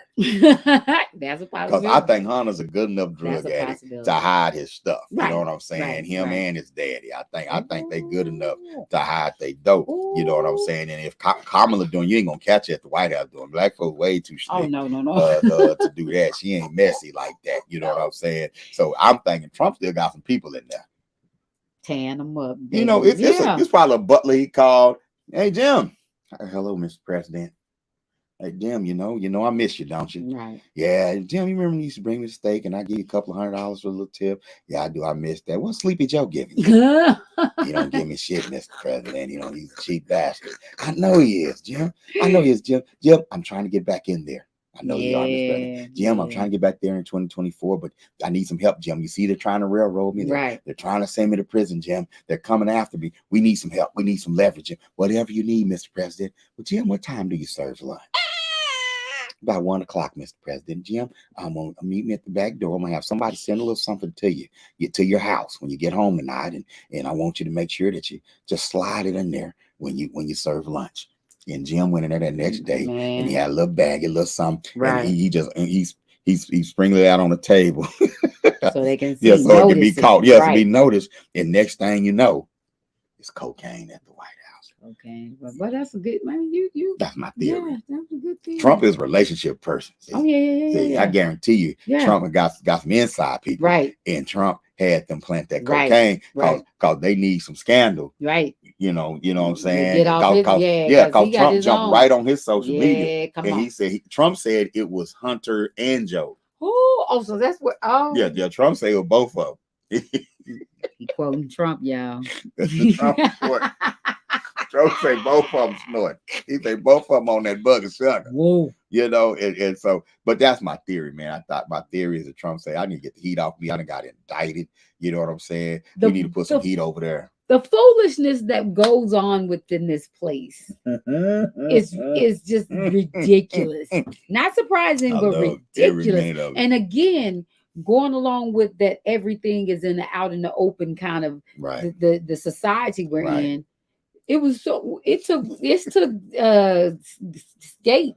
Speaker 8: That's a possibility.
Speaker 7: Because I think Hunter's a good enough drug addict to hide his stuff.
Speaker 8: Right.
Speaker 7: You know what I'm saying?
Speaker 8: Right.
Speaker 7: Him and his daddy. I think they good enough to hide their dope. You know what I'm saying? And if Kamala doing, you ain't gonna catch her at the White House doing. Black folks way too slick.
Speaker 8: Oh no.
Speaker 7: To do that. She ain't messy like that. You know what I'm saying? So I'm thinking Trump still got some people in there.
Speaker 8: Tearing them up.
Speaker 7: It's probably a butler he called. Hey Jim. Hello, Mr. President. Hey Jim, you know I miss you, don't you?
Speaker 8: Right.
Speaker 7: Yeah, Jim, you remember when you used to bring me the steak and I give you a couple of $100 for a little tip? Yeah, I do. I miss that. What Sleepy Joe giving you? He don't give me shit, Mr. President. He's a cheap bastard. I know he is, Jim. I know he is, Jim. Jim, I'm trying to get back in there. I know you are, Mr. President. Jim, I'm trying to get back there in 2024, but I need some help, Jim. You see, they're trying to railroad me. They're trying to send me to prison, Jim. They're coming after me. We need some help. We need some leverage, Jim. Whatever you need, Mr. President. Well, Jim, what time do you serve lunch? About 1 o'clock, Mr. President. Jim, I'm gonna meet me at the back door. I'm gonna have somebody send a little something to you, get to your house when you get home tonight, and I want you to make sure that you just slide it in there when you serve lunch. And Jim went in there that next day, and he had a little bag, a little something, and he's sprinkled it out on the table,
Speaker 8: so they can see,
Speaker 7: so it can be caught, to be noticed. And next thing you know, it's cocaine at the White House.
Speaker 8: Okay, but that's a good man. You.
Speaker 7: That's my theory.
Speaker 8: Yeah, that's a good thing.
Speaker 7: Trump is a relationship person. See?
Speaker 8: Oh yeah.
Speaker 7: I guarantee you, Trump got some inside people.
Speaker 8: Right.
Speaker 7: And Trump had them plant that cocaine because they need some scandal.
Speaker 8: Right.
Speaker 7: You know what I'm saying?
Speaker 8: Get off
Speaker 7: because Trump jumped right on his social media.
Speaker 8: And
Speaker 7: he said Trump said it was Hunter and Joe.
Speaker 8: Oh, so that's what
Speaker 7: Yeah, Trump said it was both of them.
Speaker 8: He quoting Trump, y'all.
Speaker 7: That's the Trump report. Trump say both of them snort. He say both of them on that bug of sugar.
Speaker 8: Whoa.
Speaker 7: And so, but that's my theory, man. I thought my theory is that Trump say, I need to get the heat off me. I done got indicted. You know what I'm saying? We need to put some heat over there.
Speaker 8: the foolishness that goes on within this place is just ridiculous. Not surprising,
Speaker 7: I
Speaker 8: but
Speaker 7: love every
Speaker 8: ridiculous.
Speaker 7: minute of it.
Speaker 8: And again, going along with that, everything is in the out in the open kind of
Speaker 7: Right.
Speaker 8: the society we're
Speaker 7: Right.
Speaker 8: in. It was so it took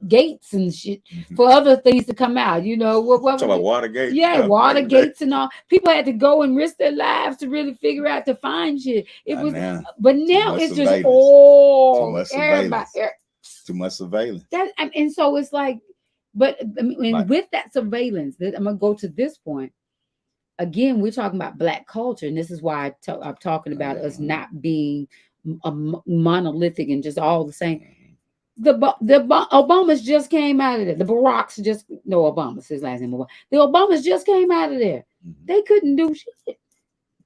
Speaker 8: gates and shit for other things to come out. You know what
Speaker 7: Talking about Watergate.
Speaker 8: yeah,
Speaker 7: Back
Speaker 8: water
Speaker 7: in the day.
Speaker 8: gates and all. People had to go and risk their lives to really figure out to find shit. It
Speaker 7: Not
Speaker 8: was,
Speaker 7: now.
Speaker 8: but
Speaker 7: Too
Speaker 8: now
Speaker 7: much
Speaker 8: it's just
Speaker 7: surveillance. Too
Speaker 8: all
Speaker 7: much
Speaker 8: everybody.
Speaker 7: surveillance. Too much surveillance.
Speaker 8: And so it's like, but I mean,
Speaker 7: Like-
Speaker 8: with that surveillance, I'm gonna go to this point. Again, we're talking about Black culture, and this is why I'm talking about us not being monolithic and just all the same. The Obamas just came out of there. The Baracks just no Obamas, his last name Obama. The Obamas just came out of there. They couldn't do shit.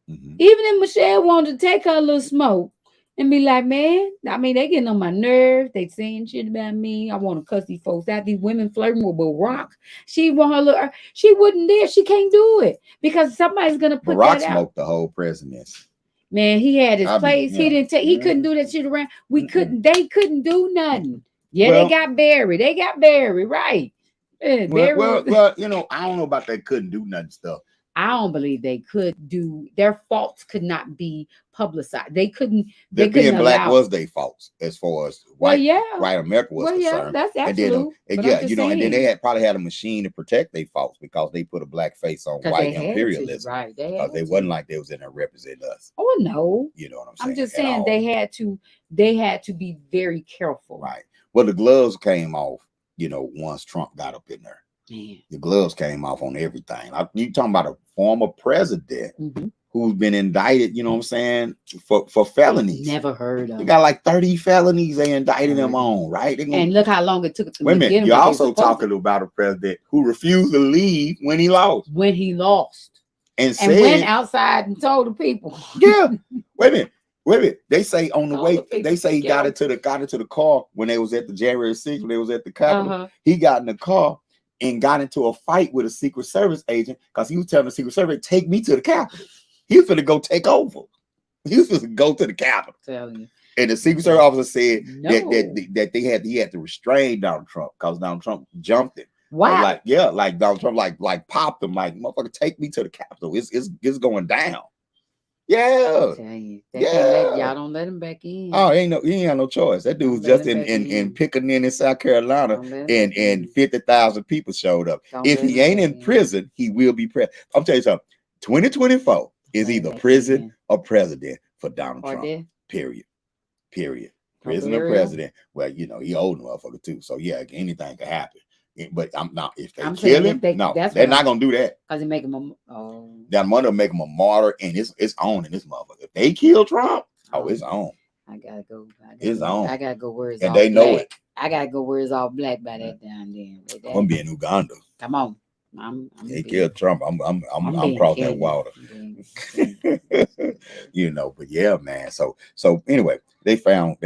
Speaker 8: Even if Michelle wanted to take her a little smoke and be like, man, I mean, they getting on my nerves. They saying shit about me. I want to cuss these folks out. These women flirting with Barack. She want her little. She wouldn't dare. She can't do it because somebody's gonna put
Speaker 7: Barack
Speaker 8: that out.
Speaker 7: smoked the whole presidency.
Speaker 8: Man, he had his place.
Speaker 7: yeah.
Speaker 8: He didn't take. He couldn't do that shit around. We couldn't. They couldn't do nothing. Yeah,
Speaker 7: Well-
Speaker 8: they got buried. They got buried, right? Yeah,
Speaker 7: Well, you know, I don't know about that couldn't do nothing stuff.
Speaker 8: I don't believe they could do. Their faults could not be publicized. They couldn't. They
Speaker 7: That being
Speaker 8: couldn't
Speaker 7: black
Speaker 8: allow.
Speaker 7: was their faults as far as white, white America was
Speaker 8: Well, yeah,
Speaker 7: concerned.
Speaker 8: that's
Speaker 7: And then,
Speaker 8: absolute.
Speaker 7: and
Speaker 8: But
Speaker 7: yeah,
Speaker 8: I'm just
Speaker 7: you know, and then
Speaker 8: saying.
Speaker 7: they probably had a machine to protect their faults because they put a black face on
Speaker 8: 'Cause
Speaker 7: white
Speaker 8: they had to,
Speaker 7: imperialism.
Speaker 8: right? They
Speaker 7: Because
Speaker 8: had
Speaker 7: they
Speaker 8: to.
Speaker 7: wasn't like they was in there representing us.
Speaker 8: Oh no,
Speaker 7: You know what I'm saying?
Speaker 8: I'm just
Speaker 7: at
Speaker 8: saying
Speaker 7: all.
Speaker 8: they had to. They had to be very careful.
Speaker 7: Right. Well, the gloves came off, you know, once Trump got up in there.
Speaker 8: Man.
Speaker 7: The gloves came off on everything. You talking about a former president
Speaker 8: Mhm.
Speaker 7: who's been indicted, you know what I'm saying, for felonies.
Speaker 8: Never heard of.
Speaker 7: They got like 30 felonies they indicted him on, right?
Speaker 8: And look how long it took them
Speaker 7: Wait a
Speaker 8: to get
Speaker 7: minute.
Speaker 8: him.
Speaker 7: You're
Speaker 8: what they
Speaker 7: also
Speaker 8: supposed to.
Speaker 7: talking about a president who refused to leave when he lost.
Speaker 8: When he lost.
Speaker 7: And
Speaker 8: And
Speaker 7: said,
Speaker 8: went outside and told the people.
Speaker 7: yeah. Wait a minute. Wait a minute. They say on the
Speaker 8: Told
Speaker 7: way,
Speaker 8: the people
Speaker 7: they say he
Speaker 8: to
Speaker 7: got
Speaker 8: get
Speaker 7: into the car when they was at the January 6th, when they was at the Capitol.
Speaker 8: Uh-huh.
Speaker 7: He got in the car and got into a fight with a Secret Service agent because he was telling the Secret Service, take me to the Capitol. He was going to go take over. He was going to go to the Capitol.
Speaker 8: Telling you.
Speaker 7: And the Secret Service officer said
Speaker 8: No.
Speaker 7: that he had to restrain Donald Trump because Donald Trump jumped him.
Speaker 8: Wow.
Speaker 7: Like Donald Trump like popped him, like, motherfucker, take me to the Capitol. It's going down. Yeah.
Speaker 8: Tell you,
Speaker 7: Yeah.
Speaker 8: y'all don't let him back in.
Speaker 7: Oh, he ain't got no choice. That dude was
Speaker 8: Don't let
Speaker 7: just
Speaker 8: him back
Speaker 7: in
Speaker 8: in.
Speaker 7: Pickaninny, South Carolina,
Speaker 8: Don't let him back
Speaker 7: and
Speaker 8: in.
Speaker 7: 50,000 people showed up.
Speaker 8: Don't
Speaker 7: If
Speaker 8: let
Speaker 7: he
Speaker 8: him
Speaker 7: ain't
Speaker 8: back
Speaker 7: in
Speaker 8: in.
Speaker 7: prison, he will be president. I'm telling you something. 2024 is
Speaker 8: Let him
Speaker 7: either
Speaker 8: back
Speaker 7: prison
Speaker 8: in.
Speaker 7: or president for Donald
Speaker 8: Or
Speaker 7: Trump.
Speaker 8: death.
Speaker 7: Period. Prison or
Speaker 8: burial.
Speaker 7: president. Well, you know, he old motherfucker too. So yeah, anything could happen. But I'm not. If they
Speaker 8: I'm
Speaker 7: kill
Speaker 8: saying
Speaker 7: him,
Speaker 8: if they-
Speaker 7: no,
Speaker 8: that's
Speaker 7: they're
Speaker 8: what
Speaker 7: not
Speaker 8: I'm-
Speaker 7: gonna do that.
Speaker 8: Because they make him a
Speaker 7: That money will make him a martyr, and it's on in this motherfucker. If they kill Trump, it's on.
Speaker 8: I gotta go.
Speaker 7: It's on.
Speaker 8: I gotta go where it's
Speaker 7: And
Speaker 8: all
Speaker 7: they know
Speaker 8: black.
Speaker 7: it.
Speaker 8: I gotta go where it's all black by that time. Then
Speaker 7: I'm gonna be in Uganda.
Speaker 8: come on. I'm
Speaker 7: They
Speaker 8: being-
Speaker 7: killed Trump. I'm
Speaker 8: being
Speaker 7: crossing that
Speaker 8: Kenyan.
Speaker 7: water.
Speaker 8: I'm being-
Speaker 7: You know, but yeah, man. So anyway, they found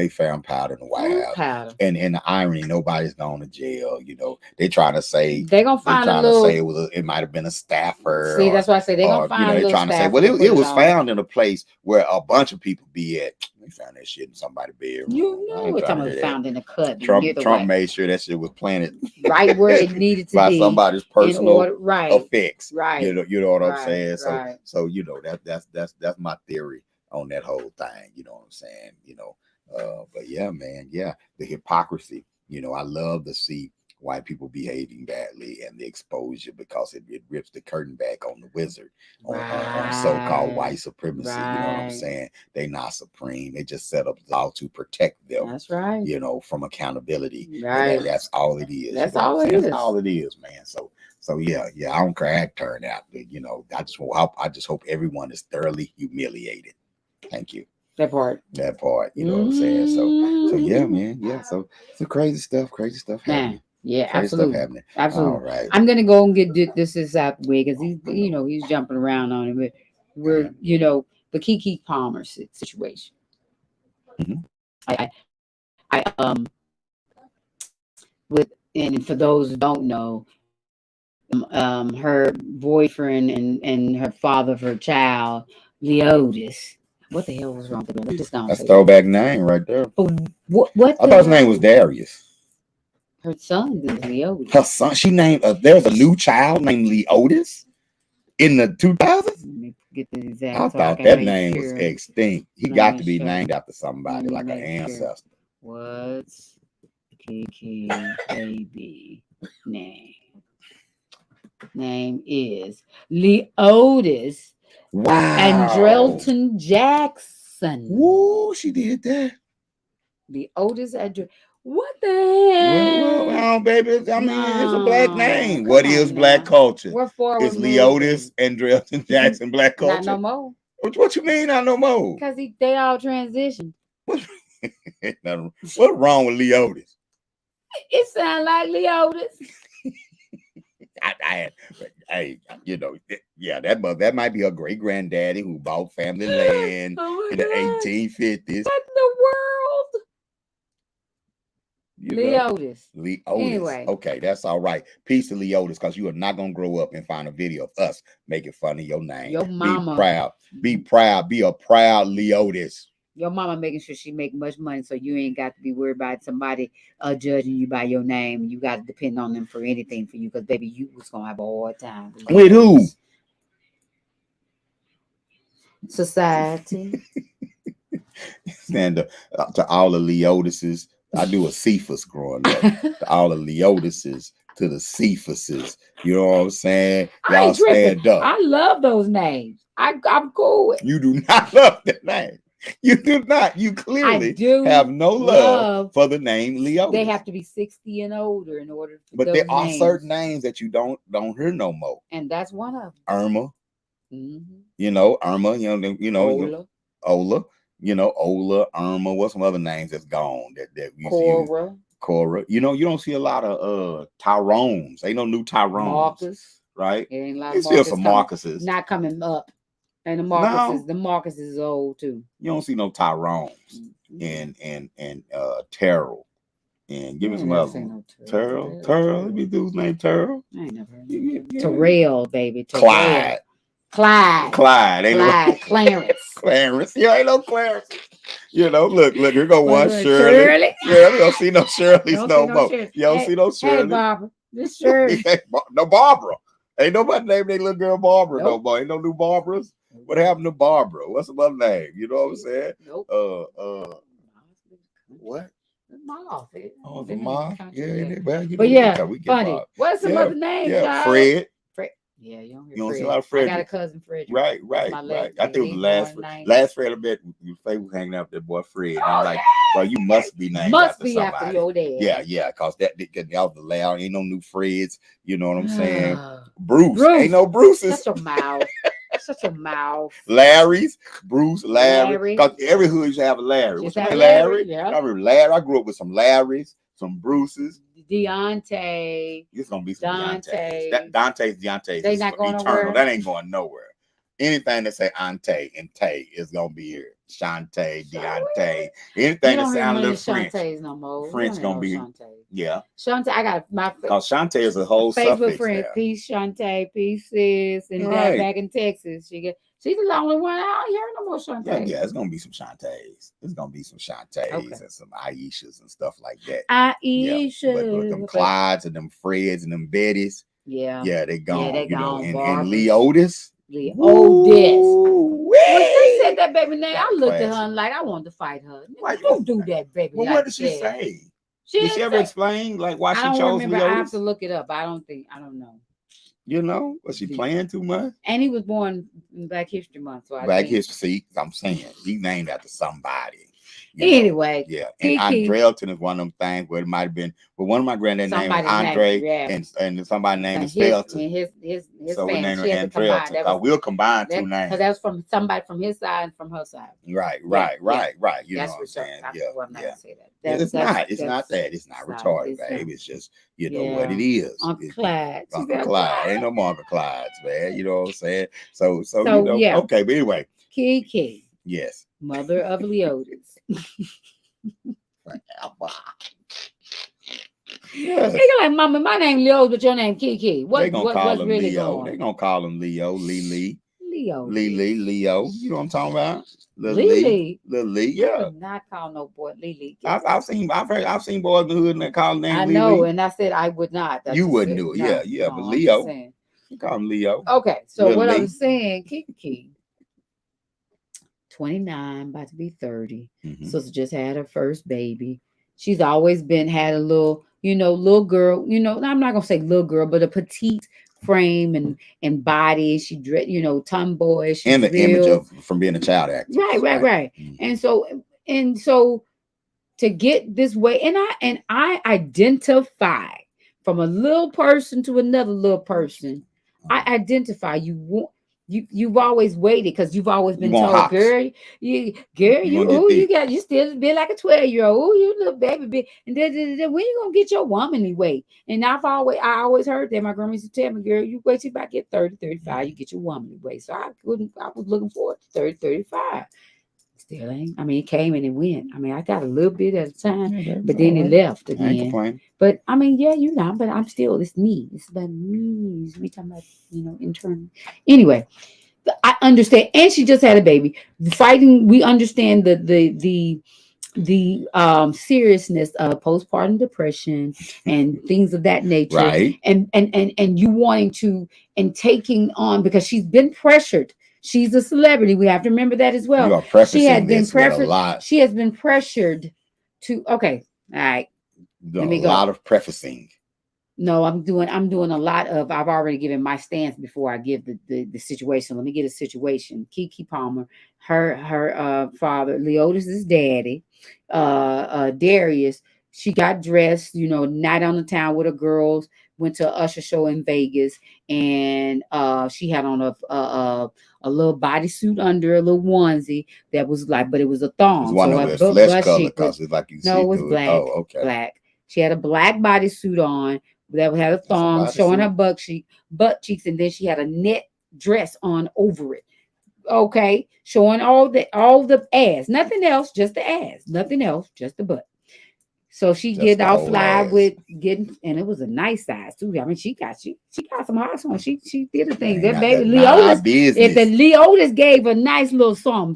Speaker 7: powder in the White
Speaker 8: Food
Speaker 7: House.
Speaker 8: powder.
Speaker 7: And the irony, nobody's gone to jail. You know, they trying to say
Speaker 8: They gonna find a
Speaker 7: trying
Speaker 8: little.
Speaker 7: to say it might have been a staffer.
Speaker 8: See,
Speaker 7: or-
Speaker 8: that's why I say they gonna
Speaker 7: or,
Speaker 8: find
Speaker 7: you know,
Speaker 8: a
Speaker 7: they're
Speaker 8: little
Speaker 7: trying to say,
Speaker 8: staff
Speaker 7: well,
Speaker 8: to put
Speaker 7: it was
Speaker 8: on.
Speaker 7: found in a place where a bunch of people be at. They found that shit in somebody's bedroom.
Speaker 8: You
Speaker 7: I
Speaker 8: know
Speaker 7: ain't
Speaker 8: what
Speaker 7: trying to
Speaker 8: talking
Speaker 7: hear
Speaker 8: about
Speaker 7: that.
Speaker 8: found in a cut.
Speaker 7: Trump
Speaker 8: near the White-
Speaker 7: made sure that shit was planted
Speaker 8: right where it needed to
Speaker 7: by
Speaker 8: be.
Speaker 7: somebody's
Speaker 8: in
Speaker 7: personal
Speaker 8: order, right.
Speaker 7: effects.
Speaker 8: Right.
Speaker 7: You know what I'm
Speaker 8: Right,
Speaker 7: saying?
Speaker 8: right.
Speaker 7: So you know that's my theory on that whole thing. You know what I'm saying? You know, but yeah, man, yeah, the hypocrisy. You know, I love to see white people behaving badly and the exposure because it rips the curtain back on the wizard on so-called white supremacy. You know what I'm
Speaker 8: Right.
Speaker 7: saying? They not supreme. They just set up law to protect them.
Speaker 8: That's right.
Speaker 7: You know, from accountability. And
Speaker 8: Right.
Speaker 7: that's all it is.
Speaker 8: That's
Speaker 7: you know
Speaker 8: all
Speaker 7: what I'm
Speaker 8: it
Speaker 7: saying?
Speaker 8: is.
Speaker 7: That's all it is, man. So yeah, I don't care how it turned out. But, you know, I just hope everyone is thoroughly humiliated. Thank you.
Speaker 8: That part.
Speaker 7: That part. You know what I'm saying? So yeah, man. Yeah. So crazy stuff happening.
Speaker 8: Man. Yeah,
Speaker 7: Crazy
Speaker 8: absolutely.
Speaker 7: stuff happening.
Speaker 8: Absolutely.
Speaker 7: All right.
Speaker 8: I'm gonna go and get this out the way because he's jumping around on it. But we're the Keke Palmer situation.
Speaker 7: Mhm.
Speaker 8: I with and for those who don't know, her boyfriend and her father of her child, Leotis, What the hell was wrong with it? Just don't
Speaker 7: That's
Speaker 8: say
Speaker 7: throwback name right there.
Speaker 8: that. What
Speaker 7: I thought his name was Darius.
Speaker 8: her son is Leotis.
Speaker 7: Her son, she named, there's a new child named Leotis in the 2000s.
Speaker 8: Let me get the exact.
Speaker 7: I
Speaker 8: so
Speaker 7: thought
Speaker 8: can
Speaker 7: that
Speaker 8: make
Speaker 7: name
Speaker 8: sure.
Speaker 7: was extinct. He
Speaker 8: Let
Speaker 7: got
Speaker 8: me
Speaker 7: to be
Speaker 8: show
Speaker 7: named
Speaker 8: you.
Speaker 7: after somebody,
Speaker 8: Let
Speaker 7: like
Speaker 8: me
Speaker 7: an
Speaker 8: make sure.
Speaker 7: ancestor.
Speaker 8: What's Kiki baby name? Name is Leotis
Speaker 7: Wow.
Speaker 8: Andrelton Jackson.
Speaker 7: Woo, she did that.
Speaker 8: Leotis Andrelton. What the hell?
Speaker 7: Well, baby, I mean, it's a black name.
Speaker 8: come
Speaker 7: What
Speaker 8: on
Speaker 7: is black
Speaker 8: now.
Speaker 7: culture?
Speaker 8: We're forward
Speaker 7: It's Leotis Andrelton Jackson black
Speaker 8: Not
Speaker 7: culture.
Speaker 8: no more.
Speaker 7: What you mean, not no more?
Speaker 8: Because they all transitioned.
Speaker 7: What's wrong with Leotis?
Speaker 8: It sounds like Leotis.
Speaker 7: Hey, you know, yeah, that might be her great granddaddy who bought family land in the 1850s.
Speaker 8: What in the world? Leotis.
Speaker 7: Leotis.
Speaker 8: Anyway.
Speaker 7: Okay, that's all right. Peace to Leotis, because you are not gonna grow up and find a video of us making fun of your name.
Speaker 8: Your mama.
Speaker 7: Be proud. Be proud. Be a proud Leotis.
Speaker 8: Your mama making sure she make much money, so you ain't got to be worried about somebody judging you by your name. You got to depend on them for anything for you, because baby, you was gonna have a hard time.
Speaker 7: With who?
Speaker 8: Society.
Speaker 7: Stand to all the Leotises. I do a Cephas growing up. To all the Leotises, to the Cephases. You know what I'm saying? Y'all stand up.
Speaker 8: I love those names. I'm cool with.
Speaker 7: You do not love that name. You do not. You clearly have no love for the name Leotis.
Speaker 8: They have to be 60 and older in order.
Speaker 7: But there are certain names that you don't hear no more.
Speaker 8: And that's one of them.
Speaker 7: Irma.
Speaker 8: Mm-hmm.
Speaker 7: You know, Irma. Ola. Ola. You know, Ola, Irma. What's some other names that's gone that we use? Cora. You know, you don't see a lot of Tyrones. Ain't no new Tyrones. Marcus. Right?
Speaker 8: It ain't a lot
Speaker 7: of still some Marcuses.
Speaker 8: Not coming up. And the Marcuses, the Marcus is old too.
Speaker 7: You don't see no Tyrones and Terrell. And give me some other. Terrell. Let me dude's name Terrell.
Speaker 8: I ain't never heard of Terrell, baby.
Speaker 7: Clyde.
Speaker 8: Clarence.
Speaker 7: Clarence. Yeah, ain't no Clarence. You know, look, here go one Shirley. Yeah, we don't see no Shirleys no more. You don't see no Shirley.
Speaker 8: Hey, Barbara. This Shirley.
Speaker 7: No Barbara. Ain't nobody named their little girl Barbara no more. Ain't no new Barbaras. What happened to Barbara? What's the other name? You know what I'm saying?
Speaker 8: Nope.
Speaker 7: What?
Speaker 8: The moth.
Speaker 7: Oh, the moth. Yeah, well,
Speaker 8: but yeah, we funny. What's some other names?
Speaker 7: Yeah, Fred.
Speaker 8: Yeah, you don't hear
Speaker 7: you don't see a lot of Fred.
Speaker 8: I got a cousin Fred.
Speaker 7: Right. I think it was the last Fred I bet was hanging out with that boy Fred. And I'm like, well, you must be named after somebody.
Speaker 8: After your dad.
Speaker 7: Yeah, because that was the loud. Ain't no new Freds. You know what I'm saying? Bruce. Ain't no Bruces.
Speaker 8: Shut your mouth. Shut your mouth.
Speaker 7: Larry's, Bruce, Larry. Because every hood used to have a Larry. What's your name? Larry?
Speaker 8: Yeah.
Speaker 7: I remember Larry. I grew up with some Larrys, some Bruces.
Speaker 8: Deontay.
Speaker 7: It's gonna be some Deontay. Deontay's
Speaker 8: they not going
Speaker 7: eternal.
Speaker 8: nowhere.
Speaker 7: That ain't going nowhere. Anything that say Ante and Tay is gonna be here. Shantae, Deontay. Anything that sound a little French.
Speaker 8: No more.
Speaker 7: French gonna be. Yeah.
Speaker 8: Shantae, I got my.
Speaker 7: Because Shantae is a whole
Speaker 8: Facebook friend.
Speaker 7: There.
Speaker 8: Peace, Shantae. Peace, sis. And back in Texas, she's the only one. I don't hear no more Shantae.
Speaker 7: Yeah, it's gonna be some Shantaes. It's gonna be some Shantaes and some Aishas and stuff like that.
Speaker 8: Aisha.
Speaker 7: Yeah. But them Clydes and them Freds and them Bettys.
Speaker 8: Yeah.
Speaker 7: Yeah, they gone.
Speaker 8: Yeah, they gone.
Speaker 7: And Leotis.
Speaker 8: When she said that baby name, I looked at her and like I wanted to fight her. Don't do that, baby.
Speaker 7: Well, what did she say? Did she ever explain like why she chose Leotis?
Speaker 8: I have to look it up. I don't know.
Speaker 7: You know, was she playing too much?
Speaker 8: And he was born in Black History Month. So
Speaker 7: Black History. See, I'm saying he's named after somebody.
Speaker 8: Anyway,
Speaker 7: yeah. And Andrelton is one of them things where it might have been, but one of my granddad's name was Andre, and somebody's name is Felton.
Speaker 8: His
Speaker 7: so we named her
Speaker 8: Andrelton.
Speaker 7: We'll combine two names.
Speaker 8: Because that was from somebody from his side and from her side.
Speaker 7: Right. You know what I'm saying? It's not that. It's not retarded, babe. It's just, you know what it is.
Speaker 8: Uncle Clyde.
Speaker 7: Uncle Clyde. Ain't no more Uncle Clydes, man. You know what I'm saying? So you know, okay, but anyway.
Speaker 8: Kiki.
Speaker 7: Yes.
Speaker 8: Mother of Leotis.
Speaker 7: Yes.
Speaker 8: They like, Mama, my name Leo, but your name Kiki.
Speaker 7: They gonna call him really Leo. They gonna call him Leo, Lily.
Speaker 8: Leo.
Speaker 7: Leo. You know what I'm talking about?
Speaker 8: Lily.
Speaker 7: Lily,
Speaker 8: I
Speaker 7: yeah.
Speaker 8: would not call no boy Lily.
Speaker 7: I've seen boys in the hood and they call him name
Speaker 8: I
Speaker 7: Lily.
Speaker 8: know, and I said I would not.
Speaker 7: You wouldn't do it.
Speaker 8: No,
Speaker 7: Yeah,
Speaker 8: no,
Speaker 7: but
Speaker 8: I'm just
Speaker 7: Leo.
Speaker 8: saying.
Speaker 7: You call him Leo.
Speaker 8: Okay, so
Speaker 7: Lil
Speaker 8: what I
Speaker 7: Lee.
Speaker 8: was saying, Kiki, 29, about to be 30.
Speaker 7: Mhm.
Speaker 8: Sister just had her first baby. She's always had a little, little girl, I'm not gonna say little girl, but a petite frame and body. She tomboy. She's
Speaker 7: And the image
Speaker 8: real.
Speaker 7: of from being a child actor.
Speaker 8: Right.
Speaker 7: Mhm.
Speaker 8: And so to get this way, and I identify from a little person to another little person. I identify you've always waited because you've always
Speaker 7: You
Speaker 8: been
Speaker 7: want
Speaker 8: told,
Speaker 7: hops.
Speaker 8: girl,
Speaker 7: You gonna get
Speaker 8: you still be like a 12-year-old. Oh, you little baby, and then when you gonna get your womanly weight? And I always heard that my grandma used to tell me, girl, you wait till you about get 30, 35, you get your womanly weight. So I was looking forward to 30, 35. Still ain't. I mean, it came and it went. I mean, I got a little bit at a time,
Speaker 7: Yeah,
Speaker 8: but then it left
Speaker 7: I ain't
Speaker 8: again.
Speaker 7: complaining.
Speaker 8: But I mean, yeah, but I'm still, it's me. It's about me. We talking about, internal. Anyway, I understand. And she just had a baby. Fighting, we understand the seriousness of postpartum depression and things of that nature.
Speaker 7: Right.
Speaker 8: And you wanting to and taking on, because she's been pressured. She's a celebrity. We have to remember that as well.
Speaker 7: You are prefacing this with a lot.
Speaker 8: She has been pressured to, okay, all right.
Speaker 7: Let me go. A lot of prefacing.
Speaker 8: No, I'm doing a lot of, I've already given my stance before I give the situation. Let me get a situation. Keke Palmer, her father, Leotis's daddy, Darius, she got dressed, night on the town with her girls, went to an Usher show in Vegas, and she had on a little bodysuit under, a little onesie that was like, but it was a thong.
Speaker 7: It was one
Speaker 8: so
Speaker 7: of
Speaker 8: her
Speaker 7: the flesh color, because it's like you see.
Speaker 8: No, it was black.
Speaker 7: Oh, okay.
Speaker 8: Black. She had a black bodysuit on that had a thong showing her butt cheeks, and then she had a net dress on over it. Okay, showing all the ass, nothing else, just the ass, nothing else, just the butt. So she
Speaker 7: Just
Speaker 8: get
Speaker 7: the
Speaker 8: all
Speaker 7: whole
Speaker 8: fly
Speaker 7: ass.
Speaker 8: with getting, and it was a nice size too. I mean, she got some hots on. She did a thing. That baby Leotis, if the Leotis gave a nice little some.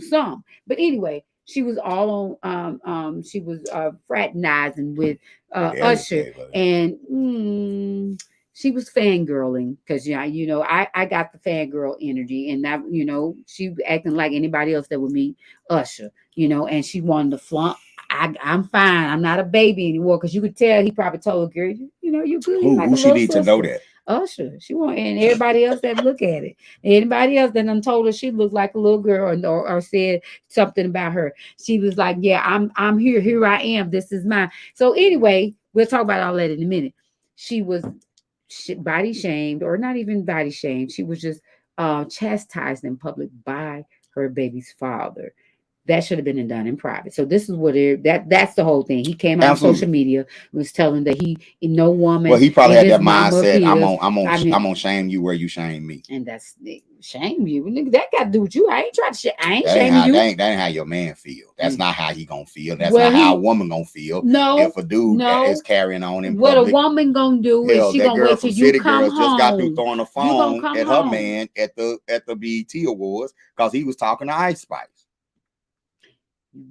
Speaker 8: But anyway, she was all on she was fraternizing with Usher, and she was fangirling because I got the fangirl energy, and that she acting like anybody else that would meet Usher, and she wanted to flaunt. I'm fine. I'm not a baby anymore, because you could tell he probably told her, girl, you good.
Speaker 7: Who she need to know that?
Speaker 8: Usher. She want, and everybody else that look at it. Anybody else that done told her she looked like a little girl, or said something about her. She was like, yeah, I'm here. Here I am. This is mine. So anyway, we'll talk about all that in a minute. She was body shamed, or not even body shamed. She was just chastised in public by her baby's father. That should have been done in private. So this is what that's the whole thing. He came out on social media, was telling that no woman.
Speaker 7: Well, he probably had that mindset. I'm gonna shame you where you shame me.
Speaker 8: And that's shame you. Nigga, that got to do with you. I ain't trying to I ain't shaming you.
Speaker 7: That ain't how your man feel. That's not how he gonna feel. That's not how a woman gonna feel.
Speaker 8: No,
Speaker 7: if a dude is carrying on in
Speaker 8: what
Speaker 7: public.
Speaker 8: a woman gonna do is she gonna wait till you come home.
Speaker 7: Just got through throwing a phone at her man at the BET Awards because he was talking to Ice Spice.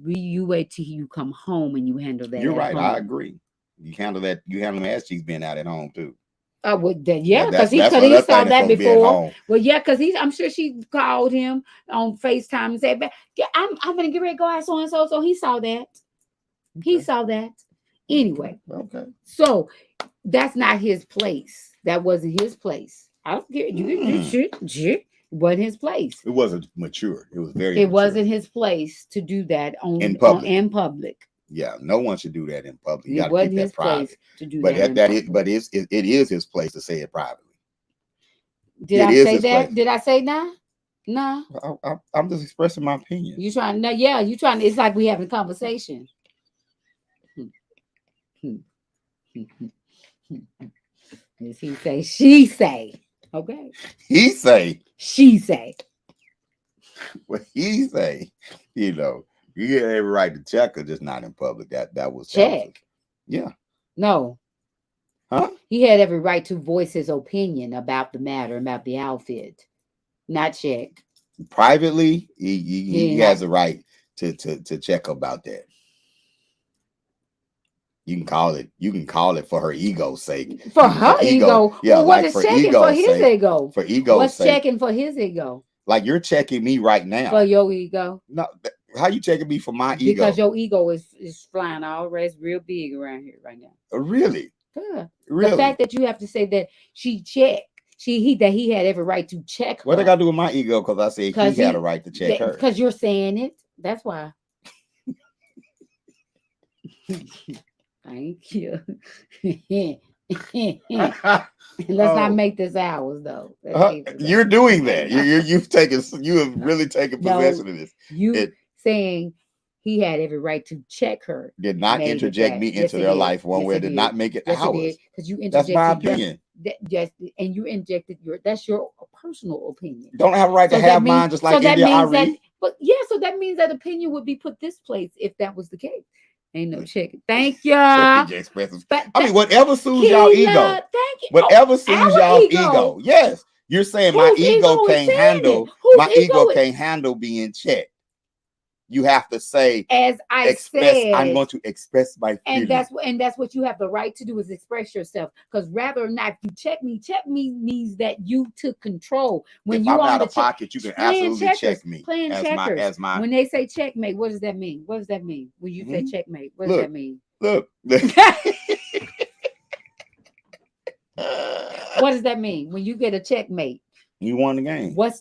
Speaker 8: You wait till you come home and you handle that.
Speaker 7: You're right. I agree. You handle that. You handle him as she's been out at home too.
Speaker 8: Well, yeah, because he saw that before. Well, yeah, because I'm sure she called him on FaceTime and said, "Yeah, I'm gonna get ready to go out so and so." So he saw that. Okay. He saw that. Anyway.
Speaker 7: Okay.
Speaker 8: So that's not his place. That wasn't his place. I don't care. It wasn't his place.
Speaker 7: It wasn't mature. It was very.
Speaker 8: It wasn't his place to do that in public.
Speaker 7: Yeah, no one should do that in public. You
Speaker 8: got to keep that private. To do
Speaker 7: but it is his place to say it privately.
Speaker 8: Did I say that? Did I say nah? Nah.
Speaker 7: I'm just expressing my opinion.
Speaker 8: You trying? No, yeah, you trying? It's like we having a conversation. As he say, she say. Okay.
Speaker 7: He say.
Speaker 8: She say.
Speaker 7: What he say? You get every right to check her, just not in public. That was
Speaker 8: check.
Speaker 7: Yeah.
Speaker 8: No.
Speaker 7: Huh?
Speaker 8: He had every right to voice his opinion about the matter, about the outfit. Not check.
Speaker 7: Privately, he has a right to check about that. You can call it. You can call it for her ego's sake.
Speaker 8: For her ego.
Speaker 7: Yeah,
Speaker 8: well, what
Speaker 7: like
Speaker 8: is
Speaker 7: for
Speaker 8: checking for
Speaker 7: ego's
Speaker 8: his
Speaker 7: sake.
Speaker 8: ego?
Speaker 7: For ego's
Speaker 8: What's
Speaker 7: sake.
Speaker 8: checking for his ego?
Speaker 7: Like you're checking me right now.
Speaker 8: For your ego.
Speaker 7: No, how you checking me for my ego?
Speaker 8: Because your ego is flying all rest real big around here right now.
Speaker 7: Really?
Speaker 8: Yeah.
Speaker 7: Really?
Speaker 8: The fact that you have to say that she checked. He had every right to check her.
Speaker 7: What I got to do with my ego? Because I said he had a right to check her.
Speaker 8: Because you're saying it. That's why. Thank you. Let's not make this ours though.
Speaker 7: You're doing that. You have really taken possession of this.
Speaker 8: Saying he had every right to check her.
Speaker 7: Did not interject me into their life one way. Did not make it ours.
Speaker 8: Because you interjected.
Speaker 7: That's my opinion.
Speaker 8: Yes, and you injected that's your personal opinion.
Speaker 7: Don't have a right to have mine, just like India.Arie.
Speaker 8: But yeah, so that means that opinion would be put this place if that was the case. Ain't no checking. Thank you. I
Speaker 7: mean, whatever soothes y'all ego.
Speaker 8: Thank you.
Speaker 7: Whatever soothes y'all ego. Yes, you're saying my ego can't handle. My ego can't handle being checked. You have to say,
Speaker 8: as I said,
Speaker 7: I'm going to express my feelings.
Speaker 8: And that's what you have the right to do, is express yourself. Because rather or not, you check me means that you took control. When
Speaker 7: if
Speaker 8: you
Speaker 7: I'm
Speaker 8: on
Speaker 7: out
Speaker 8: the
Speaker 7: of pocket, you can absolutely check me.
Speaker 8: Playing checkers.
Speaker 7: As my
Speaker 8: when they say checkmate, what does that mean? What does that mean? When you say checkmate, what does that mean?
Speaker 7: Look.
Speaker 8: What does that mean? When you get a checkmate?
Speaker 7: You won the game.
Speaker 8: What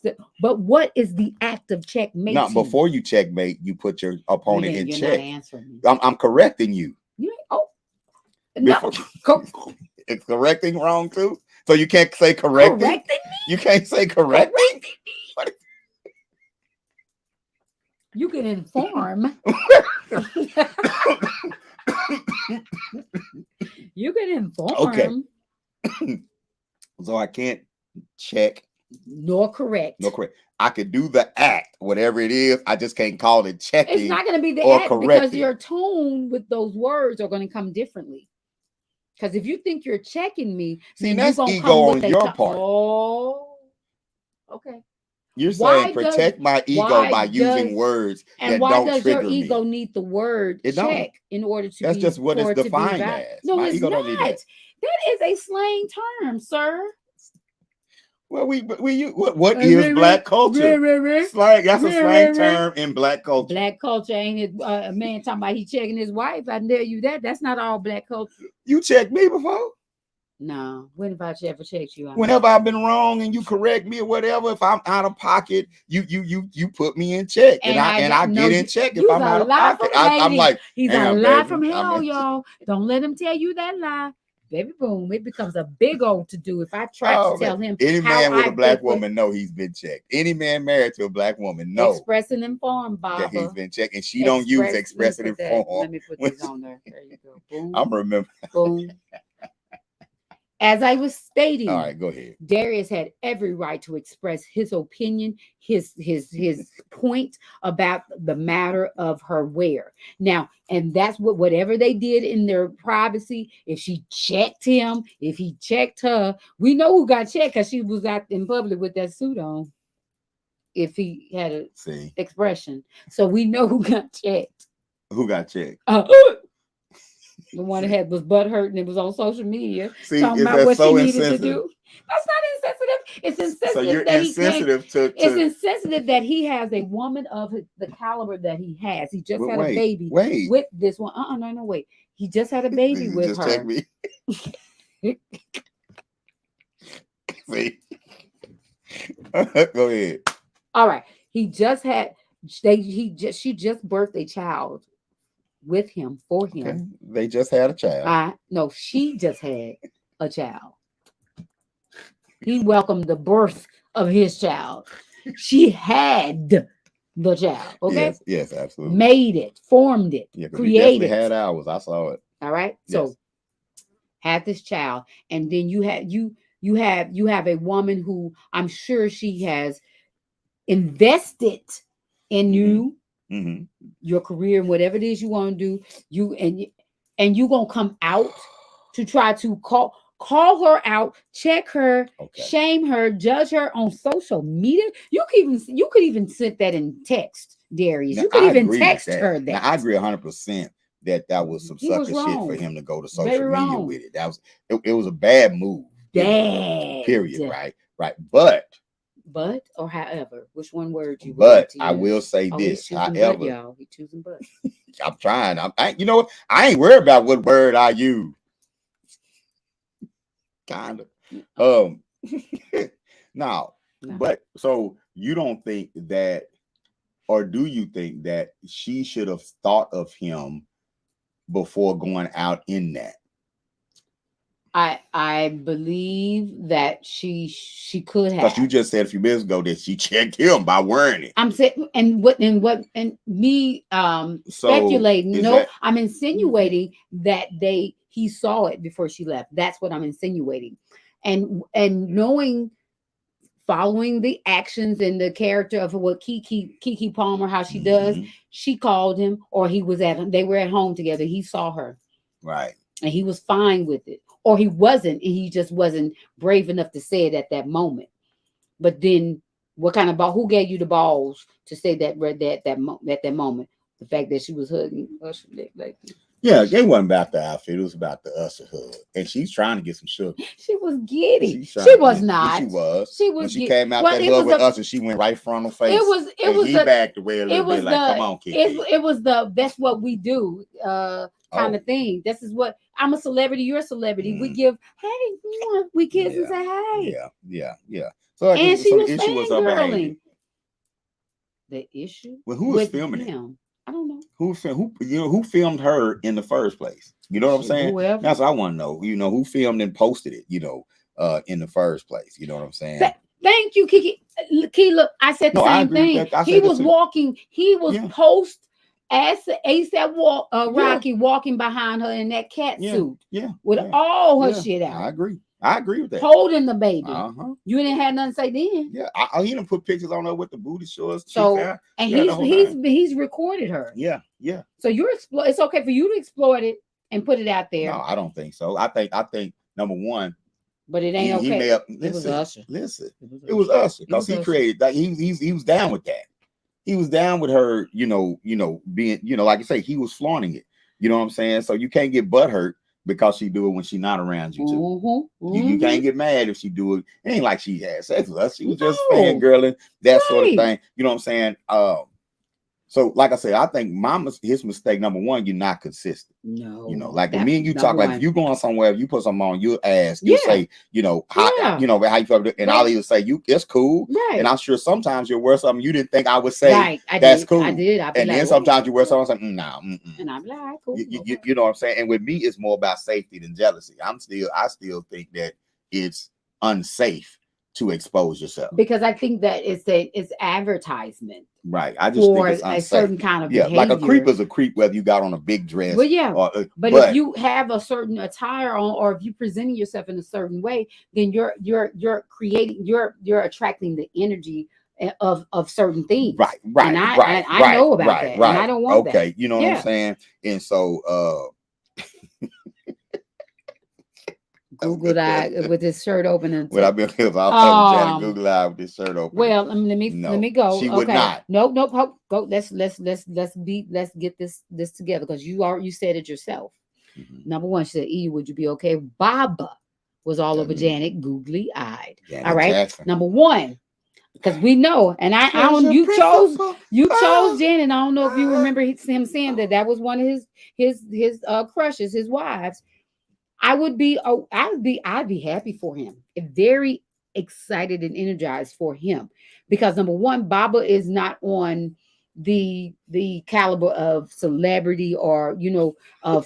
Speaker 8: is the act of checkmate?
Speaker 7: No, before you checkmate, you put your opponent in check.
Speaker 8: You're not answering me.
Speaker 7: I'm correcting you.
Speaker 8: No.
Speaker 7: It's correcting wrong too. So you can't say correcting.
Speaker 8: Correcting me?
Speaker 7: You can't say correcting.
Speaker 8: You can inform. You can inform.
Speaker 7: Okay. So I can't check.
Speaker 8: Nor correct.
Speaker 7: I could do the act, whatever it is. I just can't call it checking.
Speaker 8: It's not going to be the act
Speaker 7: correcting.
Speaker 8: Because your tone with those words are going to come differently. Because if you think you're checking me,
Speaker 7: see, that's ego on your part.
Speaker 8: Oh, okay.
Speaker 7: You're saying protect my ego by using words that don't trigger me. And why does your
Speaker 8: ego need the word check in order to?
Speaker 7: That's just what it's defined as.
Speaker 8: No,
Speaker 7: my
Speaker 8: it's
Speaker 7: ego
Speaker 8: not.
Speaker 7: Don't need that.
Speaker 8: That is a slang term, sir.
Speaker 7: Well, what is black culture? Slang. That's a slang term in black culture.
Speaker 8: Black culture ain't it? A man talking about he checking his wife. I tell you that. That's not all black culture.
Speaker 7: You checked me before?
Speaker 8: No. When have I ever checked you?
Speaker 7: Whenever I've been wrong and you correct me or whatever, if I'm out of pocket, you put me in check, and I get in check if I'm out of pocket. I'm like,
Speaker 8: he's a lie from hell, y'all. Don't let him tell you that lie. Baby boom, it becomes a big old to do if I try to tell him.
Speaker 7: Any man with a black woman know he's been checked. Any man married to a black woman know.
Speaker 8: Express and inform, Bob.
Speaker 7: That he's been checked, and she don't use express and inform.
Speaker 8: Let me put this on there. There you go. Boom.
Speaker 7: I'm remember.
Speaker 8: Boom. As I was stating,
Speaker 7: all right, go ahead.
Speaker 8: Darius had every right to express his opinion, his point about the matter of her wear. Now, and that's whatever they did in their privacy. If she checked him, if he checked her, we know who got checked because she was out in public with that suit on. If he had a expression, so we know who got checked.
Speaker 7: Who got checked?
Speaker 8: The one that was butt hurt and it was on social media.
Speaker 7: See,
Speaker 8: talking about what she needed to do. That's not insensitive. It's insensitive.
Speaker 7: So you're insensitive
Speaker 8: It's insensitive that he has a woman of the caliber that he has. He just had a baby with this one. No, wait. He just had a baby with her.
Speaker 7: Check me. See. Go ahead.
Speaker 8: All right. She just birthed a child with him, for him.
Speaker 7: Okay. They just had a child.
Speaker 8: No, she just had a child. He welcomed the birth of his child. She had the child. Okay.
Speaker 7: Yes, absolutely.
Speaker 8: Made it, formed it, created.
Speaker 7: We had ours. I saw it.
Speaker 8: All right. Yes. So had this child, and then you have a woman who I'm sure she has invested in you.
Speaker 7: Mm-hmm.
Speaker 8: Your career and whatever it is you want to do, you gonna come out to try to call call her out, check her,
Speaker 7: Okay.
Speaker 8: shame her, judge her on social media. You could even send that in text, Darius.
Speaker 7: Now,
Speaker 8: You could
Speaker 7: I
Speaker 8: even
Speaker 7: agree with
Speaker 8: text
Speaker 7: that.
Speaker 8: her
Speaker 7: Now,
Speaker 8: that.
Speaker 7: I agree 100% that was some
Speaker 8: He was
Speaker 7: sucker shit for
Speaker 8: wrong.
Speaker 7: him to go to
Speaker 8: Very
Speaker 7: social media
Speaker 8: wrong.
Speaker 7: with it. That was it was a bad move.
Speaker 8: Bad.
Speaker 7: Period. Right. But
Speaker 8: or however, which one word you would
Speaker 7: but
Speaker 8: like to
Speaker 7: I
Speaker 8: use?
Speaker 7: will say
Speaker 8: Oh,
Speaker 7: this.
Speaker 8: he's choosing
Speaker 7: However,
Speaker 8: but, y'all. He's choosing but.
Speaker 7: I'm trying. You know what? I ain't worried about what word I use. Kind of. Now,
Speaker 8: No.
Speaker 7: but so you don't think that, or do you think that she should have thought of him before going out in that?
Speaker 8: I believe that she could have.
Speaker 7: Because you just said a few minutes ago that she checked him by wearing it.
Speaker 8: I'm saying, and me speculating. No, I'm insinuating that he saw it before she left. That's what I'm insinuating, and knowing, following the actions and the character of what Keke Palmer, how she does. She called him, or he was they were at home together. He saw her,
Speaker 7: right,
Speaker 8: and he was fine with it, or he wasn't, and he just wasn't brave enough to say it at that moment. But then, what kind of ball? Who gave you the balls to say that at that moment? The fact that she was hugging Usher like
Speaker 7: yeah, it wasn't about the outfit. It was about the Usher hug, and she's trying to get some sugar.
Speaker 8: She was giddy. She was not.
Speaker 7: She was.
Speaker 8: She was.
Speaker 7: When she came out that hug with Usher, she went right front of face. It was. He backed away a little bit, like, "Come on, kid."
Speaker 8: It was that's what we do. Kind of thing. This is what I'm a celebrity. You're a celebrity. We give we kiss and say hey.
Speaker 7: Yeah. So,
Speaker 8: and she was
Speaker 7: the issue was her behavior.
Speaker 8: The issue.
Speaker 7: Well, who was filming
Speaker 8: him? It? I don't know.
Speaker 7: Who filmed her in the first place? You know what I'm saying?
Speaker 8: Whoever.
Speaker 7: That's what I want to know. Who filmed and posted it, in the first place. You know what I'm saying?
Speaker 8: Thank you, Kiki. Look, I said the same thing. He was walking, he was post as ASAP Rocky walking behind her in that cat suit. With all her shit out.
Speaker 7: I agree with that.
Speaker 8: Holding the baby. You didn't have nothing to say then.
Speaker 7: Yeah, he didn't put pictures on her with the booty shorts.
Speaker 8: So and he's recorded her.
Speaker 7: Yeah.
Speaker 8: So it's okay for you to exploit it and put it out there.
Speaker 7: No, I don't think so. I think number one.
Speaker 8: But it ain't okay.
Speaker 7: It was Usher. Listen, it was Usher because he created that. He was down with that. He was down with her. Being like you say, he was flaunting it. You know what I'm saying? So you can't get butthurt because she do it when she's not around you too. You can't get mad if she do it. It ain't like she had sex with us. She was just fangirling, that sort of thing. You know what I'm saying? So like I said, I think his mistake, number one, you're not consistent.
Speaker 8: No.
Speaker 7: Like when me and you talk, like if you going somewhere, if you put something on, you'll ask, you'll say, how you feel, and I'll even say, it's cool.
Speaker 8: Right.
Speaker 7: And I'm sure sometimes you'll wear something you didn't think I would say that's cool.
Speaker 8: I did.
Speaker 7: And then sometimes you wear something, I'm like,
Speaker 8: and I'm like, cool.
Speaker 7: You know what I'm saying? And with me, it's more about safety than jealousy. I still think that it's unsafe to expose yourself,
Speaker 8: because I think that it's advertisement,
Speaker 7: right? I just think it's unsafe.
Speaker 8: A certain kind of behavior.
Speaker 7: Like a creep is a creep whether you got on a big dress.
Speaker 8: Well, but if you have a certain attire on, or if you presenting yourself in a certain way, then you're attracting the energy of certain things,
Speaker 7: right?
Speaker 8: And I know about that, and I don't want that.
Speaker 7: Okay, you know what I'm saying? And so,
Speaker 8: Google eye with his shirt open. And
Speaker 7: well, I've been trying to Google eye with his shirt open.
Speaker 8: Well, let me go.
Speaker 7: She would not.
Speaker 8: Nope. Go. Let's get this together, because you said it yourself. Number one, she said, "E, would you be okay?" Baba was all over Janet, googly eyed. All right. Jackson. Number one, because we know, and I don't. You chose Janet. I don't know if you remember him saying that was one of his crushes, his wives. I'd be happy for him, very excited and energized for him, because number one, Baba is not on the caliber of celebrity or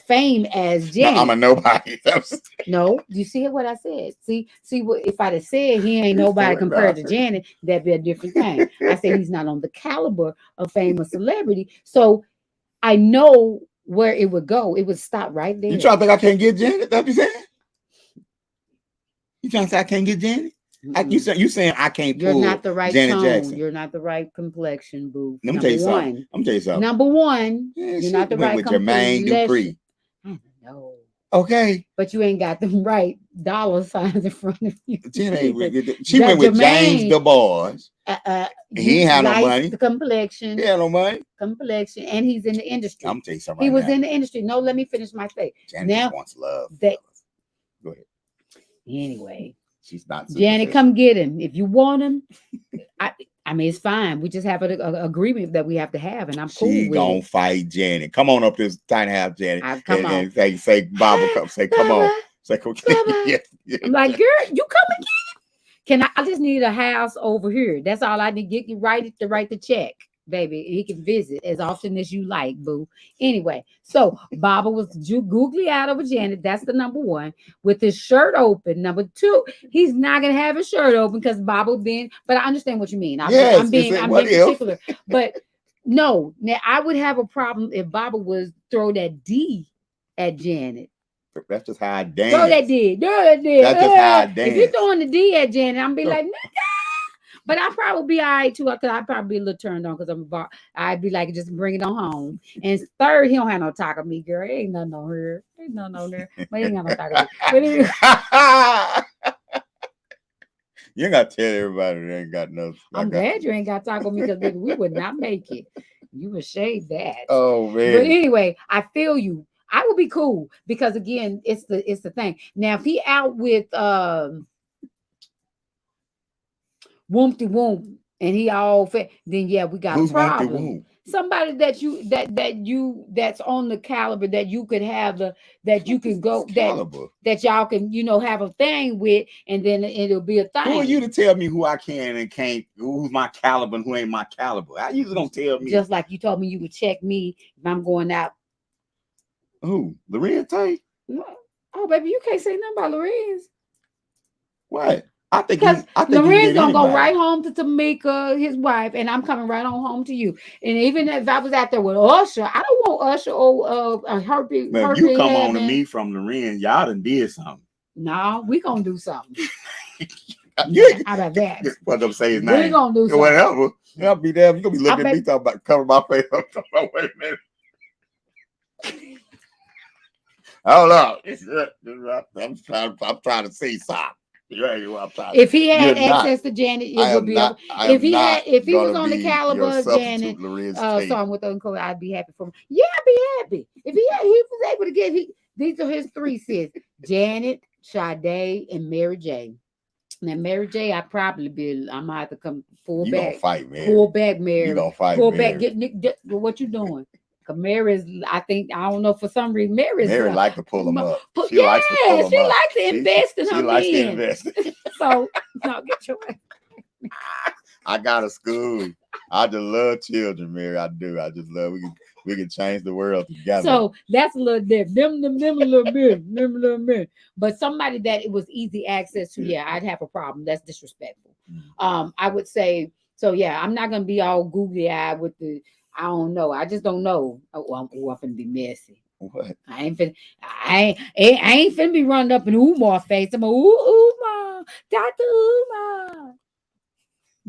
Speaker 8: fame as Janet.
Speaker 7: No, I'm a nobody.
Speaker 8: No, you see what I said? See what, if I'd have said he ain't nobody compared to Janet, that'd be a different thing. I said he's not on the caliber of fame or celebrity, so I know where it would go. It would stop right there.
Speaker 7: You trying to think I can't get Janet? That's what you saying? You trying to say I can't get Janet? You saying I can't pull.
Speaker 8: You're not the right
Speaker 7: Janet
Speaker 8: tone.
Speaker 7: Jackson.
Speaker 8: You're not the right complexion, boo.
Speaker 7: Let me tell you something.
Speaker 8: Number one, you're not the right
Speaker 7: complexion. With Jermaine Dupri.
Speaker 8: I know.
Speaker 7: Okay.
Speaker 8: But you ain't got the right dollar signs in front of you.
Speaker 7: She went with James Du Bois. He ain't had no money.
Speaker 8: The complexion.
Speaker 7: He had no money.
Speaker 8: Complexion, and he's in the industry.
Speaker 7: I'm gonna tell you something.
Speaker 8: He was in the industry. No, let me finish my say.
Speaker 7: Janet just wants love.
Speaker 8: Go
Speaker 7: ahead.
Speaker 8: Anyway,
Speaker 7: she's not.
Speaker 8: Janet, come get him if you want him. I mean, it's fine. We just have an agreement that we have to have, and I'm cool with it. She
Speaker 7: gonna fight Janet. Come on up this tiny house, Janet.
Speaker 8: Come on.
Speaker 7: And say, Baba, come. Say, come on. Say, okay.
Speaker 8: I'm like, girl, you come and get him. I just need a house over here. That's all I need. Get write the check, baby. He can visit as often as you like, boo. Anyway, so Baba was googly eyed over Janet. That's the number one. With his shirt open. Number two, he's not gonna have his shirt open because Baba being. But I understand what you mean. I'm being particular. But no, now I would have a problem if Baba was throw that D at Janet.
Speaker 7: That's just how I dance.
Speaker 8: Throw that D. That's
Speaker 7: just how I dance.
Speaker 8: If you're throwing the D at Janet, I'm be like, nigga. But I'll probably be all right too, because I'd probably be a little turned on because I'd be like, just bring it on home. And third, he don't have no talk of me, girl. Ain't nothing on her. Ain't nothing on there. But he ain't got no talk of me.
Speaker 7: You ain't got to tell everybody they ain't got no.
Speaker 8: I'm glad you ain't got to talk with me because we would not make it. You would shave that.
Speaker 7: Oh, man.
Speaker 8: But anyway, I feel you. I would be cool because again, it's the thing. Now, if he out with Wompty Woomp and he all fat, then yeah, we got a problem. Somebody that's on the caliber that you could have that you can go that y'all can have a thing with, and then it'll be a thing.
Speaker 7: Who are you to tell me who I can and can't, who's my caliber and who ain't my caliber? I usually don't tell me.
Speaker 8: Just like you told me you would check me if I'm going out.
Speaker 7: Who? Lorenz Tate?
Speaker 8: Oh, baby, you can't say nothing about Lorenz.
Speaker 7: What? I think
Speaker 8: Lorenz gonna go right home to Tamika, his wife, and I'm coming right on home to you. And even if I was out there with Usher, I don't want Usher or Herbie.
Speaker 7: Man, you come on to me from Lorenz, y'all done did something.
Speaker 8: No, we gonna do something. How about that?
Speaker 7: What I'm saying, name.
Speaker 8: We gonna do something.
Speaker 7: Whatever. I'll be there. You gonna be looking at me talking about covering my face. I'm talking about, wait a minute. Hold on. I'm trying to see something.
Speaker 8: If he had access to Janet, it would be. If he was on the caliber of Janet, song with Nkoyo, I'd be happy for him. Yeah, I'd be happy. If he was able to get these are his three sis: Janet, Sade, and Mary J. Now, Mary J, I might have to come pull back.
Speaker 7: You gonna fight, man.
Speaker 8: Pull back, Mary.
Speaker 7: You gonna fight,
Speaker 8: pull
Speaker 7: Mary.
Speaker 8: Back. Get Nick. What you doing? Mary's, I don't know, for some reason, Mary
Speaker 7: like to pull them up.
Speaker 8: She likes to invest in her men.
Speaker 7: Likes to invest.
Speaker 8: So, no, get your way.
Speaker 7: I got a school. I just love children, Mary. I do. I just love. We can change the world together.
Speaker 8: So that's a little different. Them a little bit. But somebody that it was easy access to, yeah, I'd have a problem. That's disrespectful. I would say so. Yeah, I'm not gonna be all googly eyed with the. I don't know. I just don't know. I'm finna be messy.
Speaker 7: What?
Speaker 8: I ain't finna be running up in Umar face. I'm Umar, Dr. Umar.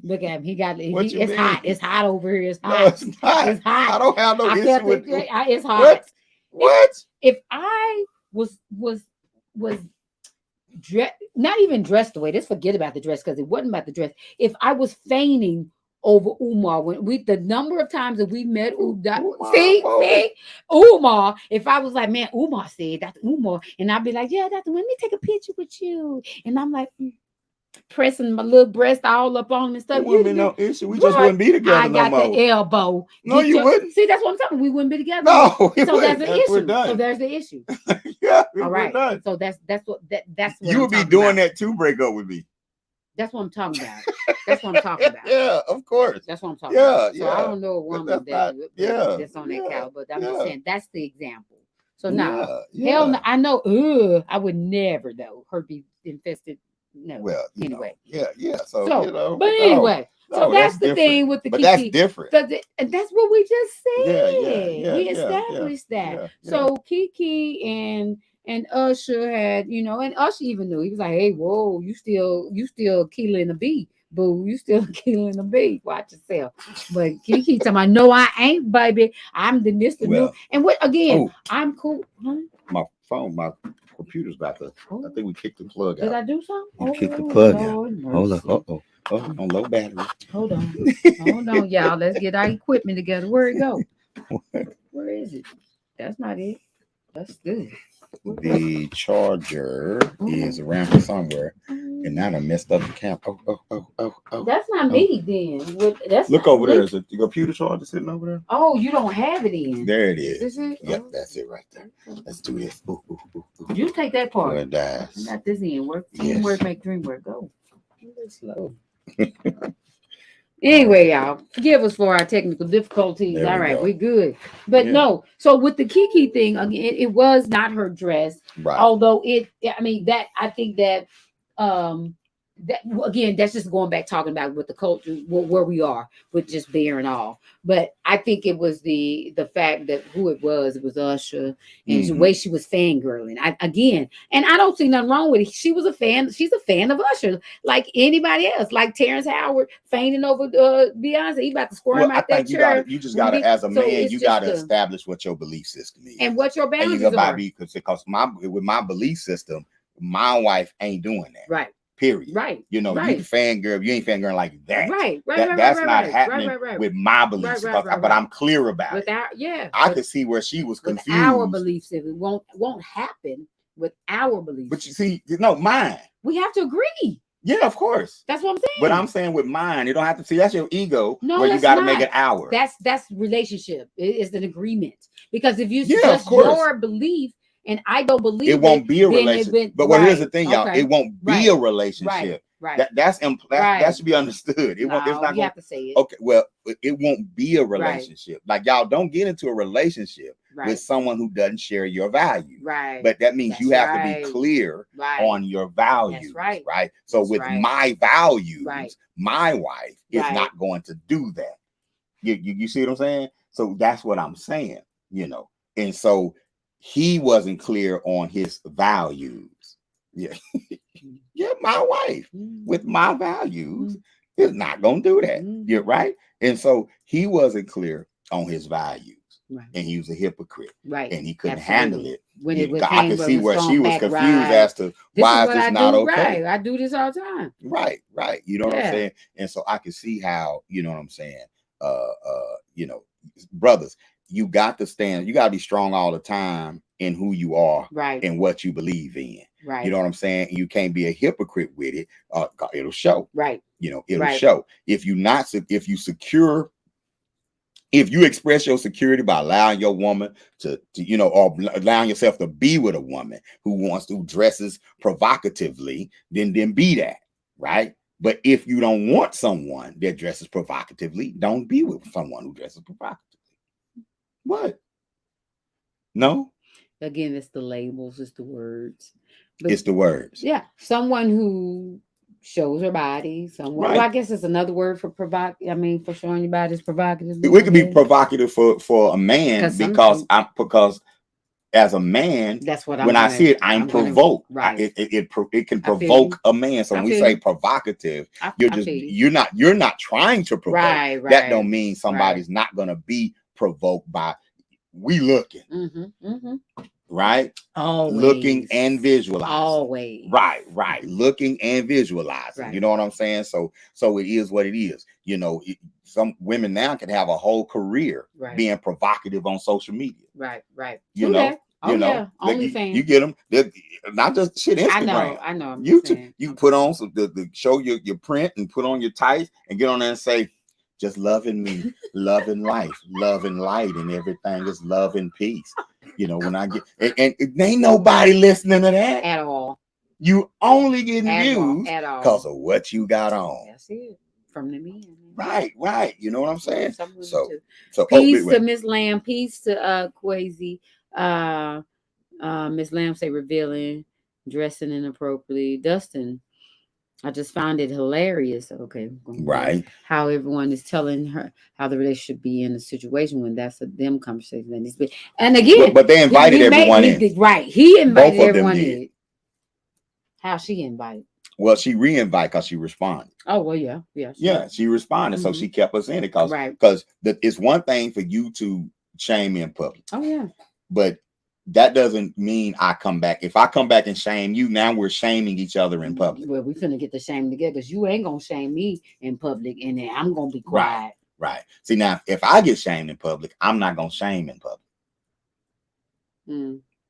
Speaker 8: Look at him. It's hot. It's hot over here. It's hot.
Speaker 7: No, it's not.
Speaker 8: It's hot.
Speaker 7: I don't have no issue with it.
Speaker 8: It's hot.
Speaker 7: What?
Speaker 8: If I was dressed, not even dressed the way. Just forget about the dress because it wasn't about the dress. If I was feigning over Umar, when the number of times that we met Umar, if I was like, man, Umar said Dr. Umar, and I'd be like, yeah, Dr. Let me take a picture with you, and I'm like pressing my little breast all up on him and stuff.
Speaker 7: It wouldn't be no issue. We just wouldn't be together.
Speaker 8: I got the elbow.
Speaker 7: No, you wouldn't.
Speaker 8: See, that's what I'm talking. We wouldn't be together.
Speaker 7: No,
Speaker 8: so that's the issue. So there's the issue.
Speaker 7: Yeah,
Speaker 8: all right. Done. So that's what
Speaker 7: you would be doing that to break up with me.
Speaker 8: That's what I'm talking about. That's what I'm talking about.
Speaker 7: Yeah, of course.
Speaker 8: That's what I'm talking about. So
Speaker 7: yeah.
Speaker 8: I don't know a woman that's on that caliber. But I'm just saying that's the example. So now, hell no, I know. I would never though. Her be infested. No.
Speaker 7: Well,
Speaker 8: anyway.
Speaker 7: Yeah. So
Speaker 8: but anyway. So that's the thing with the
Speaker 7: Kiki.
Speaker 8: But
Speaker 7: that's different.
Speaker 8: And that's what we just said.
Speaker 7: Yeah,
Speaker 8: we established that. Yeah. So Kiki and Usher had, and Usher even knew. He was like, hey, whoa, you still killing a bee. Boo, you still killing a bee. Watch yourself. But Kiki talking about, no, I ain't, baby. I'm the Mr. New. And what again, I'm cool. Huh?
Speaker 7: My phone, my computer's about to. I think we kicked the plug out.
Speaker 8: Did I do something?
Speaker 7: You kicked the plug
Speaker 8: Lord
Speaker 7: out. Hold
Speaker 8: mercy.
Speaker 7: up. On low battery.
Speaker 8: Hold on, y'all. Let's get our equipment together. Where it go? Where is it? That's not it. That's good.
Speaker 7: The charger is around here somewhere, and now I messed up the camp. Oh.
Speaker 8: That's not me then. That's
Speaker 7: Look
Speaker 8: not
Speaker 7: over
Speaker 8: me.
Speaker 7: there. Is the computer charger sitting over there?
Speaker 8: Oh, you don't have it in.
Speaker 7: There it is.
Speaker 8: Is it?
Speaker 7: Yep, that's it right there. Let's do this. Ooh.
Speaker 8: You take that part.
Speaker 7: It dies.
Speaker 8: I got this in. Work. Teamwork make dream work. Go. Slow. Anyway, y'all, forgive us for our technical difficulties.
Speaker 7: There
Speaker 8: All
Speaker 7: we
Speaker 8: right,
Speaker 7: go.
Speaker 8: we're good. But no, so with the Kiki thing, again, it was not her dress.
Speaker 7: Right.
Speaker 8: Although I think that that again, that's just going back talking about with the culture where we are with just bearing all. But I think it was the fact that who it was Usher, and the way she was fangirling. And I don't see nothing wrong with it. She was a fan. She's a fan of Usher, like anybody else. Like Terrence Howard fainting over Beyonce. He about to squirm out that chair.
Speaker 7: You just got to, as a man, you got to establish what your belief system is
Speaker 8: and what your boundaries are.
Speaker 7: Because with my belief system, my wife ain't doing that.
Speaker 8: Right.
Speaker 7: Period.
Speaker 8: Right.
Speaker 7: You know, you fangirl, you ain't fangirling like that.
Speaker 8: Right.
Speaker 7: That's not happening with my beliefs. But I'm clear about it. I could see where she was confused.
Speaker 8: With our beliefs, it won't happen with our beliefs.
Speaker 7: But you see, mine.
Speaker 8: We have to agree.
Speaker 7: Yeah, of course.
Speaker 8: That's what I'm saying.
Speaker 7: But I'm saying with mine, you don't have to see that's your ego.
Speaker 8: No,
Speaker 7: where you got to make it ours.
Speaker 8: That's relationship. It's an agreement. Because if you
Speaker 7: just
Speaker 8: your belief and I don't believe
Speaker 7: it won't be a relationship. But here's the thing, y'all. It won't be a relationship.
Speaker 8: Right.
Speaker 7: That should be understood. It's not going to
Speaker 8: have to say it.
Speaker 7: Okay, well, it won't be a relationship. Like y'all don't get into a relationship with someone who doesn't share your values.
Speaker 8: Right.
Speaker 7: But that means you have to be clear on your values.
Speaker 8: That's
Speaker 7: right. So with my values, my wife is not going to do that. You see what I'm saying? So that's what I'm saying, And so he wasn't clear on his values. Yeah. Yeah, my wife with my values is not going to do that. You're right. And so he wasn't clear on his values. Right. And he was a hypocrite.
Speaker 8: Right.
Speaker 7: And he couldn't handle it.
Speaker 8: I
Speaker 7: could see where she was confused as to why is this not okay.
Speaker 8: Right. I do this all the time.
Speaker 7: Right. You know what I'm saying? And so I could see how, you know what I'm saying? Brothers, you got to stand, you got to be strong all the time in who you are and what you believe in.
Speaker 8: Right.
Speaker 7: You know what I'm saying? You can't be a hypocrite with it. It'll show.
Speaker 8: Right.
Speaker 7: It'll show. If you express your security by allowing your woman to or allowing yourself to be with a woman who dresses provocatively, then be that. Right. But if you don't want someone that dresses provocatively, don't be with someone who dresses provocatively. What? No?
Speaker 8: Again, it's the labels, it's the words.
Speaker 7: But it's the words.
Speaker 8: Yeah. Someone who shows her body. Someone. Well, I guess it's another word for for showing your body is provocative.
Speaker 7: We could be provocative for a man because as a man,
Speaker 8: that's what
Speaker 7: I see it, I'm provoked. Right. It can provoke a man. So when we say provocative, you're not trying to provoke.
Speaker 8: Right.
Speaker 7: That don't mean somebody's not gonna be provoked by we looking. Right?
Speaker 8: Always.
Speaker 7: Looking and visualizing.
Speaker 8: Always.
Speaker 7: Right. Looking and visualizing.
Speaker 8: Right.
Speaker 7: You know what I'm saying? So it is what it is. Some women now can have a whole career being provocative on social media.
Speaker 8: Right.
Speaker 7: You know.
Speaker 8: OnlyFans.
Speaker 7: You get them. They're not just shit Instagram.
Speaker 8: I know.
Speaker 7: You put on some the show your print and put on your tights and get on there and say, just loving me, loving life, love and light, and everything is love and peace. When I get and ain't nobody listening to that
Speaker 8: at all.
Speaker 7: You only getting views
Speaker 8: because
Speaker 7: of what you got on.
Speaker 8: That's it. From the men.
Speaker 7: Right. You know what I'm saying? So
Speaker 8: peace to Miss Lamb, peace to Quasi. Miss Lamb say revealing, dressing inappropriately. Dustin, I just found it hilarious. Okay.
Speaker 7: Right.
Speaker 8: How everyone is telling her how the relationship be in a situation when that's a them conversation. And again,
Speaker 7: but they invited everyone in.
Speaker 8: Right. He invited everyone in. How she invited?
Speaker 7: Well, she re-invited because she responded.
Speaker 8: Oh, well, yeah.
Speaker 7: She responded. So she kept us in it because it's one thing for you to shame me in public.
Speaker 8: Oh, yeah.
Speaker 7: But that doesn't mean I come back. If I come back and shame you, now we're shaming each other in public.
Speaker 8: Well, we finna get the shame together because you ain't gonna shame me in public, and then I'm gonna be quiet.
Speaker 7: Right. See, now if I get shamed in public, I'm not gonna shame in public.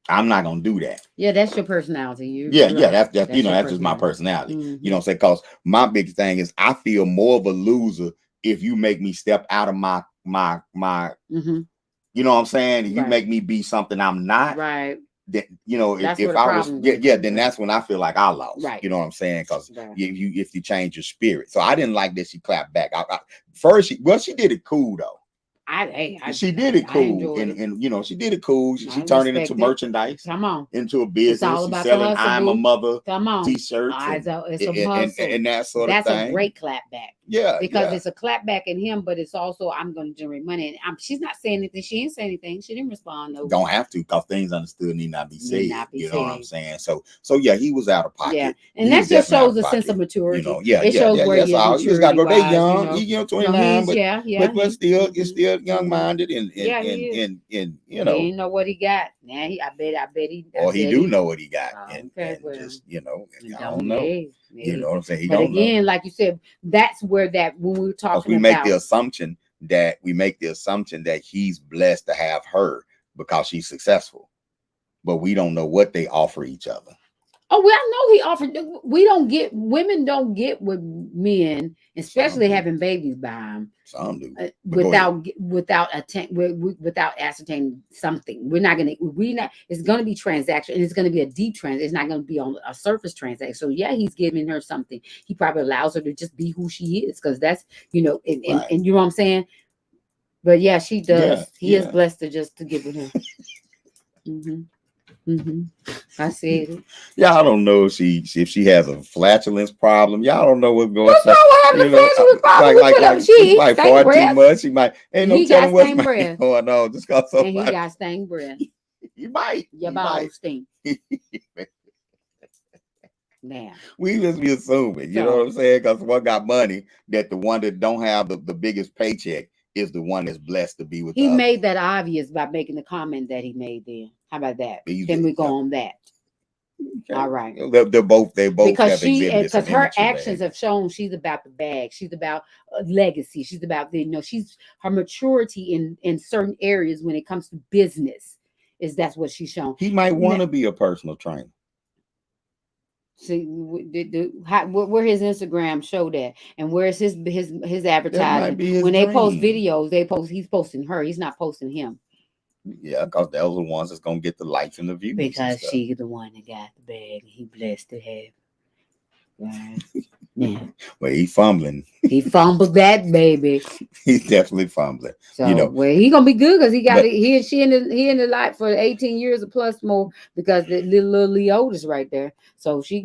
Speaker 7: I'm not gonna do that.
Speaker 8: Yeah, that's your personality.
Speaker 7: That's you know, that's just my personality. You know what I'm saying? Because my big thing is I feel more of a loser if you make me step out of my you know what I'm saying? If you make me be something I'm not,
Speaker 8: right?
Speaker 7: That, you know, if I was, then that's when I feel like I lost.
Speaker 8: Right.
Speaker 7: You know what I'm saying? Because if you change your spirit. So I didn't like that she clapped back. First, she did it cool though. She did it cool, and you know, she did it cool. She turned it into merchandise.
Speaker 8: Come on,
Speaker 7: into a business. She's selling "I'm a Mother" T-shirts.
Speaker 8: It's a hustle,
Speaker 7: and that sort of thing.
Speaker 8: That's a great clapback.
Speaker 7: Yeah,
Speaker 8: because it's a clapback in him, but it's also I'm going to generate money. And she's not saying anything. She didn't say anything. She didn't respond. No,
Speaker 7: don't have to, because things understood need not be said. You know what I'm saying? So yeah, he was out of pocket.
Speaker 8: Yeah, and that just shows a sense of maturity.
Speaker 7: You know,
Speaker 8: it shows where
Speaker 7: you just got to go. They young,
Speaker 8: you know,
Speaker 7: 29, but still,
Speaker 8: he's
Speaker 7: still young-minded, and you know,
Speaker 8: he know what he got. Now I bet he.
Speaker 7: Or he do know what he got, and just you know, I don't know.
Speaker 8: Maybe.
Speaker 7: You know what I'm saying?
Speaker 8: But again, like you said, that's where when we were talking
Speaker 7: we make the assumption that he's blessed to have her because she's successful, but we don't know what they offer each other.
Speaker 8: Oh, well, I know he offered. Women don't get with men, especially having babies by them.
Speaker 7: Some do
Speaker 8: without ascertaining something. It's gonna be transaction, and it's gonna be a deep transaction. It's not gonna be on a surface transaction. So yeah, he's giving her something. He probably allows her to just be who she is, because that's and you know what I'm saying. But yeah, she does. He is blessed to give it him. I said it.
Speaker 7: Y'all don't know if she has a flatulence problem. Y'all don't know what's going on.
Speaker 8: You know,
Speaker 7: she like far too much. She might ain't no telling what's going on. Just cause
Speaker 8: and he got stank breath.
Speaker 7: You might.
Speaker 8: Your balls stink. Now
Speaker 7: we just be assuming, you know what I'm saying? Because one got money, that the one that don't have the biggest paycheck is the one that's blessed to be with.
Speaker 8: He made that obvious by making the comment that he made then. How about that? Can we go on that? Okay. All right.
Speaker 7: They both
Speaker 8: because her actions have shown she's about the bag. She's about legacy. She's about she's her maturity in certain areas when it comes to business. That's what she's shown.
Speaker 7: He might want to be a personal trainer.
Speaker 8: See, where his Instagram show that, and where's his advertising? When they post videos, he's posting her. He's not posting him.
Speaker 7: Yeah, because those are the ones that's gonna get the likes and the views.
Speaker 8: Because she's the one that got the bag, and he blessed to have. Right. Yeah.
Speaker 7: Well, he fumbling.
Speaker 8: He fumbled that baby.
Speaker 7: He's definitely fumbling. So,
Speaker 8: he gonna be good because he got it. He and she in the life for 18 years or plus more, because the little Leota's right there. So she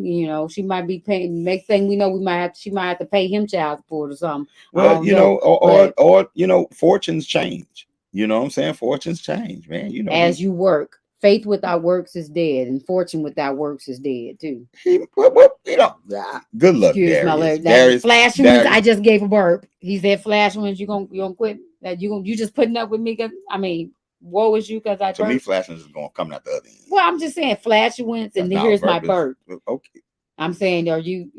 Speaker 8: might be paying. Next thing we know, she might have to pay him child support or something.
Speaker 7: Well, or fortunes change. You know what I'm saying? Fortunes change, man. You know,
Speaker 8: as you work. Faith without works is dead, and fortune without works is dead too.
Speaker 7: Good luck,
Speaker 8: Darius. Flash winds. I just gave a burp. He said, "Flash winds, you gonna quit? That you just putting up with me? Cause woe is you, because I."
Speaker 7: To me, flash winds is gonna come out the other end.
Speaker 8: Well, I'm just saying, flash winds, and here's my burp.
Speaker 7: Okay.
Speaker 8: I'm saying, are you?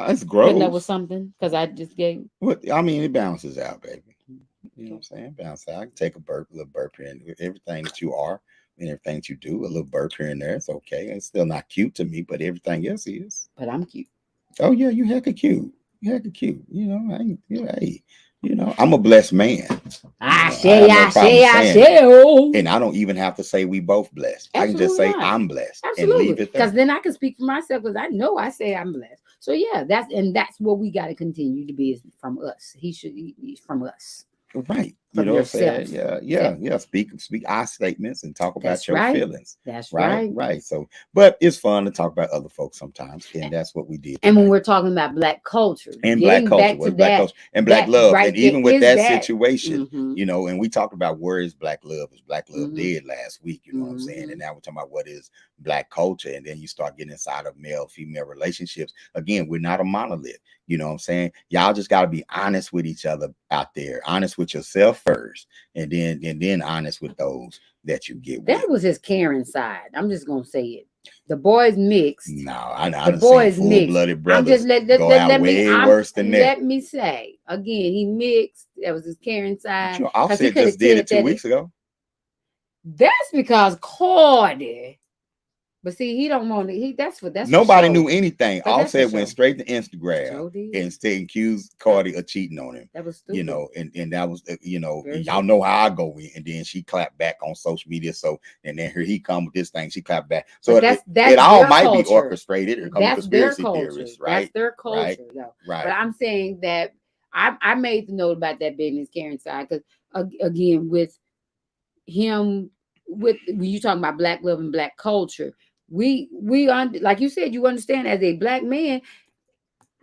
Speaker 7: It's gross.
Speaker 8: Putting up with something because I just gave.
Speaker 7: It balances out, baby. You know what I'm saying? Bounce out. I can take a little burp here, and everything that you are and everything that you do, a little burp here and there. It's okay. It's still not cute to me, but everything else is.
Speaker 8: But I'm cute.
Speaker 7: Oh yeah, you hecka cute. I'm a blessed man.
Speaker 8: I say.
Speaker 7: And I don't even have to say we both blessed.
Speaker 8: Absolutely, I can just say
Speaker 7: I'm blessed.
Speaker 8: Absolutely.
Speaker 7: And leave it there.
Speaker 8: Because then I can speak for myself, because I know I say I'm blessed. So yeah, that's what we got to continue to be, is from us. He's from us.
Speaker 7: Right. You know what I'm saying? Yeah. Speak our statements and talk about your feelings.
Speaker 8: That's right.
Speaker 7: Right. So, but it's fun to talk about other folks sometimes, and that's what we did.
Speaker 8: And when we're talking about Black culture
Speaker 7: and Black culture and Black love, and even with that situation, and we talked about where is Black love? Is Black love dead last week? You know what I'm saying? And now we're talking about what is Black culture, and then you start getting inside of male-female relationships. Again, we're not a monolith. You know what I'm saying? Y'all just got to be honest with each other out there, honest with yourself, first, and then honest with those that you get with.
Speaker 8: That was his Karen side. I'm just gonna say it. The boys mixed.
Speaker 7: No, I
Speaker 8: The
Speaker 7: done seen
Speaker 8: boys mixed.
Speaker 7: full-blooded
Speaker 8: I'm
Speaker 7: brothers
Speaker 8: just
Speaker 7: go out way worse than that.
Speaker 8: let me say again, he mixed. That was his Karen side.
Speaker 7: Sure,
Speaker 8: 'Cause he
Speaker 7: Offset
Speaker 8: coulda
Speaker 7: just did it
Speaker 8: said
Speaker 7: 2
Speaker 8: that
Speaker 7: weeks ago.
Speaker 8: That's because Cardi. But see, he don't want to. That's
Speaker 7: Nobody
Speaker 8: for
Speaker 7: knew
Speaker 8: show.
Speaker 7: anything.
Speaker 8: But that's for
Speaker 7: Offset went
Speaker 8: show.
Speaker 7: straight to Instagram
Speaker 8: Show did.
Speaker 7: and accused Cardi of cheating on him.
Speaker 8: That was stupid.
Speaker 7: You know, and that was, you know,
Speaker 8: Very
Speaker 7: y'all
Speaker 8: stupid.
Speaker 7: know how I go in, and then she clapped back on social media. So, and then here he come with this thing. She clapped back. So
Speaker 8: But that's
Speaker 7: it all
Speaker 8: their
Speaker 7: might be
Speaker 8: culture.
Speaker 7: orchestrated or come
Speaker 8: That's their
Speaker 7: conspiracy
Speaker 8: culture.
Speaker 7: theorists, right?
Speaker 8: That's their culture,
Speaker 7: Right.
Speaker 8: though.
Speaker 7: Right.
Speaker 8: But I'm saying that I made the note about that business Karen side because again with him when you talking about black love and black culture, we like you said, you understand as a black man.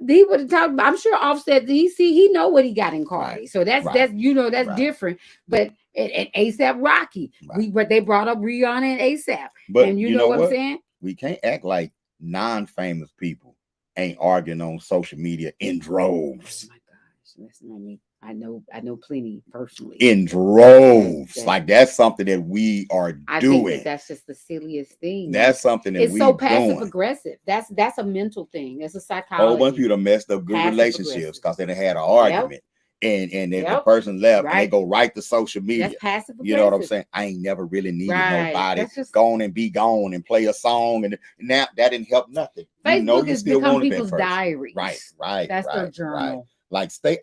Speaker 8: He would have talked about, I'm sure Offset, he know what he got in Cardi.
Speaker 7: Right.
Speaker 8: So that's
Speaker 7: Right.
Speaker 8: that's
Speaker 7: Right.
Speaker 8: different. But and ASAP Rocky, but they brought up Rihanna and ASAP.
Speaker 7: But
Speaker 8: and you know what I'm saying?
Speaker 7: We can't act like non-famous people ain't arguing on social media in droves.
Speaker 8: Oh my gosh, listen to me. I know plenty personally.
Speaker 7: In droves. Like that's something that we are doing.
Speaker 8: I think that's just the silliest thing.
Speaker 7: That's something that
Speaker 8: it's
Speaker 7: we
Speaker 8: so passive
Speaker 7: doing.
Speaker 8: aggressive. That's a mental thing. That's a psychology.
Speaker 7: A whole bunch of people messed up good
Speaker 8: Passive
Speaker 7: relationships because they done had an argument. And then the person left and they go right to social media.
Speaker 8: That's passive aggressive.
Speaker 7: You know what I'm saying? I ain't never really needed nobody.
Speaker 8: Just
Speaker 7: gone and be gone and play a song. And now that didn't help nothing.
Speaker 8: Facebook
Speaker 7: you know, you
Speaker 8: has
Speaker 7: still
Speaker 8: become
Speaker 7: want
Speaker 8: people's diaries.
Speaker 7: Right.
Speaker 8: That's their journal.
Speaker 7: Like stay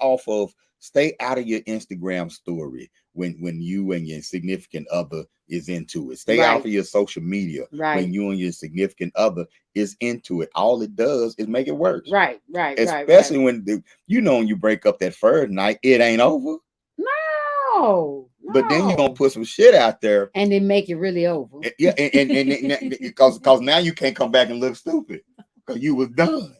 Speaker 7: out of your Instagram story when you and your significant other is into it. Stay out of your social media when you and your significant other is into it. All it does is make it worse.
Speaker 8: Right.
Speaker 7: Especially when when you break up that first night, it ain't over.
Speaker 8: No.
Speaker 7: But then you're gonna put some shit out there
Speaker 8: and then make it really over.
Speaker 7: Yeah, and because now you can't come back and look stupid because you was done.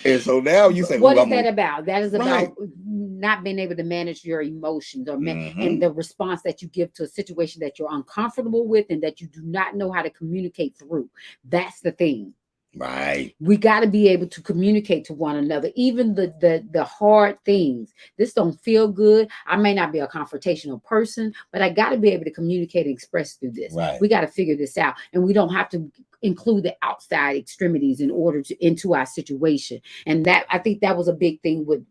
Speaker 7: And so now you say,
Speaker 8: what is that about? That is about not being able to manage your emotions or and the response that you give to a situation that you're uncomfortable with and that you do not know how to communicate through. That's the thing.
Speaker 7: Right.
Speaker 8: We got to be able to communicate to one another, even the hard things. This don't feel good. I may not be a confrontational person, but I got to be able to communicate and express through this.
Speaker 7: Right.
Speaker 8: We got to figure this out, and we don't have to include the outside extremities in order to into our situation. And that I think that was a big thing with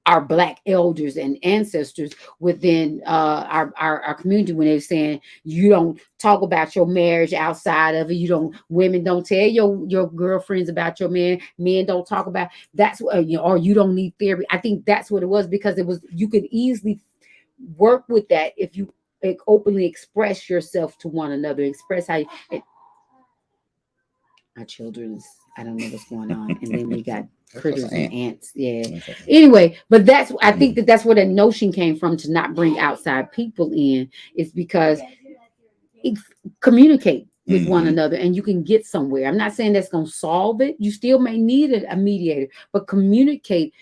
Speaker 8: our Black elders and ancestors within our community when they were saying you don't talk about your marriage outside of it. Women don't tell your girlfriends about your man. Men don't talk about that's what or you don't need therapy. I think that's what it was because you could easily work with that if you openly express yourself to one another, express how our children's. I don't know what's going on, and then we got critters and ants. Yeah. Anyway, but I think that's where that notion came from to not bring outside people in. It's because communicate with one another, and you can get somewhere. I'm not saying that's going to solve it. You still may need a mediator, but communicate.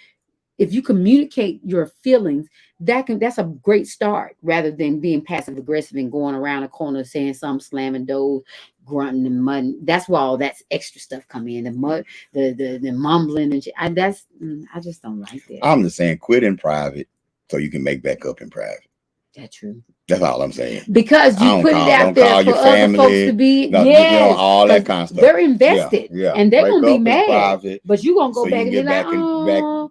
Speaker 8: If you communicate your feelings, that's a great start rather than being passive aggressive and going around the corner saying something, slamming doors, grunting and mudding. That's where all that extra stuff come in. The mud, the mumbling and shit. I just don't like that.
Speaker 7: I'm just saying, quit in private so you can make back up in private.
Speaker 8: That's true.
Speaker 7: That's all I'm saying.
Speaker 8: Because you put it out there for other folks to be,
Speaker 7: all that kind of stuff.
Speaker 8: They're invested, and they're gonna be mad.
Speaker 7: Private,
Speaker 8: but you gonna go back and be like,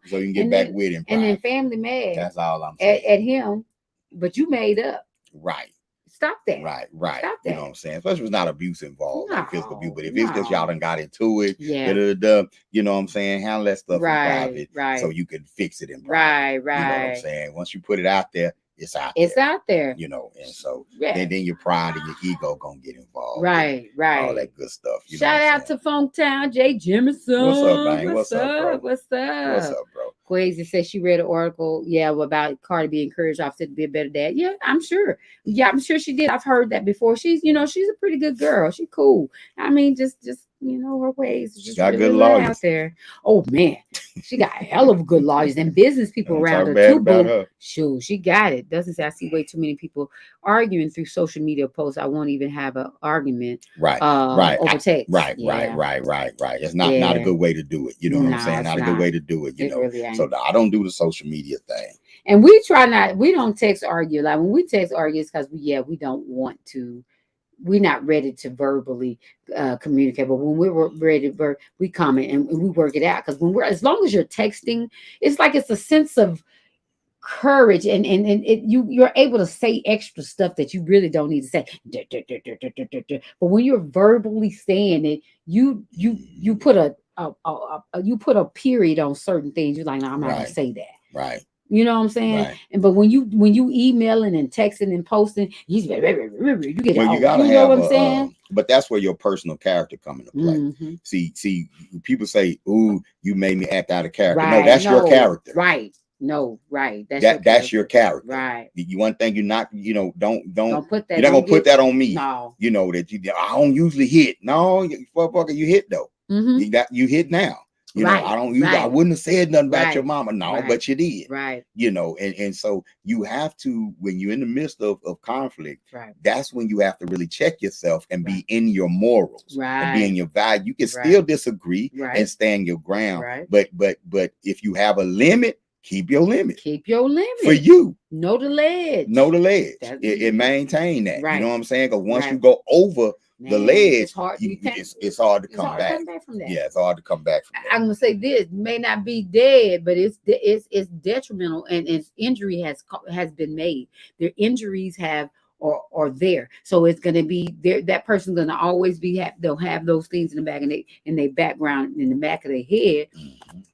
Speaker 7: so you can get back with him.
Speaker 8: And then family mad.
Speaker 7: That's all I'm saying.
Speaker 8: At him, but you made up.
Speaker 7: Right.
Speaker 8: Stop that.
Speaker 7: Right.
Speaker 8: Stop that.
Speaker 7: You know what I'm saying? Especially if it's not abuse involved, like physical abuse. But if it's because y'all done got into it, you know what I'm saying? Handle that stuff in private, so you can fix it in private.
Speaker 8: Right.
Speaker 7: You know what I'm saying? Once you put it out there, it's out there. You know, and so then your pride and your ego gonna get involved.
Speaker 8: Right.
Speaker 7: All that good stuff.
Speaker 8: Shout out to Funktown, Jay Jemison.
Speaker 7: What's up, man? What's up, bro?
Speaker 8: What's up,
Speaker 7: bro?
Speaker 8: Quazy says she read an article, about Cardi being encouraged Offset to be a better dad. Yeah, I'm sure. Yeah, I'm sure she did. I've heard that before. She's a pretty good girl. She's cool. I mean, just her ways.
Speaker 7: She got good lawyers
Speaker 8: out there. Oh man, she got a hell of good lawyers and business people around her too. Boo. Sure, she got it. Doesn't say I see way too many people arguing through social media posts. I won't even have an argument.
Speaker 7: Right.
Speaker 8: Over text.
Speaker 7: Right. It's not a good way to do it. You know what I'm saying? Not a good way to do it. You know.
Speaker 8: Really
Speaker 7: so I don't do the social media thing.
Speaker 8: And we try not. We don't text argue. Like when we text argue, it's because we don't want to. We're not ready to verbally communicate, but when we're ready, we comment and we work it out. Because when we're, as long as you're texting, it's like it's a sense of courage, and you're able to say extra stuff that you really don't need to say. But when you're verbally saying it, you put you put a period on certain things. You're like, no, I'm not gonna say that.
Speaker 7: Right.
Speaker 8: You know what I'm saying?
Speaker 7: Right.
Speaker 8: And but when you emailing and texting and posting, you get
Speaker 7: well, you gotta
Speaker 8: you know
Speaker 7: have
Speaker 8: what I'm saying?
Speaker 7: but that's where your personal character come into play.
Speaker 8: Mm-hmm.
Speaker 7: See, people say, "Ooh, you made me act out of character."
Speaker 8: Right.
Speaker 7: No, that's your character.
Speaker 8: Right. No, right.
Speaker 7: That's your character.
Speaker 8: Right.
Speaker 7: You one thing you're not, don't
Speaker 8: put that.
Speaker 7: You're not gonna put that on me.
Speaker 8: No.
Speaker 7: You know that I don't usually hit. No, motherfucker, you hit though.
Speaker 8: Mm-hmm.
Speaker 7: You hit now. You know, I don't. I wouldn't have said nothing about your mama. No, but you did.
Speaker 8: Right.
Speaker 7: You know, and so you have to, when you're in the midst of conflict.
Speaker 8: Right.
Speaker 7: That's when you have to really check yourself and be in your morals.
Speaker 8: Right.
Speaker 7: And be in your value. You can still disagree and stand your ground.
Speaker 8: Right.
Speaker 7: But if you have a limit, keep your limit.
Speaker 8: Keep your limit
Speaker 7: for you.
Speaker 8: Know the ledge.
Speaker 7: Know the ledge. It maintain that.
Speaker 8: Right.
Speaker 7: You know what I'm saying? Because once you go over the ledge,
Speaker 8: it's hard.
Speaker 7: It's hard to come back.
Speaker 8: From that.
Speaker 7: Yeah, it's hard to come back from that.
Speaker 8: I'm gonna say this may not be dead, but it's detrimental, and its injury has been made. Their injuries have or there, so it's gonna be there. That person's gonna always be they'll have those things in the back in their background, in the back of their head,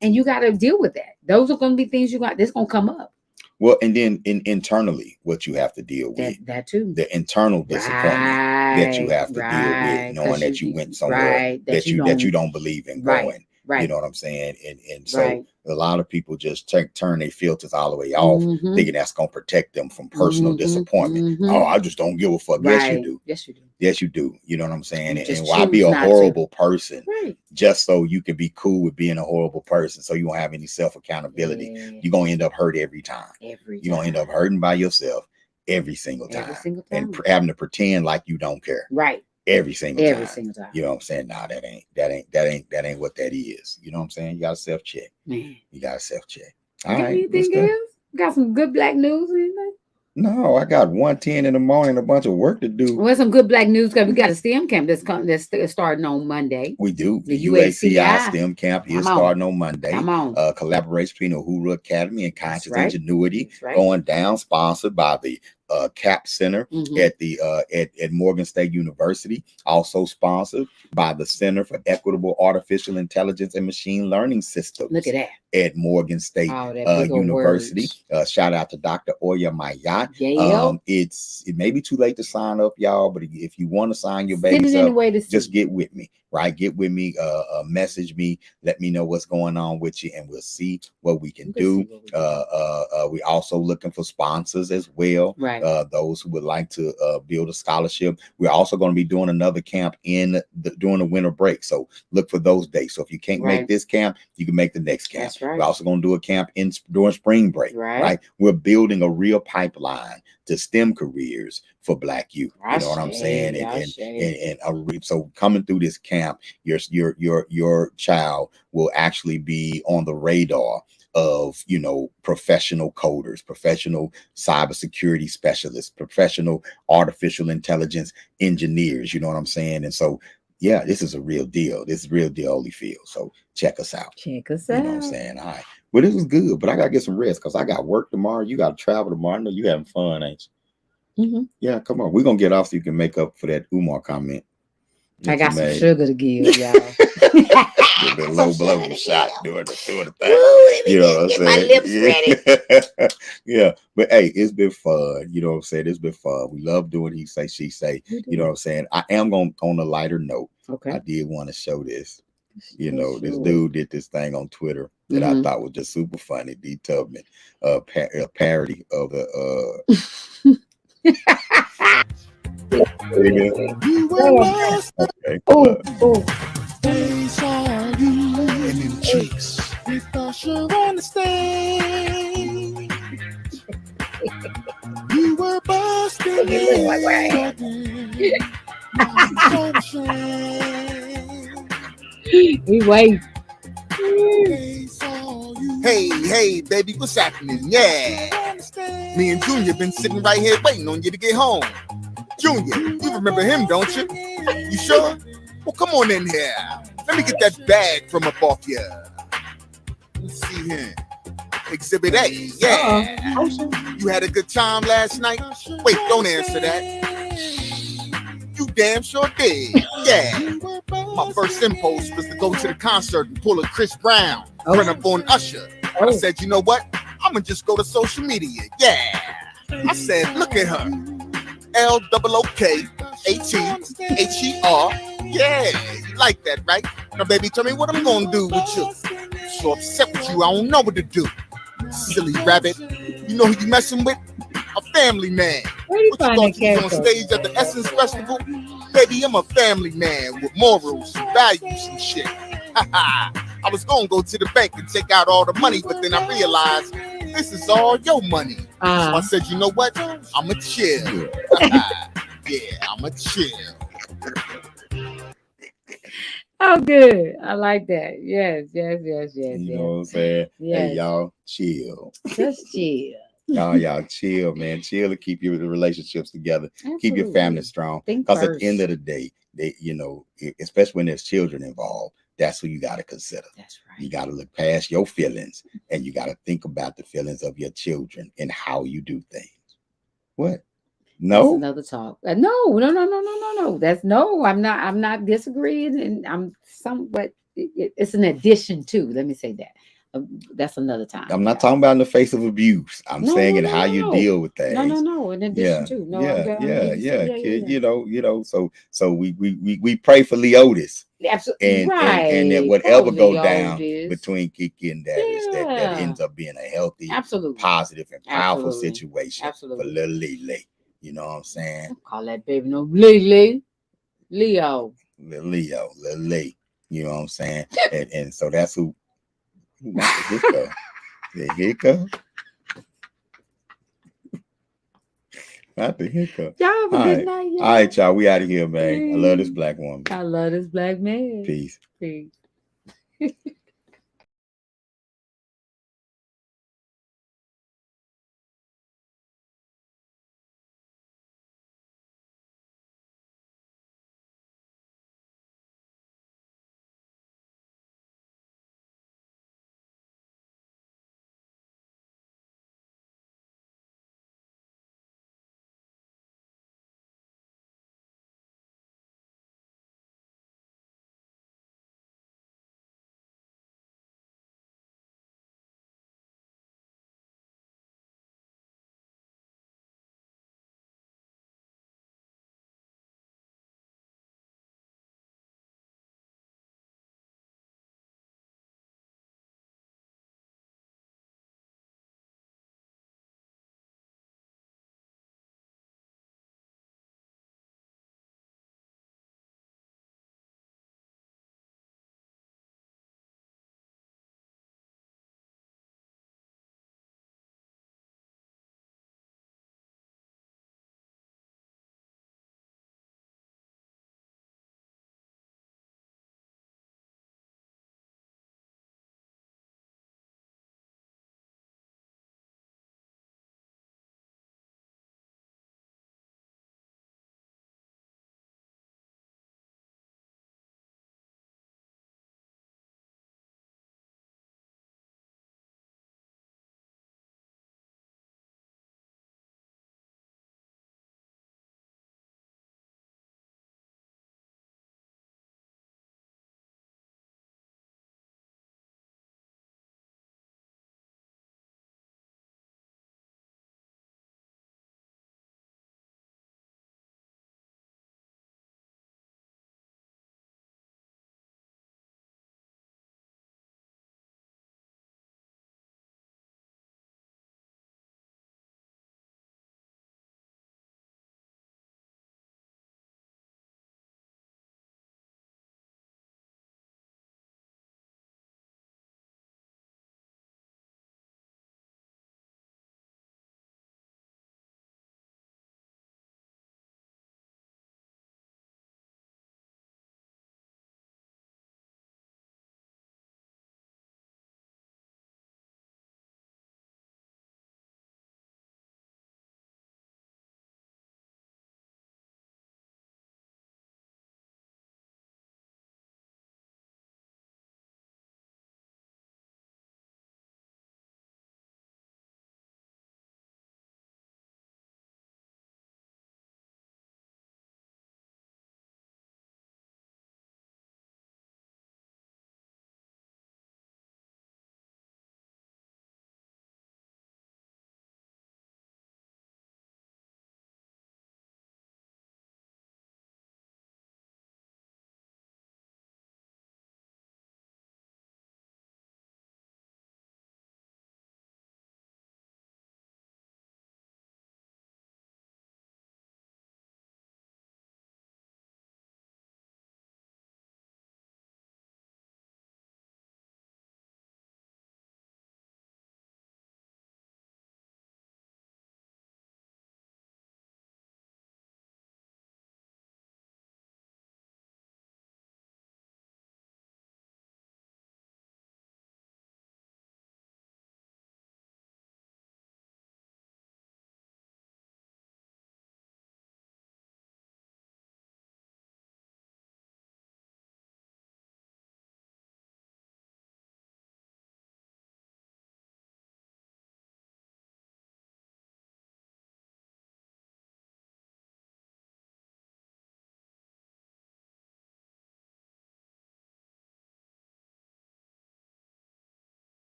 Speaker 8: and you got to deal with that. Those are gonna be things that's gonna come up.
Speaker 7: Well, and then internally, what you have to deal with
Speaker 8: that too,
Speaker 7: the internal disappointment that you have to deal with, knowing that you went somewhere that you don't believe in going. You know what I'm saying? And so a lot of people just turn their filters all the way off, thinking that's gonna protect them from personal disappointment. Oh, I just don't give a fuck. Yes, you do.
Speaker 8: Yes, you do.
Speaker 7: Yes, you do. You know what I'm saying? And why be a horrible person just so you can be cool with being a horrible person, so you won't have any self accountability? You're gonna end up hurt every time. You're gonna end up hurting by yourself every single time. And having to pretend like you don't care.
Speaker 8: Right.
Speaker 7: Every single time.
Speaker 8: You
Speaker 7: know what I'm saying? Nah, that ain't what that is. You know what I'm saying? You gotta self-check. You gotta self-check. All right.
Speaker 8: Anything else? Got some good black news or anything?
Speaker 7: No, I got 1:10 in the morning, a bunch of work to do.
Speaker 8: Well, some good black news because we got a STEM camp that's starting on Monday.
Speaker 7: We do. The UACI STEM camp is starting on Monday.
Speaker 8: Come on.
Speaker 7: Collaboration between Uhuru Academy and Conscious Ingenuity going down, sponsored by the CAP Center at the at Morgan State University, also sponsored by the Center for Equitable Artificial Intelligence and Machine Learning Systems.
Speaker 8: Look at that.
Speaker 7: At Morgan State University. Shout out to Dr. Oya Mayat. It may be too late to sign up, y'all, but if you want to sign your babies up, just get with me. Right, get with me, message me, let me know what's going on with you, and we'll see what we can do. We also looking for sponsors as well.
Speaker 8: Right.
Speaker 7: Those who would like to build a scholarship. We're also going to be doing another camp during the winter break. So look for those dates. So if you can't make this camp, you can make the next camp.
Speaker 8: That's right.
Speaker 7: We're also going to do a camp during spring break. Right. We're building a real pipeline to STEM careers for Black youth. You know what I'm saying? And so coming through this camp, your child will actually be on the radar of, professional coders, professional cybersecurity specialists, professional artificial intelligence engineers. You know what I'm saying? And so, yeah, this is a real deal. This is real deal, Holyfield. So check us out.
Speaker 8: You know what
Speaker 7: I'm saying? All right. Well, this was good, but I got to get some rest because I got work tomorrow. You got to travel tomorrow. I know you having fun, ain't you? Yeah, come on. We're going to get off so you can make up for that Umar comment.
Speaker 8: I got some sugar to give, y'all.
Speaker 7: Give a low blow shot doing the thing. You know what I'm saying?
Speaker 8: My lips ready.
Speaker 7: Yeah, but hey, it's been fun. You know what I'm saying? It's been fun. We love doing he say, she say. You know what I'm saying? I am going on a lighter note.
Speaker 8: Okay.
Speaker 7: I did want to show this. This dude did this thing on Twitter that I thought was just super funny. D Tubman, a parody of the
Speaker 1: You were lost.
Speaker 7: Okay.
Speaker 1: Days are you and them cheeks. We thought you understand. You were busting
Speaker 8: We wait.
Speaker 1: Hey, baby, what's happening? Yeah. Me and Junior been sitting right here waiting on you to get home. Junior, you remember him, don't you? You sure? Well, come on in here. Let me get that bag from up off you. Let's see here. Exhibit A. Yeah. You had a good time last night? Wait, don't answer that. You damn sure did. Yeah. My first impulse was to go to the concert and pull a Chris Brown, run up on Usher. I said, you know what? I'm going to just go to social media. Yeah. I said, look at her. LOOKATHER. Yeah, you like that, right? Now, baby, tell me what I'm gonna do with you. So upset with you, I don't know what to do. Silly rabbit. You know who you messing with? A family man.
Speaker 8: Where do you
Speaker 1: What
Speaker 8: find
Speaker 1: you
Speaker 8: that
Speaker 1: thought you was on
Speaker 8: character?
Speaker 1: stage at the Essence Festival? Baby, I'm a family man with morals and values and shit. I was gonna go to the bank and take out all the money, but then I realized this is all your money. So I said, you know what? I'ma chill. Yeah, I'ma chill.
Speaker 8: Oh, good. I like that. Yes.
Speaker 7: You know what I'm saying?
Speaker 8: Yes.
Speaker 7: Hey, y'all, chill.
Speaker 8: Just chill.
Speaker 7: Y'all chill, man. Chill to keep your relationships together.
Speaker 8: Absolutely.
Speaker 7: Keep your family strong.
Speaker 8: Think
Speaker 7: Because at
Speaker 8: first.
Speaker 7: the end of the day, they, you know, especially when there's children involved, that's who you got to consider.
Speaker 8: That's right.
Speaker 7: You got to look past your feelings and you got to think about the feelings of your children and how you do things. What? No.
Speaker 8: That's another talk. No. That's no. I'm not disagreeing, and I'm somewhat. It's an addition to. Let me say that. That's another time.
Speaker 7: I'm not talking about in the face of abuse. I'm saying in how you deal with things.
Speaker 8: No. In addition to. No,
Speaker 7: Yeah. Kid, you know. So we pray for Leotis.
Speaker 8: Absolutely.
Speaker 7: And that whatever go down between Kiki and Darius, that ends up being a healthy, positive, and powerful situation for little Lele. You know what I'm saying?
Speaker 8: Don't call that baby no Lele. Leo.
Speaker 7: Lele. You know what I'm saying? and so that's who. Not the hiccup. The hiccup. Not the hiccup.
Speaker 8: Y'all have a good night, y'all.
Speaker 7: All right, y'all. We out of here, man. I love this black woman.
Speaker 8: I love this black man.
Speaker 7: Peace.